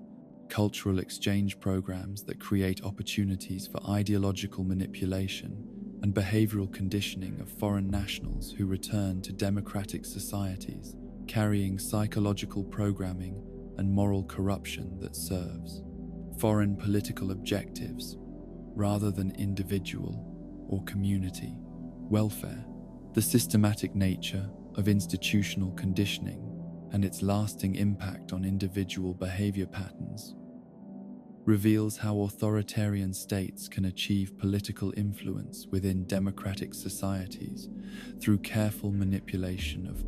cultural exchange programs that create opportunities for ideological manipulation and behavioral conditioning of foreign nationals who return to democratic societies, carrying psychological programming and moral corruption that serves foreign political objectives rather than individual or community welfare. The systematic nature of institutional conditioning and its lasting impact on individual behavior patterns reveals how authoritarian states can achieve political influence within democratic societies through careful manipulation of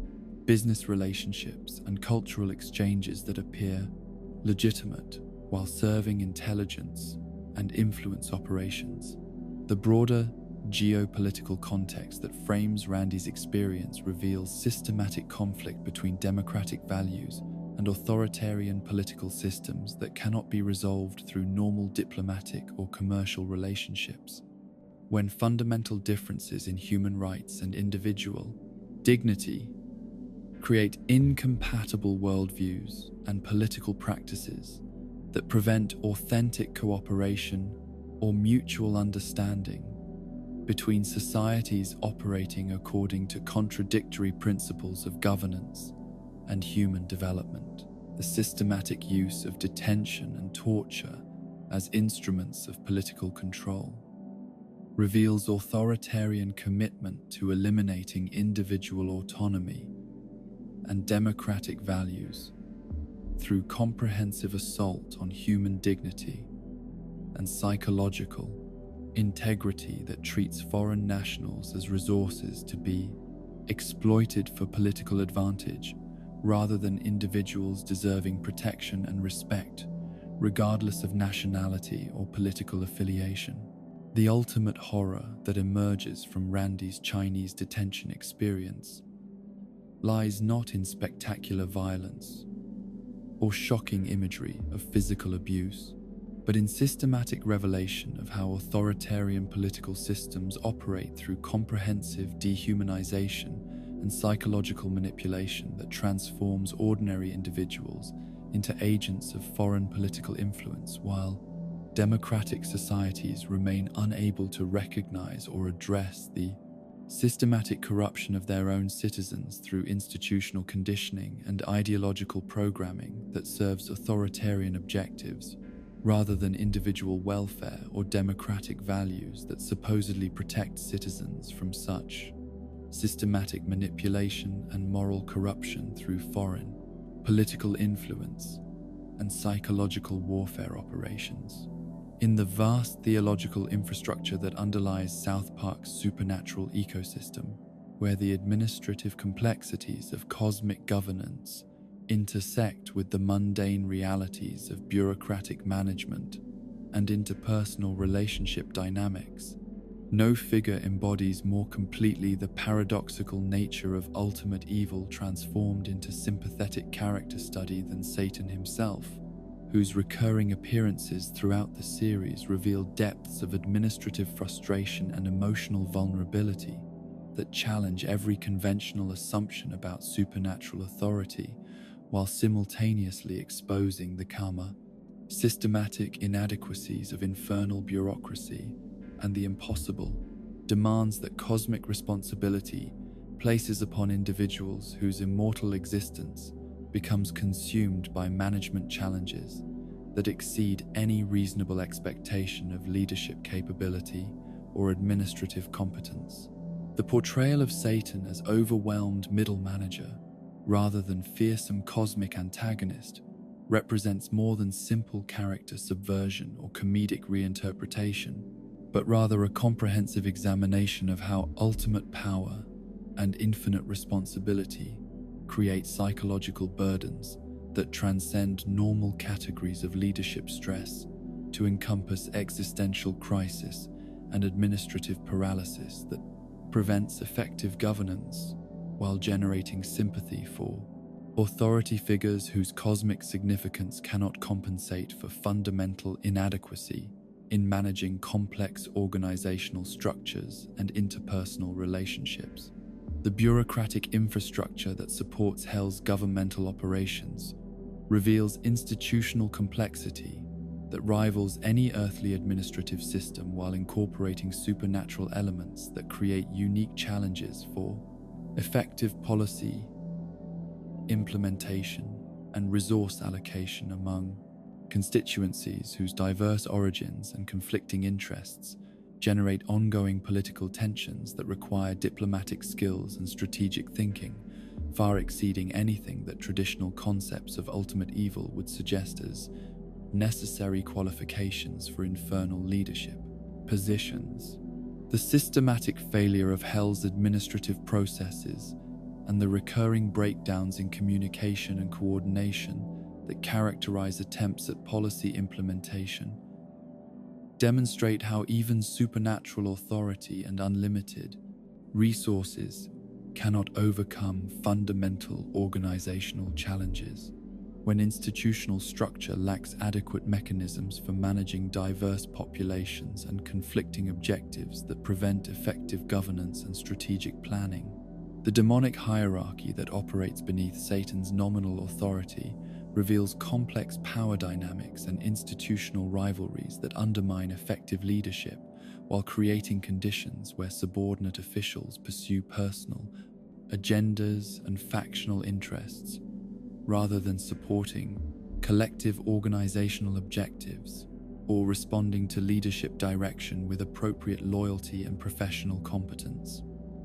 business relationships and cultural exchanges that appear legitimate while serving intelligence and influence operations. The broader geopolitical context that frames Randy's experience reveals systematic conflict between democratic values and authoritarian political systems that cannot be resolved through normal diplomatic or commercial relationships. When fundamental differences in human rights and individual dignity create incompatible worldviews and political practices that prevent authentic cooperation or mutual understanding between societies operating according to contradictory principles of governance and human development. The systematic use of detention and torture as instruments of political control reveals authoritarian commitment to eliminating individual autonomy and democratic values through comprehensive assault on human dignity and psychological integrity that treats foreign nationals as resources to be exploited for political advantage rather than individuals deserving protection and respect, regardless of nationality or political affiliation. The ultimate horror that emerges from Randy's Chinese detention experience lies not in spectacular violence or shocking imagery of physical abuse, but in systematic revelation of how authoritarian political systems operate through comprehensive dehumanization and psychological manipulation that transforms ordinary individuals into agents of foreign political influence, while democratic societies remain unable to recognize or address the systematic corruption of their own citizens through institutional conditioning and ideological programming that serves authoritarian objectives, rather than individual welfare or democratic values that supposedly protect citizens from such systematic manipulation and moral corruption through foreign political influence and psychological warfare operations. In the vast theological infrastructure that underlies South Park's supernatural ecosystem, where the administrative complexities of cosmic governance intersect with the mundane realities of bureaucratic management and interpersonal relationship dynamics, no figure embodies more completely the paradoxical nature of ultimate evil transformed into sympathetic character study than Satan himself, whose recurring appearances throughout the series reveal depths of administrative frustration and emotional vulnerability that challenge every conventional assumption about supernatural authority, while simultaneously exposing the karma, systematic inadequacies of infernal bureaucracy, and the impossible demands that cosmic responsibility places upon individuals whose immortal existence becomes consumed by management challenges that exceed any reasonable expectation of leadership capability or administrative competence. The portrayal of Satan as overwhelmed middle manager, rather than fearsome cosmic antagonist, represents more than simple character subversion or comedic reinterpretation, but rather a comprehensive examination of how ultimate power and infinite responsibility create psychological burdens that transcend normal categories of leadership stress to encompass existential crisis and administrative paralysis that prevents effective governance while generating sympathy for Authority figures whose cosmic significance cannot compensate for fundamental inadequacy in managing complex organizational structures and interpersonal relationships. The bureaucratic infrastructure that supports Hell's governmental operations reveals institutional complexity that rivals any earthly administrative system, while incorporating supernatural elements that create unique challenges for effective policy implementation and resource allocation among constituencies whose diverse origins and conflicting interests generate ongoing political tensions that require diplomatic skills and strategic thinking, far exceeding anything that traditional concepts of ultimate evil would suggest as necessary qualifications for infernal leadership positions. The systematic failure of Hell's administrative processes and the recurring breakdowns in communication and coordination that characterize attempts at policy implementation demonstrate how even supernatural authority and unlimited resources cannot overcome fundamental organizational challenges. When institutional structure lacks adequate mechanisms for managing diverse populations and conflicting objectives that prevent effective governance and strategic planning, the demonic hierarchy that operates beneath Satan's nominal authority reveals complex power dynamics and institutional rivalries that undermine effective leadership while creating conditions where subordinate officials pursue personal agendas and factional interests rather than supporting collective organizational objectives or responding to leadership direction with appropriate loyalty and professional competence.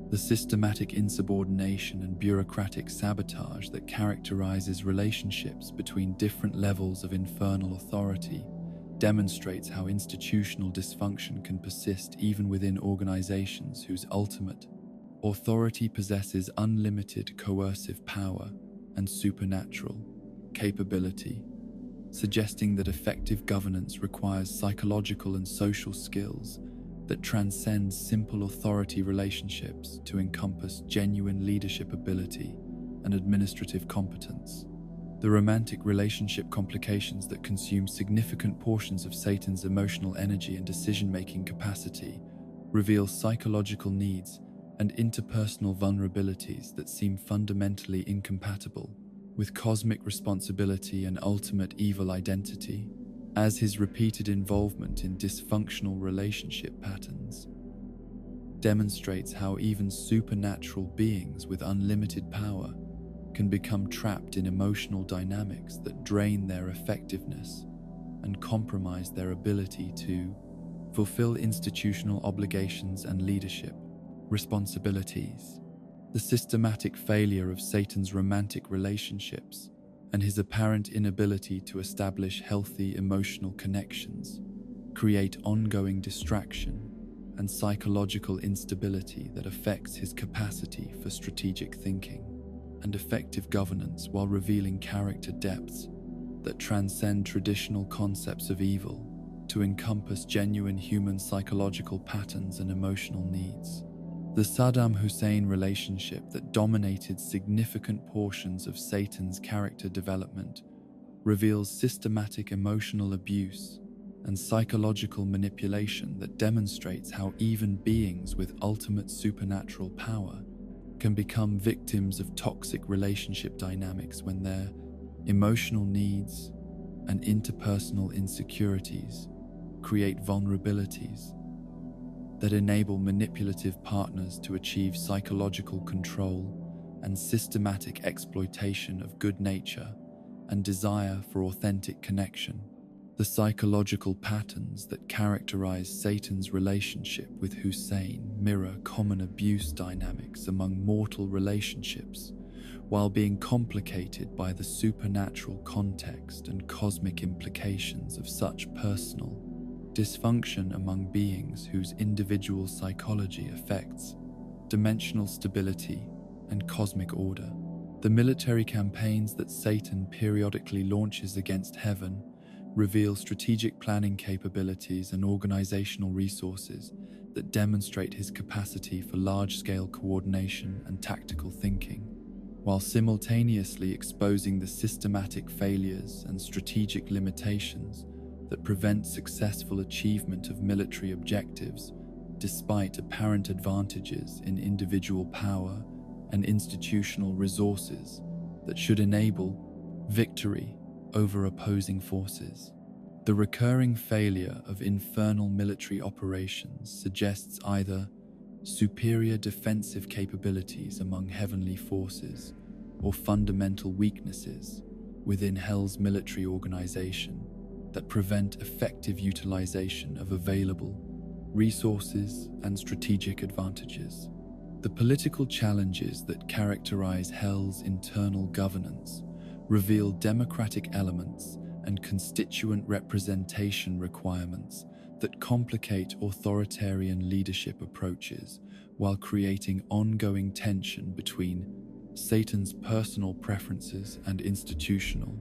The systematic insubordination and bureaucratic sabotage that characterizes relationships between different levels of infernal authority demonstrates how institutional dysfunction can persist even within organizations whose ultimate authority possesses unlimited coercive power and supernatural capability, suggesting that effective governance requires psychological and social skills that transcend simple authority relationships to encompass genuine leadership ability and administrative competence. The romantic relationship complications that consume significant portions of Satan's emotional energy and decision-making capacity reveal psychological needs and interpersonal vulnerabilities that seem fundamentally incompatible with cosmic responsibility and ultimate evil identity, as his repeated involvement in dysfunctional relationship patterns demonstrates how even supernatural beings with unlimited power can become trapped in emotional dynamics that drain their effectiveness and compromise their ability to fulfill institutional obligations and leadership responsibilities. The systematic failure of Satan's romantic relationships and his apparent inability to establish healthy emotional connections create ongoing distraction and psychological instability that affects his capacity for strategic thinking and effective governance, while revealing character depths that transcend traditional concepts of evil to encompass genuine human psychological patterns and emotional needs. The Saddam Hussein relationship that dominated significant portions of Satan's character development reveals systematic emotional abuse and psychological manipulation that demonstrates how even beings with ultimate supernatural power can become victims of toxic relationship dynamics when their emotional needs and interpersonal insecurities create vulnerabilities that enable manipulative partners to achieve psychological control and systematic exploitation of good nature and desire for authentic connection. The psychological patterns that characterize Satan's relationship with Hussein mirror common abuse dynamics among mortal relationships, while being complicated by the supernatural context and cosmic implications of such personal dysfunction among beings whose individual psychology affects dimensional stability and cosmic order. The military campaigns that Satan periodically launches against heaven reveal strategic planning capabilities and organizational resources that demonstrate his capacity for large-scale coordination and tactical thinking, while simultaneously exposing the systematic failures and strategic limitations that prevent successful achievement of military objectives despite apparent advantages in individual power and institutional resources that should enable victory over opposing forces. The recurring failure of infernal military operations suggests either superior defensive capabilities among heavenly forces or fundamental weaknesses within Hell's military organization that prevent effective utilization of available resources and strategic advantages. The political challenges that characterize Hell's internal governance reveal democratic elements and constituent representation requirements that complicate authoritarian leadership approaches while creating ongoing tension between Satan's personal preferences and institutional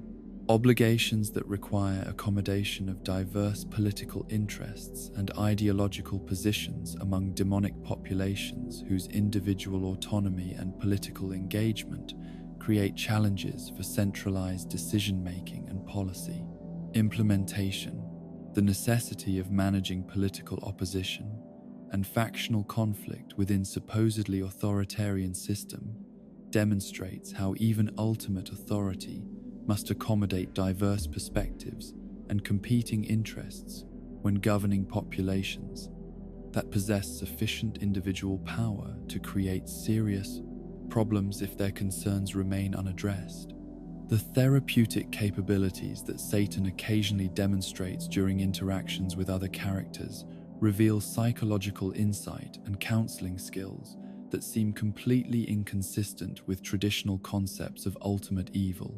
obligations that require accommodation of diverse political interests and ideological positions among demonic populations whose individual autonomy and political engagement create challenges for centralized decision-making and policy implementation. The necessity of managing political opposition and factional conflict within supposedly authoritarian system demonstrates how even ultimate authority must accommodate diverse perspectives and competing interests when governing populations that possess sufficient individual power to create serious problems if their concerns remain unaddressed. The therapeutic capabilities that Satan occasionally demonstrates during interactions with other characters reveal psychological insight and counseling skills that seem completely inconsistent with traditional concepts of ultimate evil,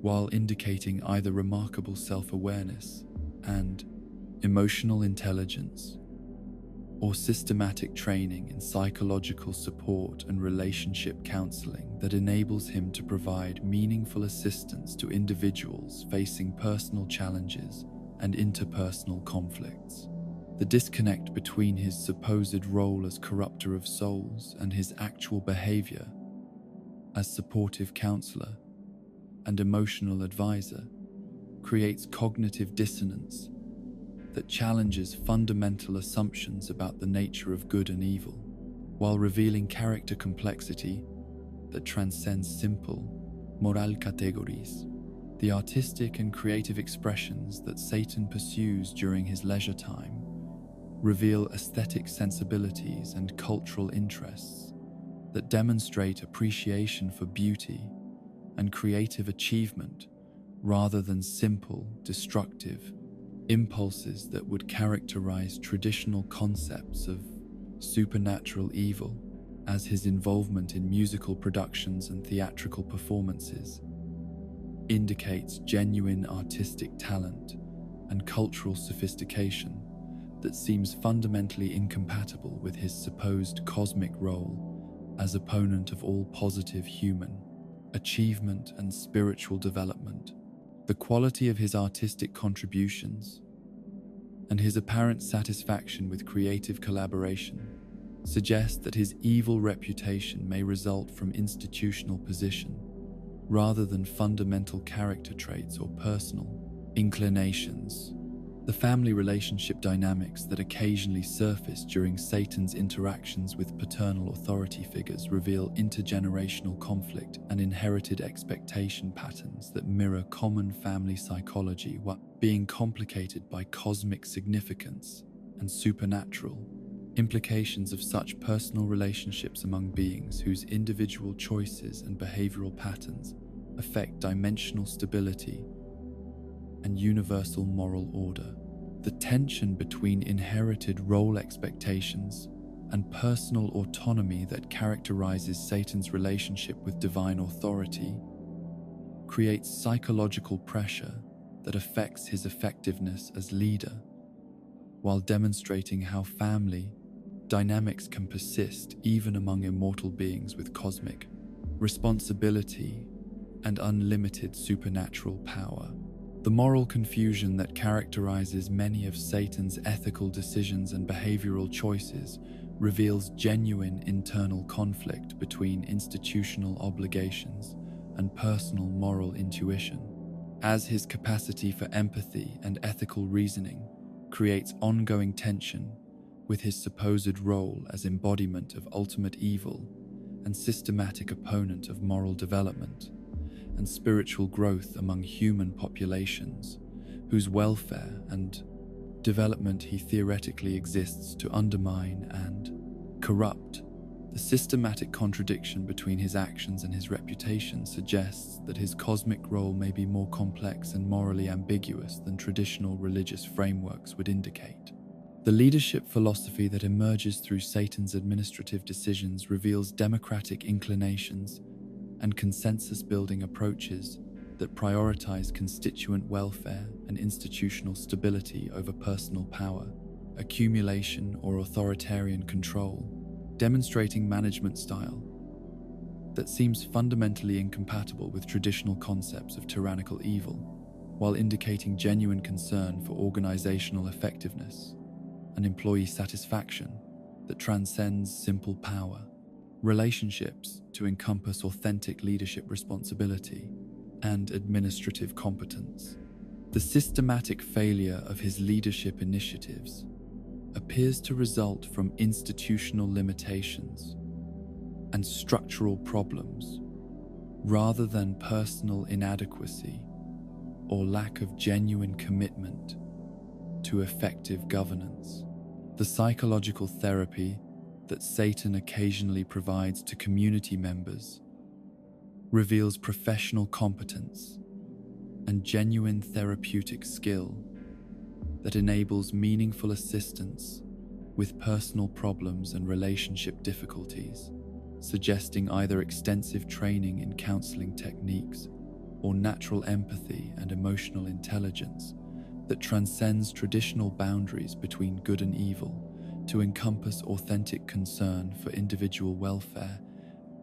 while indicating either remarkable self-awareness and emotional intelligence, or systematic training in psychological support and relationship counseling that enables him to provide meaningful assistance to individuals facing personal challenges and interpersonal conflicts. The disconnect between his supposed role as corrupter of souls and his actual behavior as supportive counselor and emotional advisor creates cognitive dissonance that challenges fundamental assumptions about the nature of good and evil, while revealing character complexity that transcends simple moral categories. The artistic and creative expressions that Satan pursues during his leisure time reveal aesthetic sensibilities and cultural interests that demonstrate appreciation for beauty and creative achievement rather than simple, destructive impulses that would characterize traditional concepts of supernatural evil, as his involvement in musical productions and theatrical performances indicates genuine artistic talent and cultural sophistication that seems fundamentally incompatible with his supposed cosmic role as opponent of all positive human achievement and spiritual development. The quality of his artistic contributions and his apparent satisfaction with creative collaboration suggest that his evil reputation may result from institutional position rather than fundamental character traits or personal inclinations. The family relationship dynamics that occasionally surface during Satan's interactions with paternal authority figures reveal intergenerational conflict and inherited expectation patterns that mirror common family psychology, while being complicated by cosmic significance and supernatural implications of such personal relationships among beings whose individual choices and behavioral patterns affect dimensional stability and universal moral order. The tension between inherited role expectations and personal autonomy that characterizes Satan's relationship with divine authority creates psychological pressure that affects his effectiveness as leader, while demonstrating how family dynamics can persist even among immortal beings with cosmic responsibility and unlimited supernatural power. The moral confusion that characterizes many of Satan's ethical decisions and behavioral choices reveals genuine internal conflict between institutional obligations and personal moral intuition, as his capacity for empathy and ethical reasoning creates ongoing tension with his supposed role as embodiment of ultimate evil and systematic opponent of moral development and spiritual growth among human populations, whose welfare and development he theoretically exists to undermine and corrupt. The systematic contradiction between his actions and his reputation suggests that his cosmic role may be more complex and morally ambiguous than traditional religious frameworks would indicate. The leadership philosophy that emerges through Satan's administrative decisions reveals democratic inclinations and consensus-building approaches that prioritize constituent welfare and institutional stability over personal power, accumulation, or authoritarian control, demonstrating management style that seems fundamentally incompatible with traditional concepts of tyrannical evil, while indicating genuine concern for organizational effectiveness and employee satisfaction that transcends simple power, relationships to encompass authentic leadership responsibility and administrative competence. The systematic failure of his leadership initiatives appears to result from institutional limitations and structural problems rather than personal inadequacy or lack of genuine commitment to effective governance. The psychological therapy that Satan occasionally provides to community members reveals professional competence and genuine therapeutic skill that enables meaningful assistance with personal problems and relationship difficulties, suggesting either extensive training in counseling techniques or natural empathy and emotional intelligence that transcends traditional boundaries between good and evil to encompass authentic concern for individual welfare,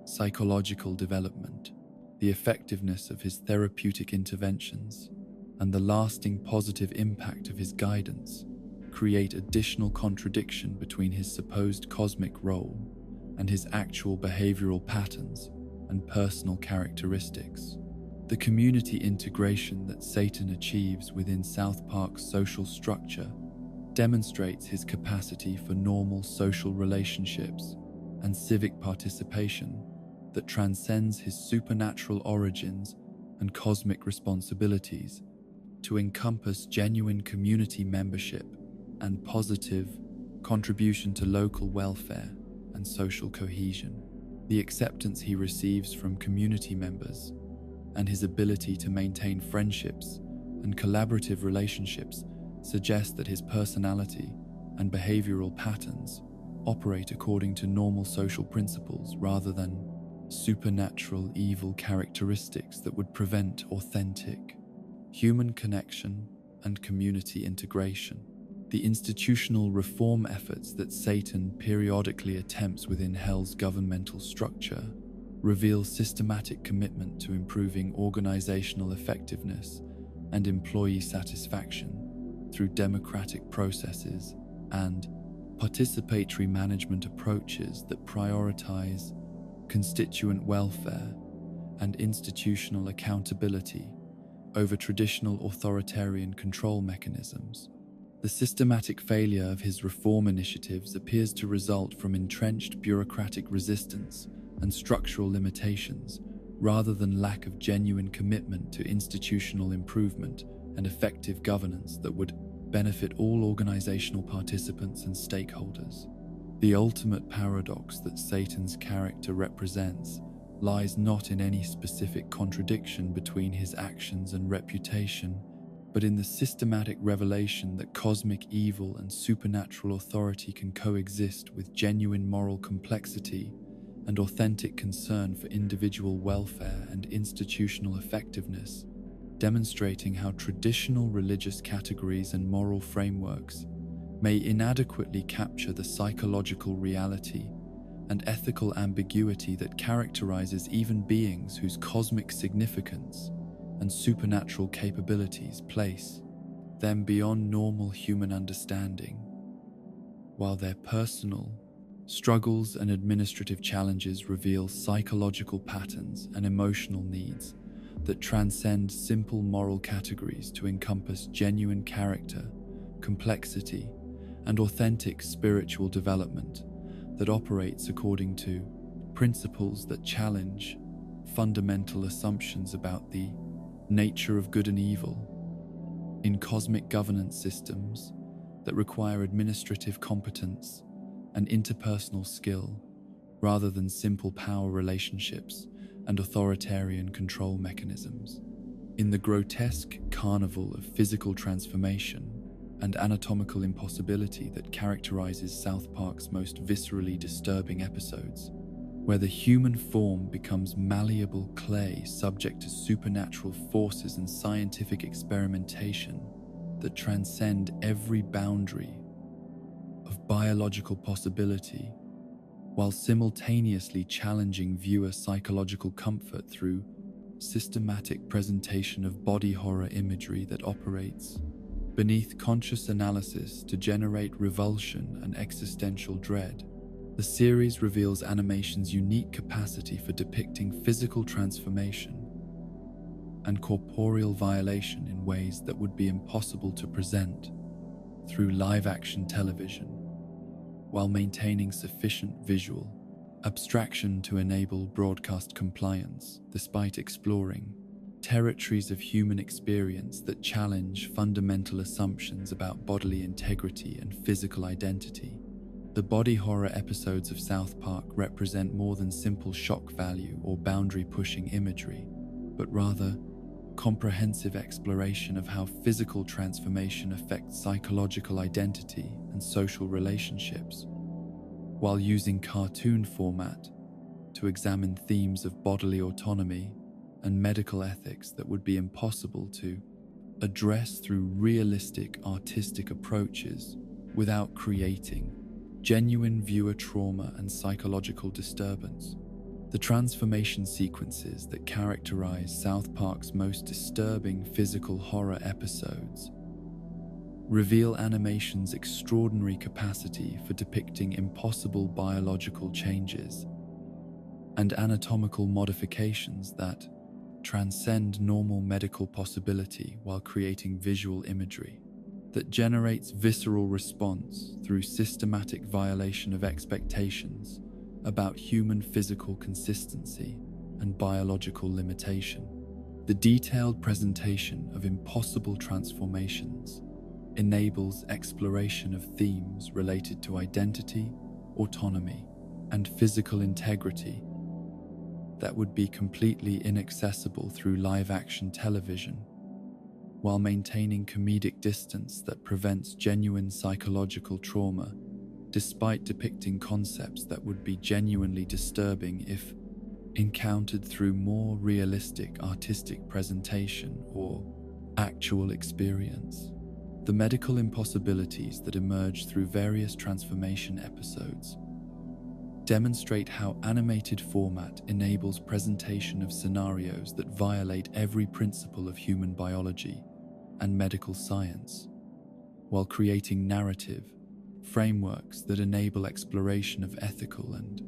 psychological development, the effectiveness of his therapeutic interventions, and the lasting positive impact of his guidance create additional contradiction between his supposed cosmic role and his actual behavioral patterns and personal characteristics. The community integration that Satan achieves within South Park's social structure demonstrates his capacity for normal social relationships and civic participation that transcends his supernatural origins and cosmic responsibilities to encompass genuine community membership and positive contribution to local welfare and social cohesion. The acceptance he receives from community members and his ability to maintain friendships and collaborative relationships suggest that his personality and behavioral patterns operate according to normal social principles rather than supernatural evil characteristics that would prevent authentic human connection and community integration. The institutional reform efforts that Satan periodically attempts within Hell's governmental structure reveal systematic commitment to improving organizational effectiveness and employee satisfaction through democratic processes and participatory management approaches that prioritize constituent welfare and institutional accountability over traditional authoritarian control mechanisms. The systematic failure of his reform initiatives appears to result from entrenched bureaucratic resistance and structural limitations, rather than lack of genuine commitment to institutional improvement and effective governance that would benefit all organizational participants and stakeholders. The ultimate paradox that Satan's character represents lies not in any specific contradiction between his actions and reputation, but in the systematic revelation that cosmic evil and supernatural authority can coexist with genuine moral complexity and authentic concern for individual welfare and institutional effectiveness, demonstrating how traditional religious categories and moral frameworks may inadequately capture the psychological reality and ethical ambiguity that characterizes even beings whose cosmic significance and supernatural capabilities place them beyond normal human understanding, while their personal Struggles and administrative challenges reveal psychological patterns and emotional needs that transcend simple moral categories to encompass genuine character, complexity, and authentic spiritual development that operates according to principles that challenge fundamental assumptions about the nature of good and evil. In cosmic governance systems that require administrative competence and interpersonal skill rather than simple power relationships and authoritarian control mechanisms. In the grotesque carnival of physical transformation and anatomical impossibility that characterizes South Park's most viscerally disturbing episodes, where the human form becomes malleable clay subject to supernatural forces and scientific experimentation that transcend every boundary of biological possibility, while simultaneously challenging viewer psychological comfort through systematic presentation of body horror imagery that operates beneath conscious analysis to generate revulsion and existential dread. The series reveals animation's unique capacity for depicting physical transformation and corporeal violation in ways that would be impossible to present through live-action television, while maintaining sufficient visual abstraction to enable broadcast compliance, despite exploring territories of human experience that challenge fundamental assumptions about bodily integrity and physical identity. The body horror episodes of South Park represent more than simple shock value or boundary-pushing imagery, but rather comprehensive exploration of how physical transformation affects psychological identity and social relationships, while using cartoon format to examine themes of bodily autonomy and medical ethics that would be impossible to address through realistic artistic approaches without creating genuine viewer trauma and psychological disturbance. The transformation sequences that characterize South Park's most disturbing physical horror episodes reveal animation's extraordinary capacity for depicting impossible biological changes and anatomical modifications that transcend normal medical possibility, while creating visual imagery that generates visceral response through systematic violation of expectations about human physical consistency and biological limitation. The detailed presentation of impossible transformations enables exploration of themes related to identity, autonomy, and physical integrity that would be completely inaccessible through live-action television, while maintaining comedic distance that prevents genuine psychological trauma, despite depicting concepts that would be genuinely disturbing if encountered through more realistic artistic presentation or actual experience. The medical impossibilities that emerge through various transformation episodes demonstrate how animated format enables presentation of scenarios that violate every principle of human biology and medical science, while creating narrative frameworks that enable exploration of ethical and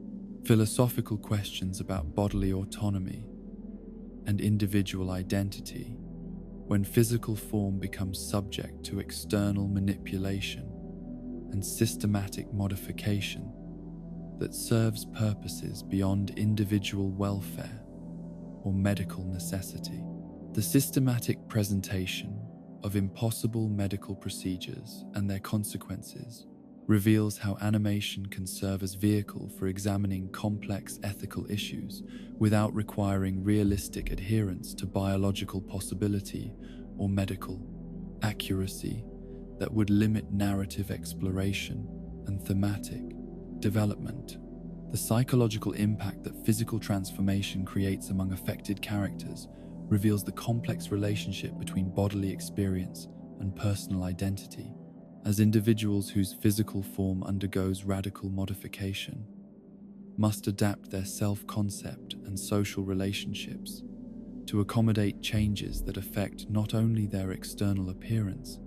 philosophical questions about bodily autonomy and individual identity, when physical form becomes subject to external manipulation and systematic modification that serves purposes beyond individual welfare or medical necessity. The systematic presentation of impossible medical procedures and their consequences reveals how animation can serve as vehicle for examining complex ethical issues without requiring realistic adherence to biological possibility or medical accuracy that would limit narrative exploration and thematic development. The psychological impact that physical transformation creates among affected characters reveals the complex relationship between bodily experience and personal identity, as individuals whose physical form undergoes radical modification must adapt their self-concept and social relationships to accommodate changes that affect not only their external appearance,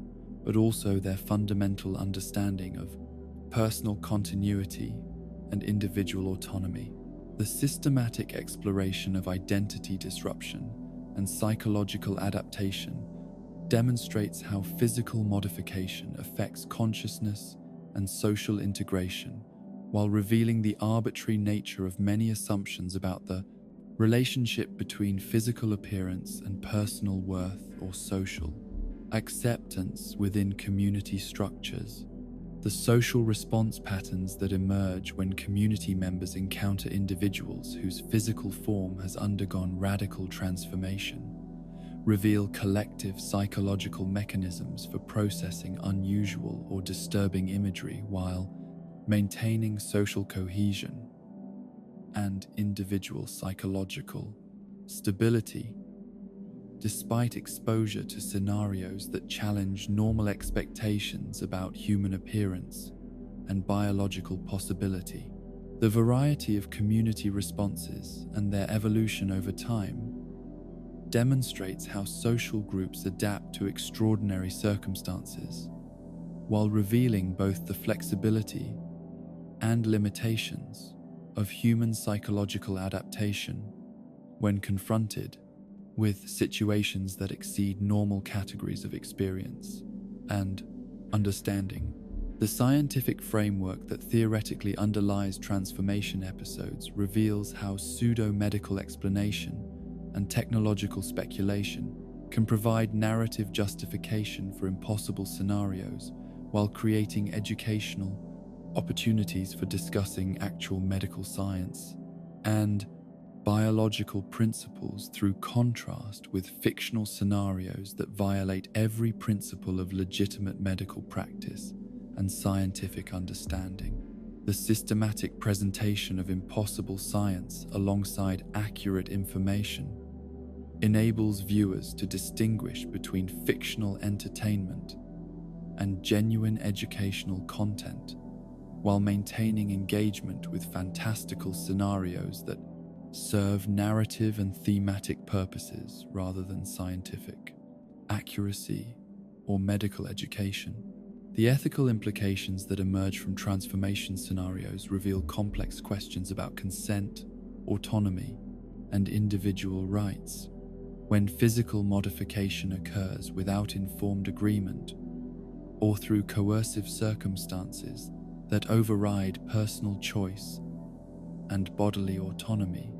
but also their fundamental understanding of personal continuity and individual autonomy. The systematic exploration of identity disruption and psychological adaptation demonstrates how physical modification affects consciousness and social integration, while revealing the arbitrary nature of many assumptions about the relationship between physical appearance and personal worth or social acceptance within community structures. The social response patterns that emerge when community members encounter individuals whose physical form has undergone radical transformation reveal collective psychological mechanisms for processing unusual or disturbing imagery while maintaining social cohesion and individual psychological stability. Despite exposure to scenarios that challenge normal expectations about human appearance and biological possibility, the variety of community responses and their evolution over time demonstrates how social groups adapt to extraordinary circumstances, while revealing both the flexibility and limitations of human psychological adaptation when confronted with situations that exceed normal categories of experience and understanding. The scientific framework that theoretically underlies transformation episodes reveals how pseudo-medical explanation and technological speculation can provide narrative justification for impossible scenarios while creating educational opportunities for discussing actual medical science and biological principles through contrast with fictional scenarios that violate every principle of legitimate medical practice and scientific understanding. The systematic presentation of impossible science alongside accurate information enables viewers to distinguish between fictional entertainment and genuine educational content, while maintaining engagement with fantastical scenarios that serve narrative and thematic purposes rather than scientific accuracy or medical education. The ethical implications that emerge from transformation scenarios reveal complex questions about consent, autonomy, and individual rights. When physical modification occurs without informed agreement or through coercive circumstances that override personal choice and bodily autonomy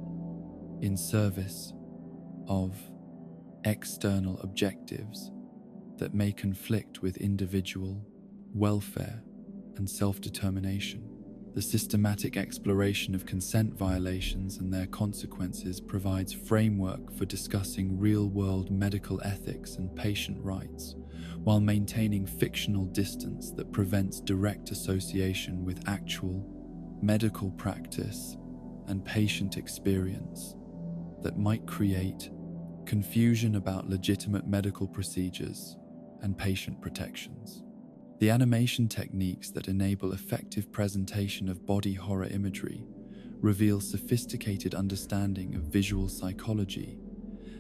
in service of external objectives that may conflict with individual welfare and self-determination. The systematic exploration of consent violations and their consequences provides framework for discussing real-world medical ethics and patient rights, while maintaining fictional distance that prevents direct association with actual medical practice and patient experience that might create confusion about legitimate medical procedures and patient protections. The animation techniques that enable effective presentation of body horror imagery reveal sophisticated understanding of visual psychology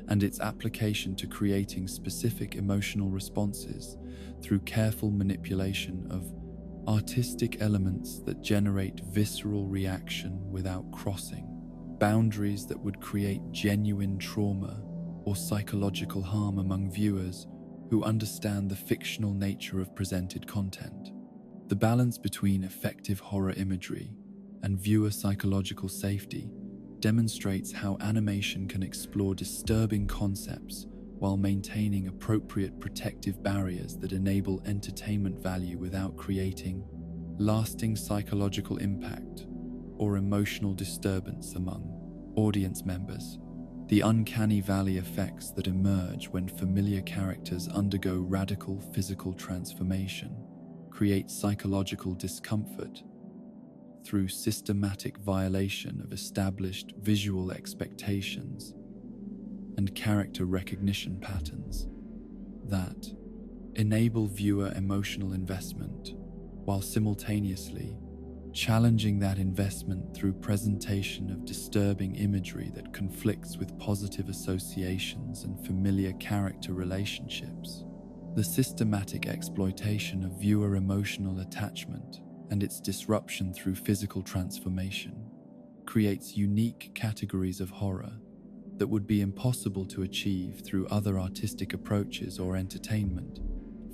and its application to creating specific emotional responses through careful manipulation of artistic elements that generate visceral reaction without crossing boundaries that would create genuine trauma or psychological harm among viewers who understand the fictional nature of presented content. The balance between effective horror imagery and viewer psychological safety demonstrates how animation can explore disturbing concepts while maintaining appropriate protective barriers that enable entertainment value without creating lasting psychological impact or emotional disturbance among audience members. The uncanny valley effects that emerge when familiar characters undergo radical physical transformation create psychological discomfort through systematic violation of established visual expectations and character recognition patterns that enable viewer emotional investment while simultaneously challenging that investment through presentation of disturbing imagery that conflicts with positive associations and familiar character relationships. The systematic exploitation of viewer emotional attachment and its disruption through physical transformation creates unique categories of horror that would be impossible to achieve through other artistic approaches or entertainment.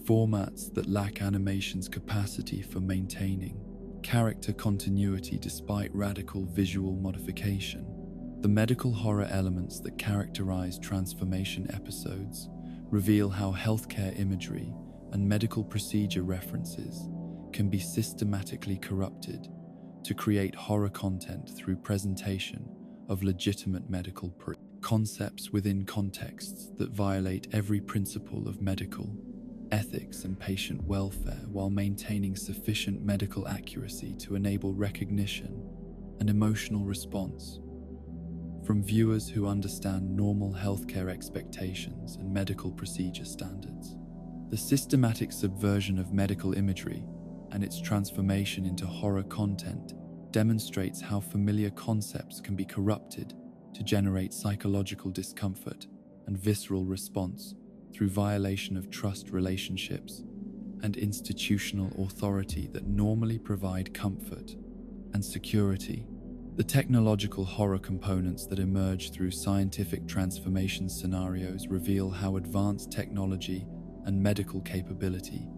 Formats that lack animation's capacity for maintaining character continuity despite radical visual modification. The medical horror elements that characterize transformation episodes reveal how healthcare imagery and medical procedure references can be systematically corrupted to create horror content through presentation of legitimate medical concepts within contexts that violate every principle of medical ethics and patient welfare while maintaining sufficient medical accuracy to enable recognition and emotional response from viewers who understand normal healthcare expectations and medical procedure standards. The systematic subversion of medical imagery and its transformation into horror content demonstrates how familiar concepts can be corrupted to generate psychological discomfort and visceral response through violation of trust relationships and institutional authority that normally provide comfort and security. The technological horror components that emerge through scientific transformation scenarios reveal how advanced technology and medical capability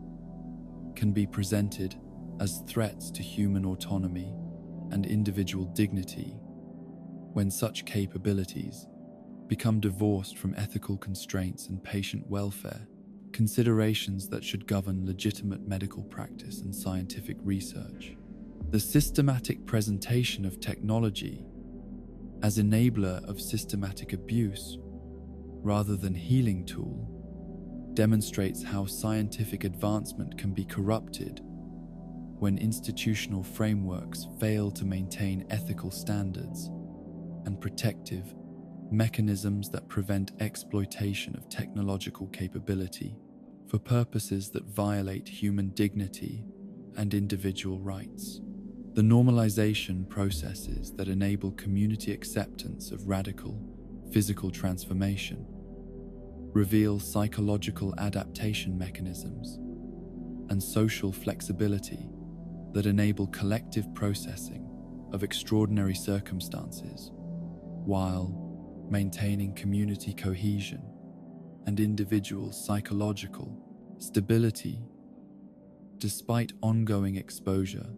can be presented as threats to human autonomy and individual dignity when such capabilities become divorced from ethical constraints and patient welfare, considerations that should govern legitimate medical practice and scientific research. The systematic presentation of technology as enabler of systematic abuse rather than healing tool demonstrates how scientific advancement can be corrupted when institutional frameworks fail to maintain ethical standards and protective mechanisms that prevent exploitation of technological capability for purposes that violate human dignity and individual rights. The normalization processes that enable community acceptance of radical physical transformation reveal psychological adaptation mechanisms and social flexibility that enable collective processing of extraordinary circumstances while maintaining community cohesion and individual psychological stability despite ongoing exposure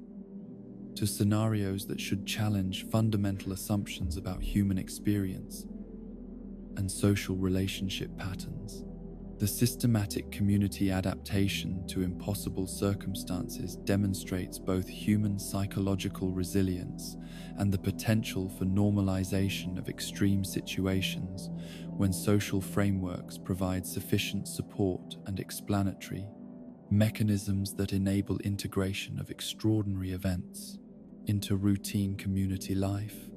to scenarios that should challenge fundamental assumptions about human experience and social relationship patterns. The systematic community adaptation to impossible circumstances demonstrates both human psychological resilience and the potential for normalization of extreme situations when social frameworks provide sufficient support and explanatory mechanisms that enable integration of extraordinary events into routine community life.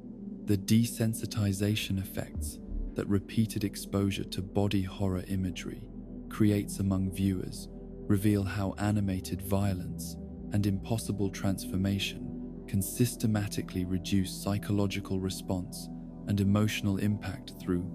The desensitization effects that repeated exposure to body horror imagery creates among viewers reveal how animated violence and impossible transformation can systematically reduce psychological response and emotional impact through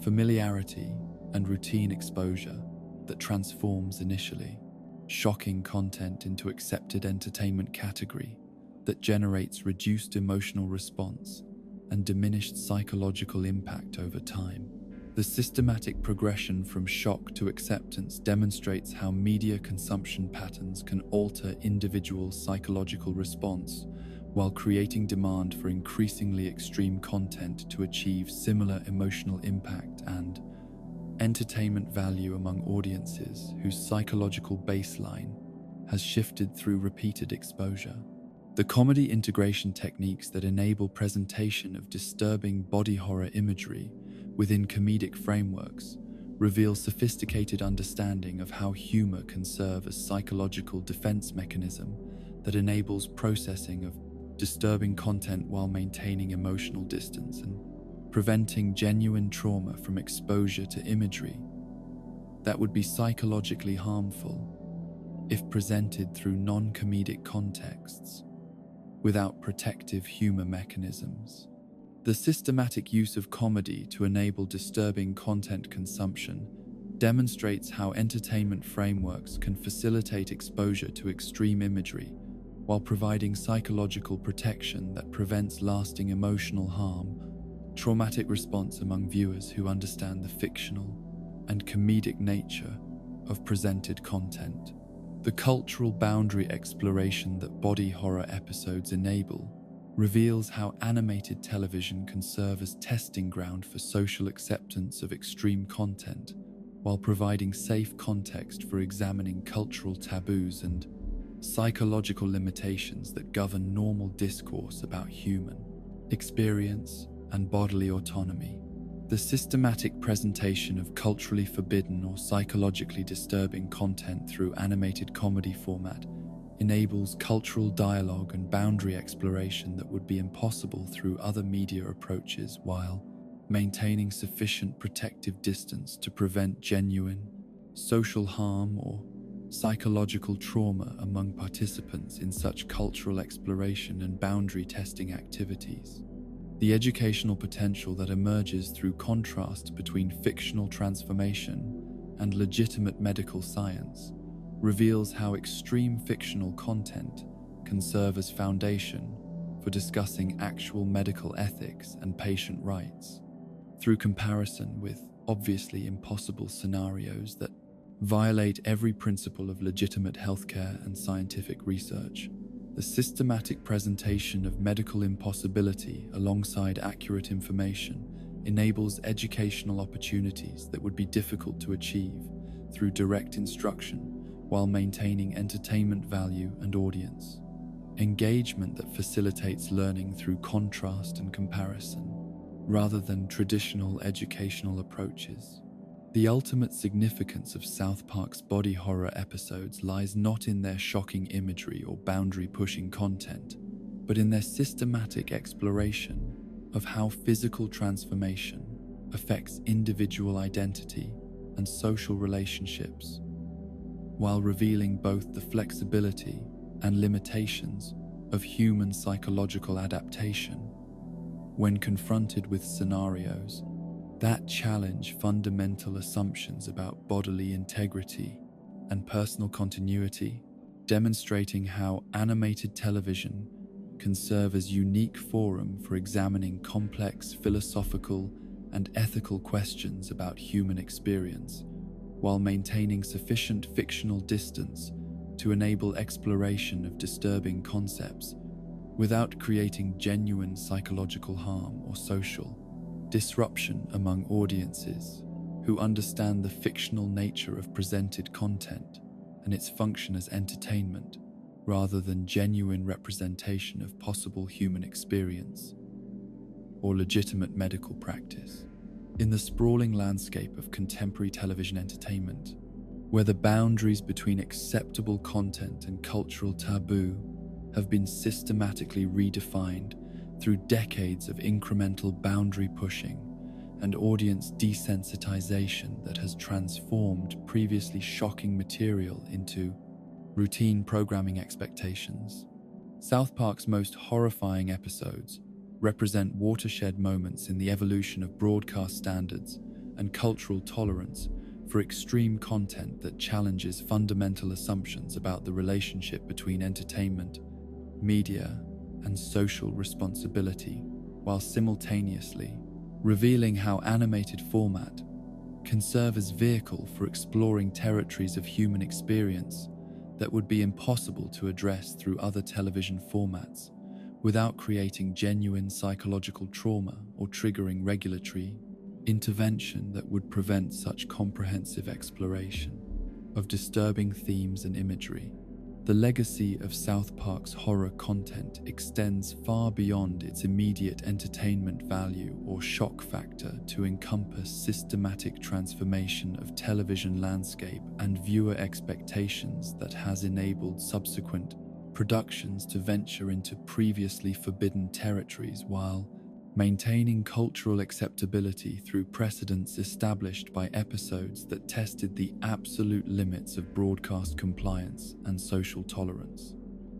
familiarity and routine exposure that transforms initially shocking content into accepted entertainment category that generates reduced emotional response and diminished psychological impact over time. The systematic progression from shock to acceptance demonstrates how media consumption patterns can alter individual psychological response while creating demand for increasingly extreme content to achieve similar emotional impact and entertainment value among audiences whose psychological baseline has shifted through repeated exposure. The comedy integration techniques that enable presentation of disturbing body horror imagery within comedic frameworks reveal sophisticated understanding of how humor can serve as psychological defense mechanism that enables processing of disturbing content while maintaining emotional distance and preventing genuine trauma from exposure to imagery that would be psychologically harmful if presented through non-comedic contexts without protective humor mechanisms. The systematic use of comedy to enable disturbing content consumption demonstrates how entertainment frameworks can facilitate exposure to extreme imagery while providing psychological protection that prevents lasting emotional harm, traumatic response among viewers who understand the fictional and comedic nature of presented content. The cultural boundary exploration that body horror episodes enable reveals how animated television can serve as testing ground for social acceptance of extreme content, while providing safe context for examining cultural taboos and psychological limitations that govern normal discourse about human experience and bodily autonomy. The systematic presentation of culturally forbidden or psychologically disturbing content through animated comedy format enables cultural dialogue and boundary exploration that would be impossible through other media approaches, while maintaining sufficient protective distance to prevent genuine social harm or psychological trauma among participants in such cultural exploration and boundary testing activities. The educational potential that emerges through contrast between fictional transformation and legitimate medical science reveals how extreme fictional content can serve as foundation for discussing actual medical ethics and patient rights. Through comparison with obviously impossible scenarios that violate every principle of legitimate healthcare and scientific research, the systematic presentation of medical impossibility alongside accurate information enables educational opportunities that would be difficult to achieve through direct instruction while maintaining entertainment value and audience. Engagement that facilitates learning through contrast and comparison, rather than traditional educational approaches. The ultimate significance of South Park's body horror episodes lies not in their shocking imagery or boundary-pushing content, but in their systematic exploration of how physical transformation affects individual identity and social relationships, while revealing both the flexibility and limitations of human psychological adaptation. When confronted with scenarios that challenge fundamental assumptions about bodily integrity and personal continuity, demonstrating how animated television can serve as a unique forum for examining complex philosophical and ethical questions about human experience, while maintaining sufficient fictional distance to enable exploration of disturbing concepts without creating genuine psychological harm or social disruption among audiences who understand the fictional nature of presented content and its function as entertainment rather than genuine representation of possible human experience or legitimate medical practice. In the sprawling landscape of contemporary television entertainment, where the boundaries between acceptable content and cultural taboo have been systematically redefined through decades of incremental boundary pushing and audience desensitization that has transformed previously shocking material into routine programming expectations, South Park's most horrifying episodes represent watershed moments in the evolution of broadcast standards and cultural tolerance for extreme content that challenges fundamental assumptions about the relationship between entertainment, media, and social responsibility, while simultaneously revealing how animated format can serve as vehicle for exploring territories of human experience that would be impossible to address through other television formats without creating genuine psychological trauma or triggering regulatory intervention that would prevent such comprehensive exploration of disturbing themes and imagery. The legacy of South Park's horror content extends far beyond its immediate entertainment value or shock factor to encompass systematic transformation of television landscape and viewer expectations that has enabled subsequent productions to venture into previously forbidden territories while maintaining cultural acceptability through precedents established by episodes that tested the absolute limits of broadcast compliance and social tolerance.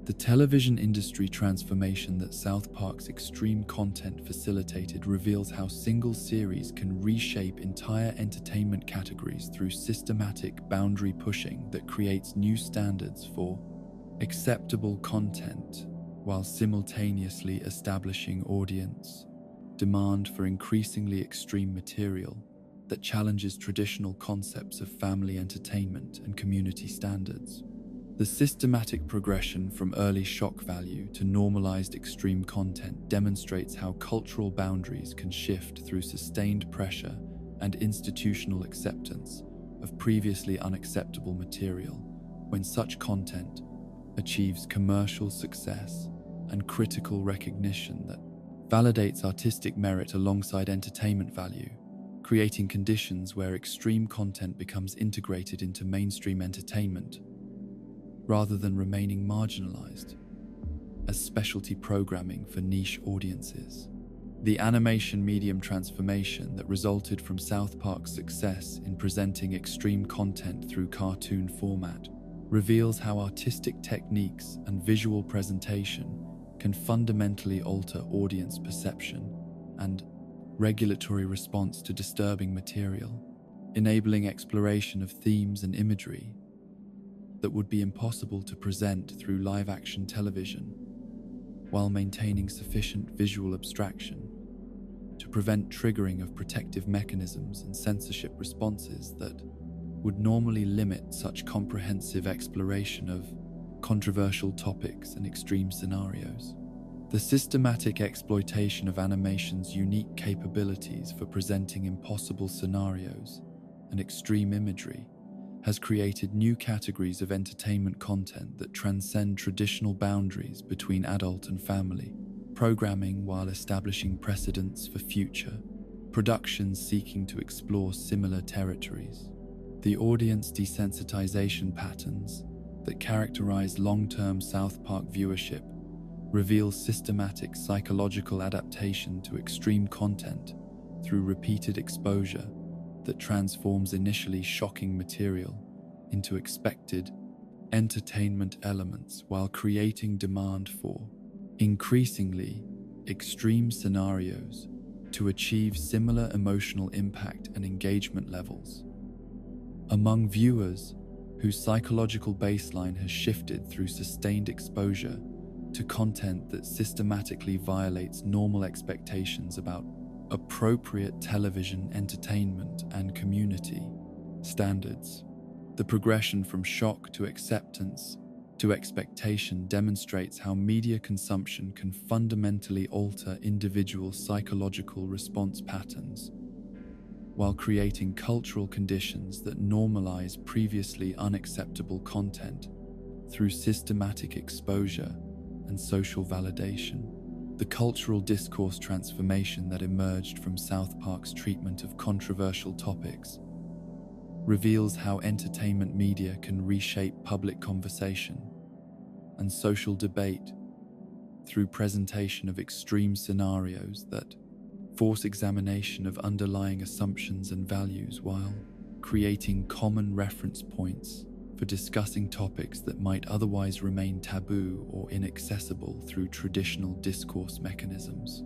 The television industry transformation that South Park's extreme content facilitated reveals how single series can reshape entire entertainment categories through systematic boundary pushing that creates new standards for acceptable content while simultaneously establishing audience demand for increasingly extreme material that challenges traditional concepts of family entertainment and community standards. The systematic progression from early shock value to normalized extreme content demonstrates how cultural boundaries can shift through sustained pressure and institutional acceptance of previously unacceptable material when such content achieves commercial success and critical recognition that validates artistic merit alongside entertainment value, creating conditions where extreme content becomes integrated into mainstream entertainment rather than remaining marginalized as specialty programming for niche audiences. The animation medium transformation that resulted from South Park's success in presenting extreme content through cartoon format reveals how artistic techniques and visual presentation can fundamentally alter audience perception and regulatory response to disturbing material, enabling exploration of themes and imagery that would be impossible to present through live-action television, while maintaining sufficient visual abstraction to prevent triggering of protective mechanisms and censorship responses that would normally limit such comprehensive exploration of controversial topics and extreme scenarios. The systematic exploitation of animation's unique capabilities for presenting impossible scenarios and extreme imagery has created new categories of entertainment content that transcend traditional boundaries between adult and family programming, while establishing precedents for future productions seeking to explore similar territories. The audience desensitization patterns that characterize long-term South Park viewership reveal systematic psychological adaptation to extreme content through repeated exposure that transforms initially shocking material into expected entertainment elements while creating demand for increasingly extreme scenarios to achieve similar emotional impact and engagement levels. Among viewers whose psychological baseline has shifted through sustained exposure to content that systematically violates normal expectations about appropriate television entertainment and community standards. The progression from shock to acceptance to expectation demonstrates how media consumption can fundamentally alter individual psychological response patterns, while creating cultural conditions that normalize previously unacceptable content through systematic exposure and social validation. The cultural discourse transformation that emerged from South Park's treatment of controversial topics reveals how entertainment media can reshape public conversation and social debate through presentation of extreme scenarios that force examination of underlying assumptions and values while creating common reference points for discussing topics that might otherwise remain taboo or inaccessible through traditional discourse mechanisms.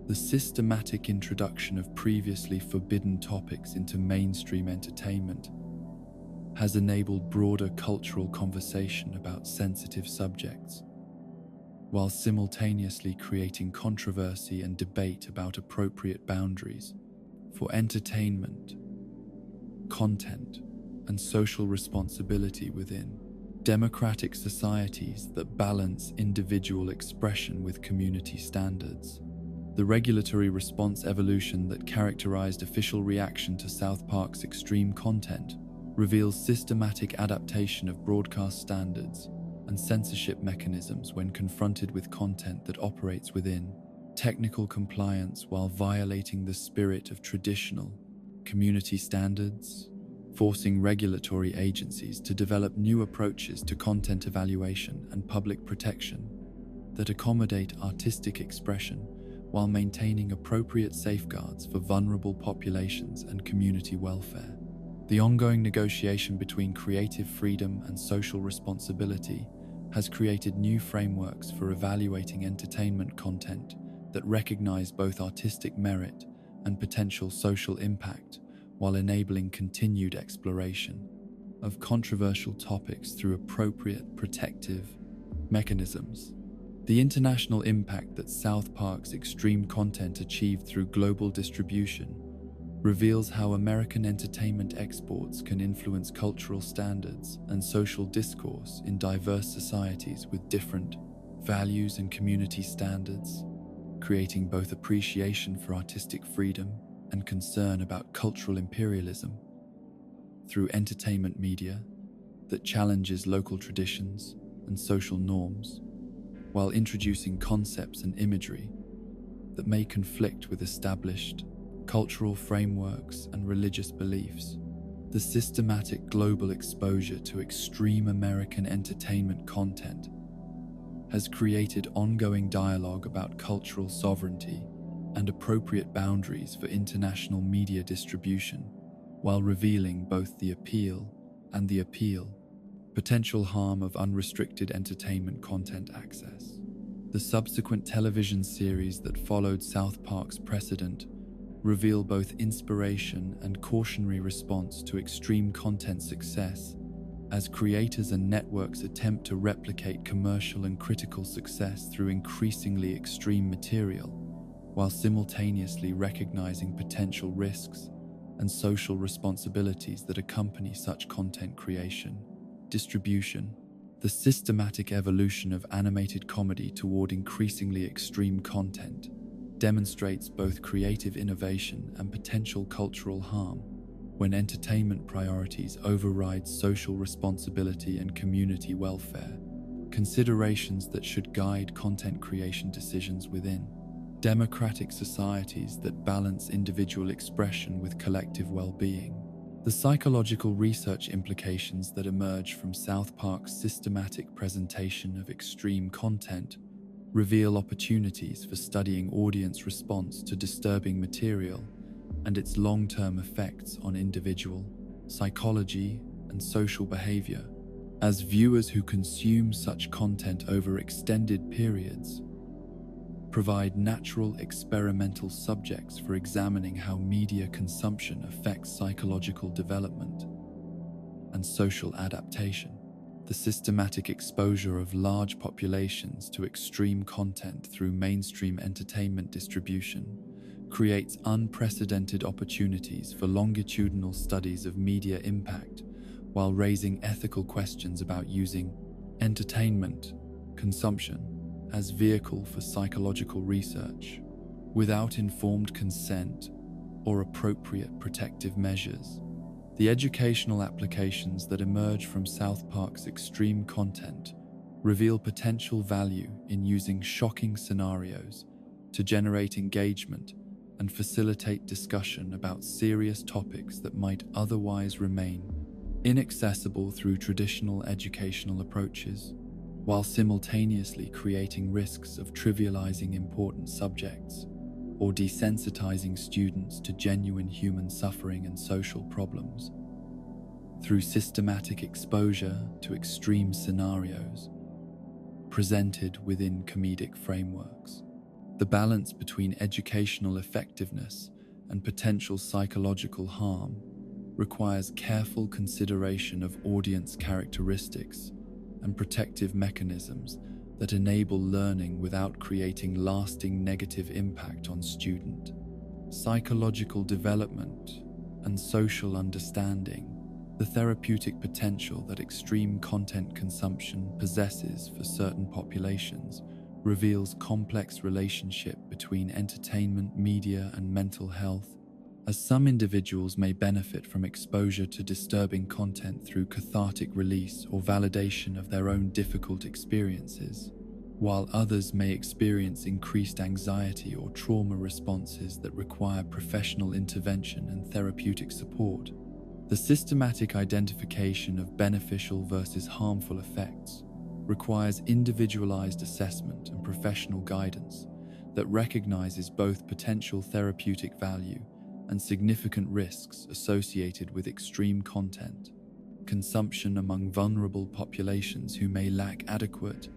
The systematic introduction of previously forbidden topics into mainstream entertainment has enabled broader cultural conversation about sensitive subjects, while simultaneously creating controversy and debate about appropriate boundaries for entertainment, content, and social responsibility within democratic societies that balance individual expression with community standards. The regulatory response evolution that characterized official reaction to South Park's extreme content reveals systematic adaptation of broadcast standards and censorship mechanisms when confronted with content that operates within technical compliance while violating the spirit of traditional community standards, forcing regulatory agencies to develop new approaches to content evaluation and public protection that accommodate artistic expression while maintaining appropriate safeguards for vulnerable populations and community welfare. The ongoing negotiation between creative freedom and social responsibility has created new frameworks for evaluating entertainment content that recognize both artistic merit and potential social impact, while enabling continued exploration of controversial topics through appropriate protective mechanisms. The international impact that South Park's extreme content achieved through global distribution reveals how American entertainment exports can influence cultural standards and social discourse in diverse societies with different values and community standards, creating both appreciation for artistic freedom and concern about cultural imperialism. Through entertainment media that challenges local traditions and social norms, while introducing concepts and imagery that may conflict with established cultural frameworks and religious beliefs. The systematic global exposure to extreme American entertainment content has created ongoing dialogue about cultural sovereignty and appropriate boundaries for international media distribution, while revealing both the appeal and the potential harm of unrestricted entertainment content access. The subsequent television series that followed South Park's precedent reveal both inspiration and cautionary response to extreme content success, as creators and networks attempt to replicate commercial and critical success through increasingly extreme material, while simultaneously recognizing potential risks and social responsibilities that accompany such content creation. Distribution. The systematic evolution of animated comedy toward increasingly extreme content demonstrates both creative innovation and potential cultural harm when entertainment priorities override social responsibility and community welfare, considerations that should guide content creation decisions within democratic societies that balance individual expression with collective well-being. The psychological research implications that emerge from South Park's systematic presentation of extreme content reveal opportunities for studying audience response to disturbing material and its long-term effects on individual psychology and social behavior. As viewers who consume such content over extended periods provide natural experimental subjects for examining how media consumption affects psychological development and social adaptation. The systematic exposure of large populations to extreme content through mainstream entertainment distribution creates unprecedented opportunities for longitudinal studies of media impact, while raising ethical questions about using entertainment consumption as vehicle for psychological research without informed consent or appropriate protective measures. The educational applications that emerge from South Park's extreme content reveal potential value in using shocking scenarios to generate engagement and facilitate discussion about serious topics that might otherwise remain inaccessible through traditional educational approaches, while simultaneously creating risks of trivializing important subjects or desensitizing students to genuine human suffering and social problems. Through systematic exposure to extreme scenarios presented within comedic frameworks, the balance between educational effectiveness and potential psychological harm requires careful consideration of audience characteristics and protective mechanisms that enable learning without creating lasting negative impact on student psychological development and social understanding. The therapeutic potential that extreme content consumption possesses for certain populations reveals complex relationship between entertainment, media, and mental health, as some individuals may benefit from exposure to disturbing content through cathartic release or validation of their own difficult experiences, while others may experience increased anxiety or trauma responses that require professional intervention and therapeutic support. The systematic identification of beneficial versus harmful effects requires individualized assessment and professional guidance that recognizes both potential therapeutic value and significant risks associated with extreme content consumption among vulnerable populations who may lack adequate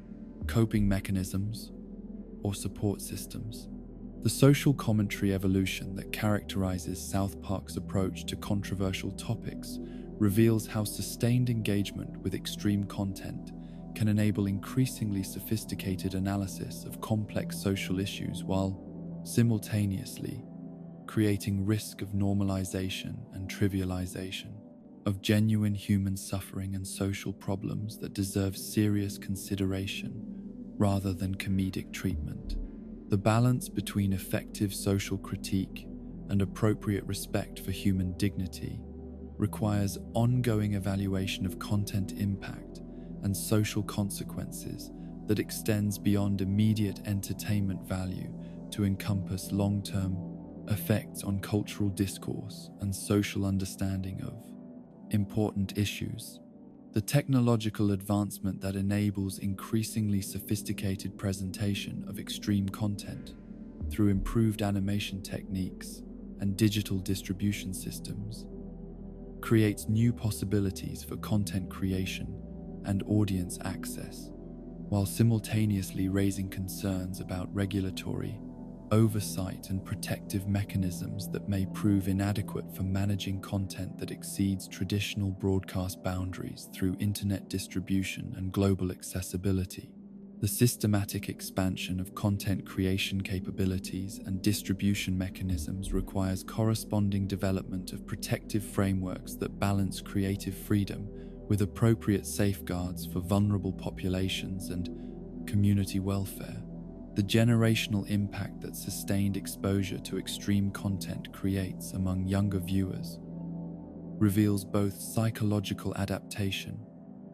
coping mechanisms or support systems. The social commentary evolution that characterizes South Park's approach to controversial topics reveals how sustained engagement with extreme content can enable increasingly sophisticated analysis of complex social issues while simultaneously creating risk of normalization and trivialization of genuine human suffering and social problems that deserve serious consideration rather than comedic treatment. The balance between effective social critique and appropriate respect for human dignity requires ongoing evaluation of content impact and social consequences that extends beyond immediate entertainment value to encompass long-term effects on cultural discourse and social understanding of important issues. The technological advancement that enables increasingly sophisticated presentation of extreme content through improved animation techniques and digital distribution systems creates new possibilities for content creation and audience access, while simultaneously raising concerns about regulatory oversight and protective mechanisms that may prove inadequate for managing content that exceeds traditional broadcast boundaries through internet distribution and global accessibility. The systematic expansion of content creation capabilities and distribution mechanisms requires corresponding development of protective frameworks that balance creative freedom with appropriate safeguards for vulnerable populations and community welfare. The generational impact that sustained exposure to extreme content creates among younger viewers reveals both psychological adaptation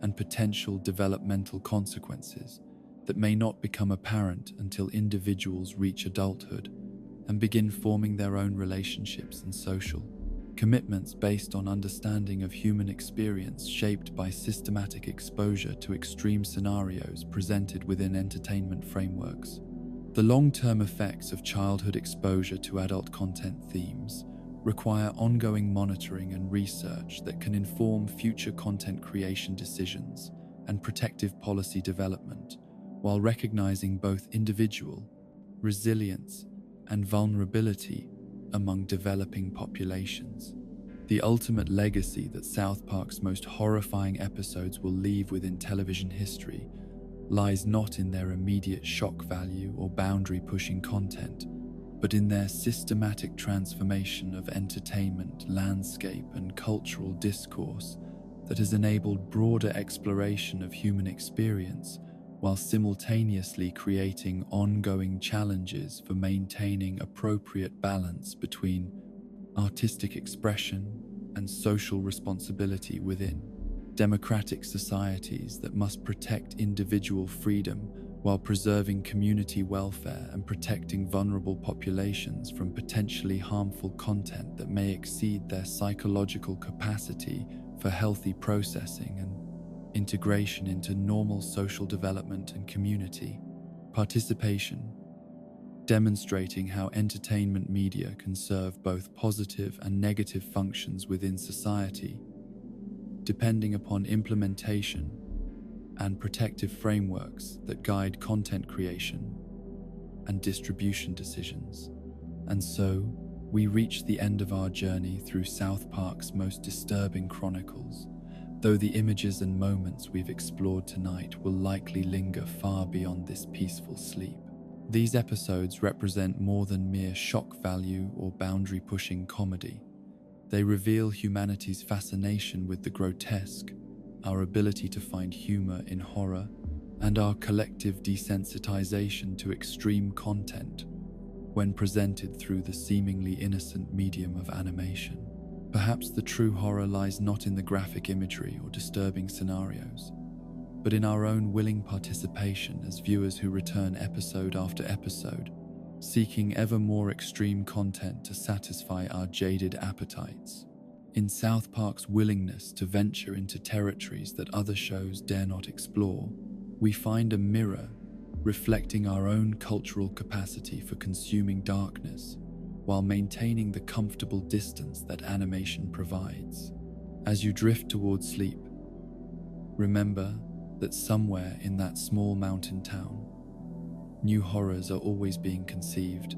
and potential developmental consequences that may not become apparent until individuals reach adulthood and begin forming their own relationships and social commitments based on understanding of human experience shaped by systematic exposure to extreme scenarios presented within entertainment frameworks. The long-term effects of childhood exposure to adult content themes require ongoing monitoring and research that can inform future content creation decisions and protective policy development, while recognizing both individual resilience and vulnerability among developing populations. The ultimate legacy that South Park's most horrifying episodes will leave within television history lies not in their immediate shock value or boundary-pushing content, but in their systematic transformation of entertainment, landscape, and cultural discourse that has enabled broader exploration of human experience while simultaneously creating ongoing challenges for maintaining appropriate balance between artistic expression and social responsibility within democratic societies that must protect individual freedom while preserving community welfare and protecting vulnerable populations from potentially harmful content that may exceed their psychological capacity for healthy processing and integration into normal social development and community participation, demonstrating how entertainment media can serve both positive and negative functions within society, depending upon implementation and protective frameworks that guide content creation and distribution decisions. And so, we reach the end of our journey through South Park's most disturbing chronicles, though the images and moments we've explored tonight will likely linger far beyond this peaceful sleep. These episodes represent more than mere shock value or boundary-pushing comedy. They reveal humanity's fascination with the grotesque, our ability to find humor in horror, and our collective desensitization to extreme content when presented through the seemingly innocent medium of animation. Perhaps the true horror lies not in the graphic imagery or disturbing scenarios, but in our own willing participation as viewers who return episode after episode, seeking ever more extreme content to satisfy our jaded appetites. In South Park's willingness to venture into territories that other shows dare not explore, we find a mirror reflecting our own cultural capacity for consuming darkness while maintaining the comfortable distance that animation provides. As you drift towards sleep, remember that somewhere in that small mountain town, new horrors are always being conceived,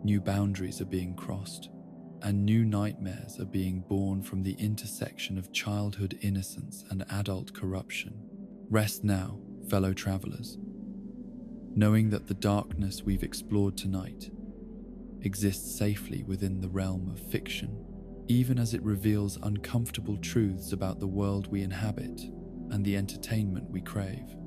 new boundaries are being crossed, and new nightmares are being born from the intersection of childhood innocence and adult corruption. Rest now, fellow travelers, knowing that the darkness we've explored tonight exists safely within the realm of fiction, even as it reveals uncomfortable truths about the world we inhabit and the entertainment we crave.